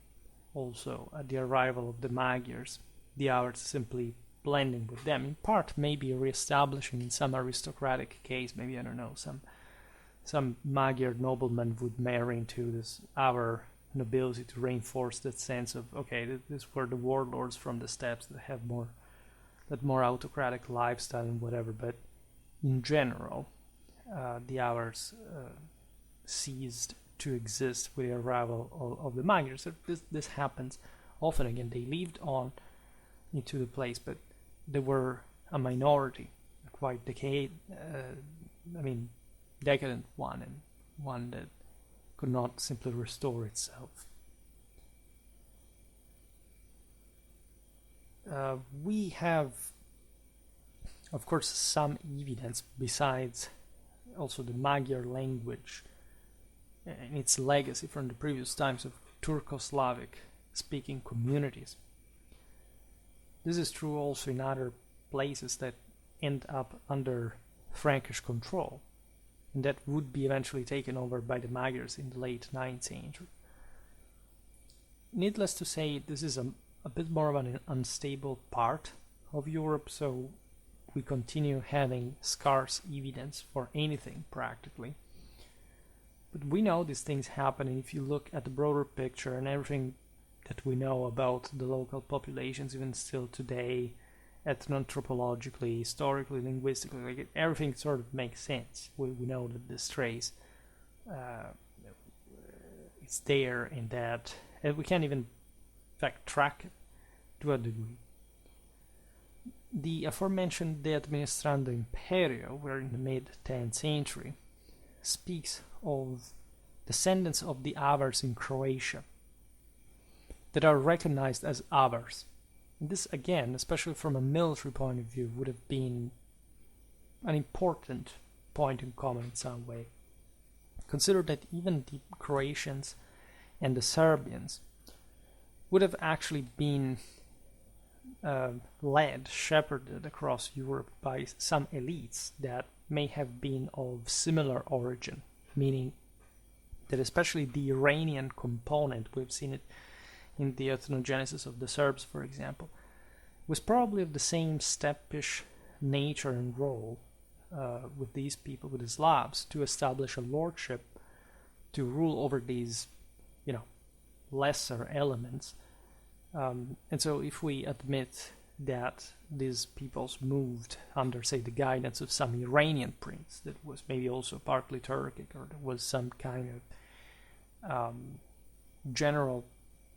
also at the arrival of the Magyars, the Avars simply blending with them, in part maybe re-establishing in some aristocratic case, maybe, I don't know, some Magyar nobleman would marry into this Avar nobility to reinforce that sense of, okay, these were the warlords from the steppes that have that more autocratic lifestyle and whatever. But in general, the Avars ceased to exist with the arrival of the Magyars. So this happens often. Again, they lived on into the place, but they were a minority, a quite decadent one, and one that could not simply restore itself. We have, of course, some evidence besides also the Magyar language and its legacy from the previous times of Turco-Slavic speaking communities. This is true also in other places that end up under Frankish control, and that would be eventually taken over by the Magyars in the late 9th century. Needless to say, this is a bit more of an unstable part of Europe, so we continue having scarce evidence for anything practically. But we know these things happen, and if you look at the broader picture and everything that we know about the local populations, even still today, ethnoanthropologically, historically, linguistically, like everything sort of makes sense. We know that this trace is there, in that, and we can even, in fact, track it to a degree. The aforementioned De Administrando Imperio, where in the mid-10th century, speaks of descendants of the Avars in Croatia that are recognized as Avars. And this, again, especially from a military point of view, would have been an important point in common in some way. Consider that even the Croatians and the Serbians would have actually been shepherded across Europe by some elites that may have been of similar origin, meaning that especially the Iranian component, we've seen it in the ethnogenesis of the Serbs, for example, was probably of the same steppish nature and role with these people, with the Slavs, to establish a lordship, to rule over these, lesser elements. And so if we admit that these peoples moved under, say, the guidance of some Iranian prince that was maybe also partly Turkic, or there was some kind of general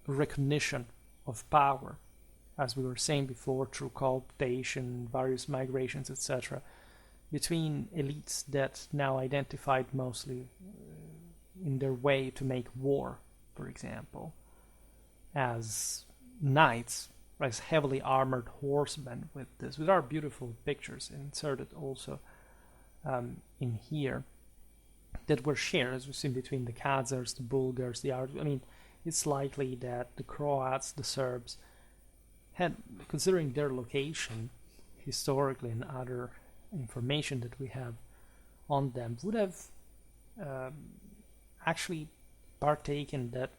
recognition of power, as we were saying before, through cooptation, various migrations, etc., between elites that now identified mostly in their way to make war, for example, as knights, as heavily armored horsemen, with our beautiful pictures inserted also in here, that were shared, as we've seen, between the Khazars, the Bulgars, the Arabs. it's likely that the Croats, the Serbs, had, considering their location historically and other information that we have on them, would have actually partaken that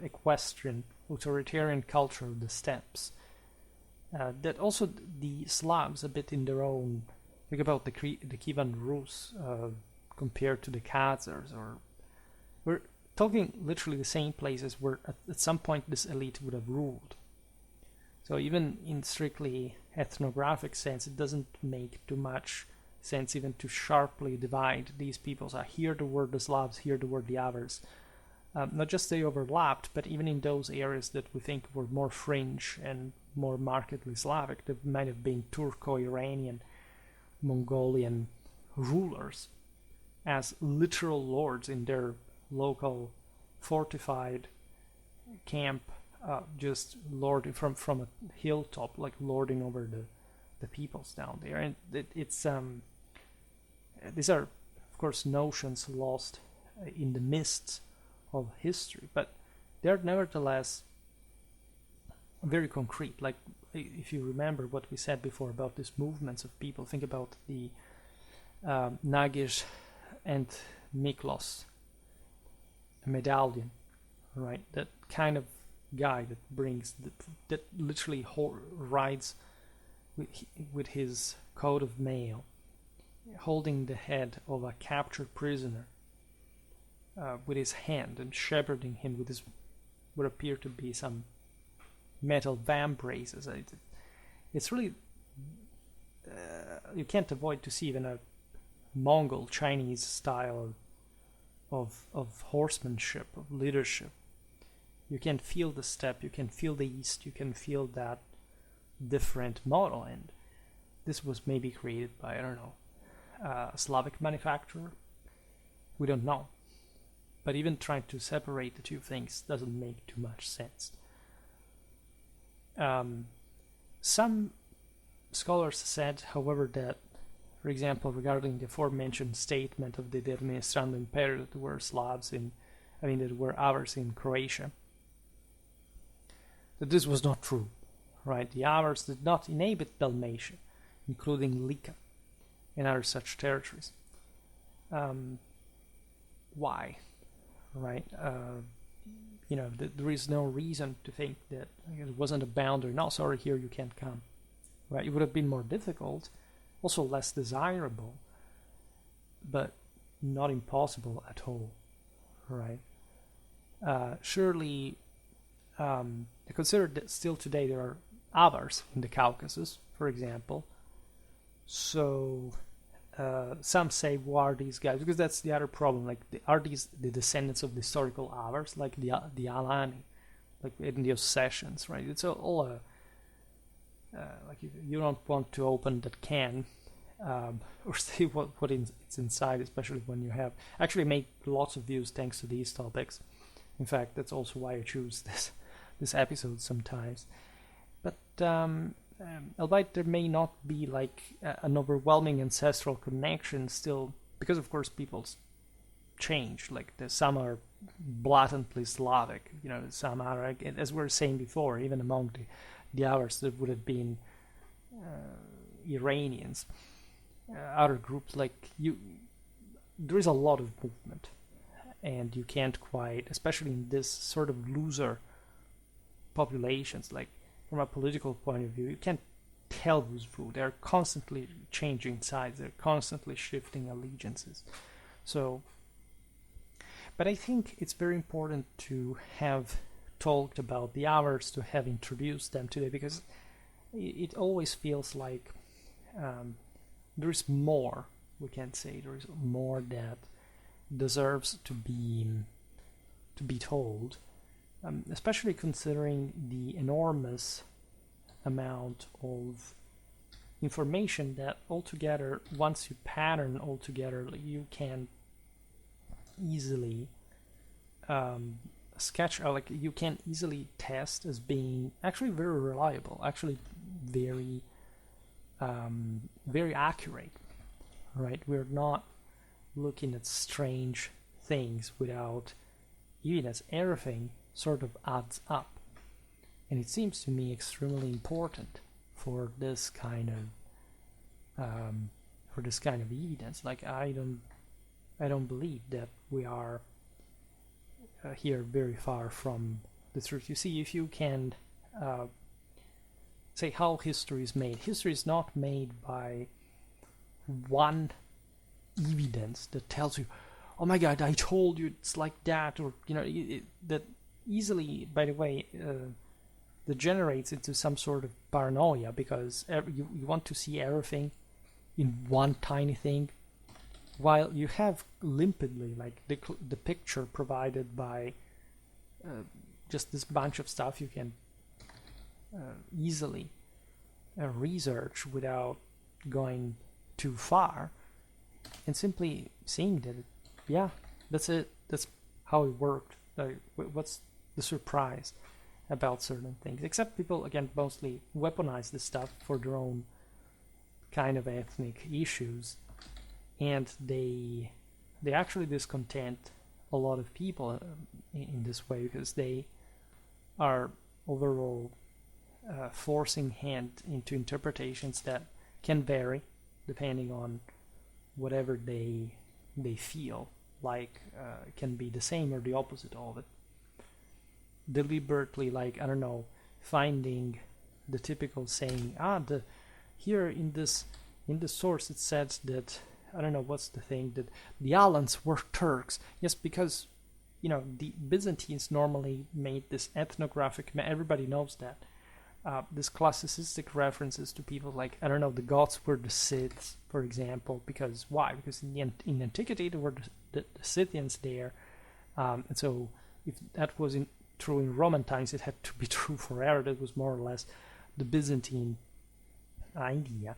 equestrian, authoritarian culture of the steppes. That also the Slavs, a bit in their own, think about the Kievan Rus compared to the Khazars, or we're talking literally the same places where at some point this elite would have ruled. So even in strictly ethnographic sense, it doesn't make too much sense even to sharply divide these peoples. Here there were the Slavs, here there were the Avars. Not just they overlapped, but even in those areas that we think were more fringe and more markedly Slavic, there might have been Turco-Iranian, Mongolian rulers as literal lords in their local fortified camp, just lording from a hilltop, like lording over the peoples down there. And it's these are, of course, notions lost in the mists of history, but they're nevertheless very concrete. Like, if you remember what we said before about these movements of people, think about the Nagish and Miklos medallion, right? That kind of guy that brings that literally rides with his coat of mail, holding the head of a captured prisoner with his hand and shepherding him with his what appear to be some metal vambraces. It's really you can't avoid to see even a Mongol Chinese style of horsemanship, of leadership. You can feel the steppe, you can feel the East, you can feel that different model, and this was maybe created by, I don't know, a Slavic manufacturer. We don't know. But even trying to separate the two things doesn't make too much sense. Some scholars said, however, that, for example, regarding the aforementioned statement of the Administrando Imperio that there were Slavs that there were Avars in Croatia, that this was not true, right? The Avars did not inhabit Dalmatia, including Lika and other such territories. Why? Right? There is no reason to think that it wasn't a boundary. No, sorry, here you can't come. Right? It would have been more difficult, also less desirable, but not impossible at all. Right? Surely, consider that still today there are Avars in the Caucasus, for example. So some say, who are these guys? Because that's the other problem. Like, are these the descendants of the historical Avars, like the Alani, like in the Ossetians, right? It's all like you don't want to open that can or see what it's inside, especially when you have actually made lots of views thanks to these topics. In fact, that's also why I choose this episode sometimes. But albeit there may not be like an overwhelming ancestral connection still, because of course peoples change. Like some are blatantly Slavic, some are, as we were saying before, even among the Avars there would have been Iranians, other groups like you. There is a lot of movement, and you can't quite, especially in this sort of looser populations, like from a political point of view, you can't tell who's who. They're constantly changing sides. They're constantly shifting allegiances. So, but I think it's very important to have talked about the Avars, to have introduced them today, because it always feels like there is more. We can say there is more that deserves to be told. Especially considering the enormous amount of information that altogether, once you pattern altogether, you can easily sketch out, like you can easily test as being actually very reliable, actually very very accurate, right? We're not looking at strange things without, even as everything sort of adds up. And it seems to me extremely important for this kind of evidence. Like I don't believe that we are here very far from the truth. You see, if you can say how history is made, history is not made by one evidence that tells you, oh my god, I told you it's like that, or that easily, by the way, degenerates into some sort of paranoia, because you want to see everything in one tiny thing, while you have limpidly like the picture provided by just this bunch of stuff you can easily research without going too far, and simply seeing that that's it, that's how it worked. Like, what's the surprise about certain things? Except people, again, mostly weaponize this stuff for their own kind of ethnic issues, and they actually discontent a lot of people in this way, because they are overall forcing hand into interpretations that can vary depending on whatever they feel like can be the same or the opposite of it. Deliberately, like, I don't know, finding the typical saying, here in the source it says that, I don't know what's the thing, that the Alans were Turks. Yes, because the Byzantines normally made this ethnographic, everybody knows that, this classicistic references to people like, I don't know, the Goths were the Scyths, for example. Because why? Because in antiquity there were the Scythians there, and so if that was true in Roman times, it had to be true forever. That was more or less the Byzantine idea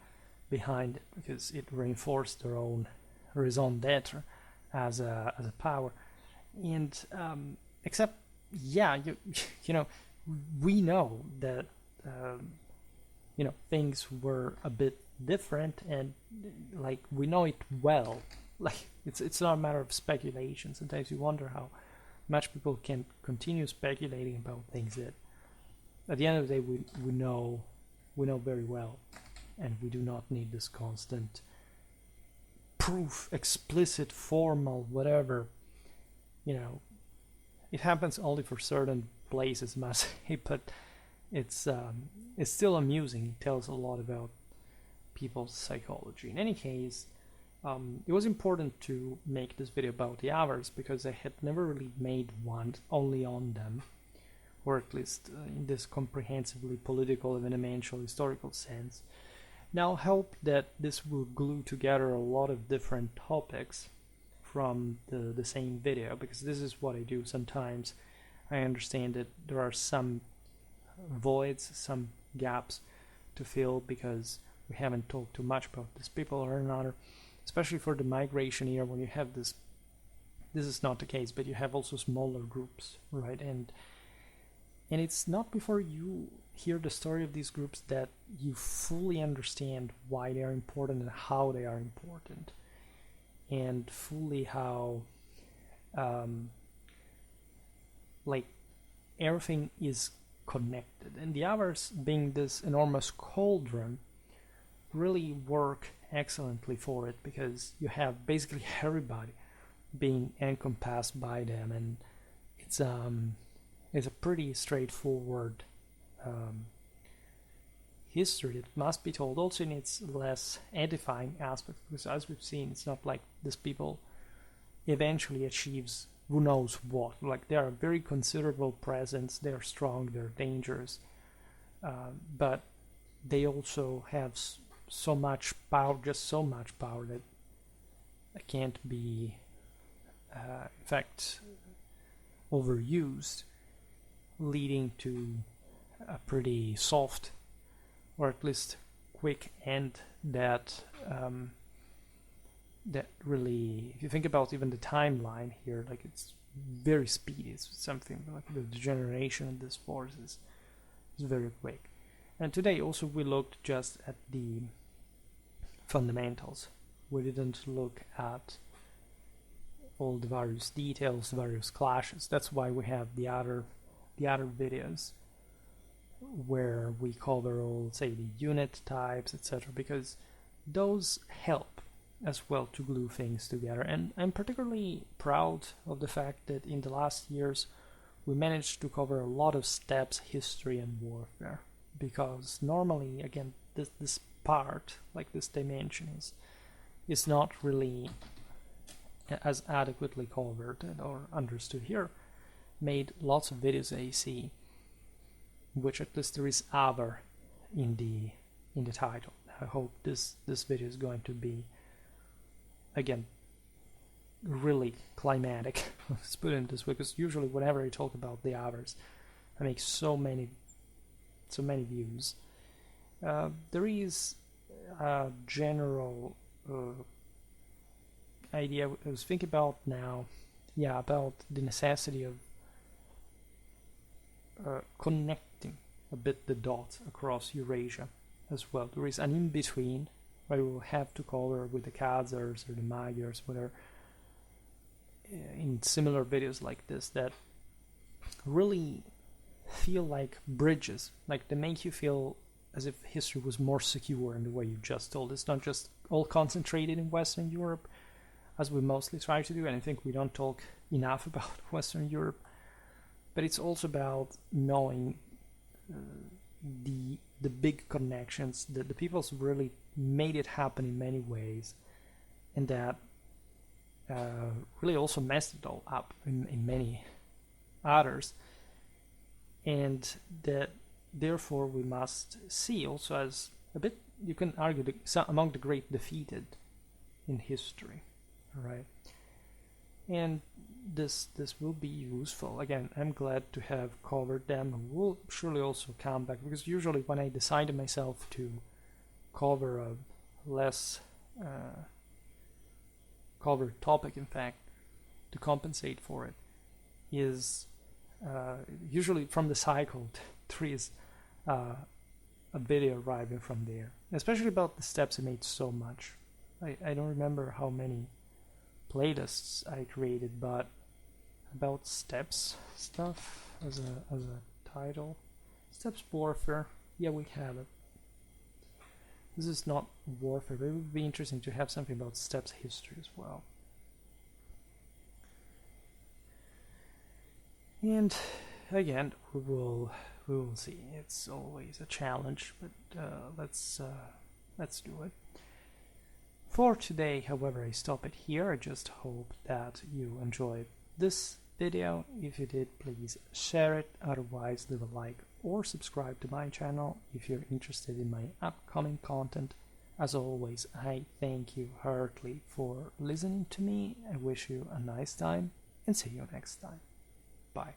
behind it, because it reinforced their own raison d'etre as a power. And except, we know that things were a bit different, and like we know it well. Like it's not a matter of speculation. Sometimes you wonder how much people can continue speculating about things that at the end of the day we know very well, and we do not need this constant proof, explicit, formal, whatever. It happens only for certain places, must say, but it's still amusing. It tells a lot about people's psychology. In any case, it was important to make this video about the Avars, because I had never really made one only on them, or at least in this comprehensively political, evidential, historical sense. Now, I hope that this will glue together a lot of different topics from the same video, because this is what I do sometimes. I understand that there are some voids, some gaps to fill, because we haven't talked too much about these people or another, especially for the migration era, when you have this is not the case, but you have also smaller groups, right? And it's not before you hear the story of these groups that you fully understand why they are important and how they are important, and fully how everything is connected. And the Avars, being this enormous cauldron, really work excellently for it, because you have basically everybody being encompassed by them, and it's a pretty straightforward history that must be told, also in its less edifying aspects, because as we've seen, it's not like these people eventually achieves who knows what. Like, they are a very considerable presence, they're strong, they're dangerous, but they also have so much power, just so much power, that can't be in fact overused, leading to a pretty soft, or at least quick end that that really, if you think about even the timeline here, like, it's very speedy. It's something like the degeneration of this force is very quick. And today also we looked just at the fundamentals. We didn't look at all the various details, various clashes. That's why we have the other the other videos where we cover all, say, the unit types, etc., because those help as well to glue things together. And I'm particularly proud of the fact that in the last years we managed to cover a lot of steppes, history, and warfare, because normally, again, this part, like this dimension, is not really as adequately covered or understood here. Made lots of videos AC, which at least there is Avar in the title. I hope this video is going to be, again, really climatic. Let's put it this way, because usually whenever I talk about the Avars, I make so many views. There is a general idea I was thinking about now, about the necessity of connecting a bit the dots across Eurasia as well. There is an in-between where we will have to cover with the Khazars or the Magyars, whether in similar videos like this, that really feel like bridges, like they make you feel as if history was more secure in the way you just told. It's not just all concentrated in Western Europe, as we mostly try to do, and I think we don't talk enough about Western Europe, but it's also about knowing the big connections, that the peoples really made it happen in many ways, and that really also messed it all up in many others, and that therefore we must see also as a bit, you can argue, among the great defeated in history, right? And this will be useful. Again, I'm glad to have covered them. We'll surely also come back, because usually when I decided myself to cover a less covered topic, in fact, to compensate for it, is usually from the cycle there is a video arriving from there, especially about the steps I made so much. I don't remember how many playlists I created, but about steps stuff as a title. Steps warfare, yeah, we have it. This is not warfare, but it would be interesting to have something about steps history as well. And again, we will see. It's always a challenge, but let's do it. For today, however, I stop it here. I just hope that you enjoyed this video. If you did, please share it. Otherwise, leave a like or subscribe to my channel if you're interested in my upcoming content. As always, I thank you heartily for listening to me. I wish you a nice time and see you next time. Bye.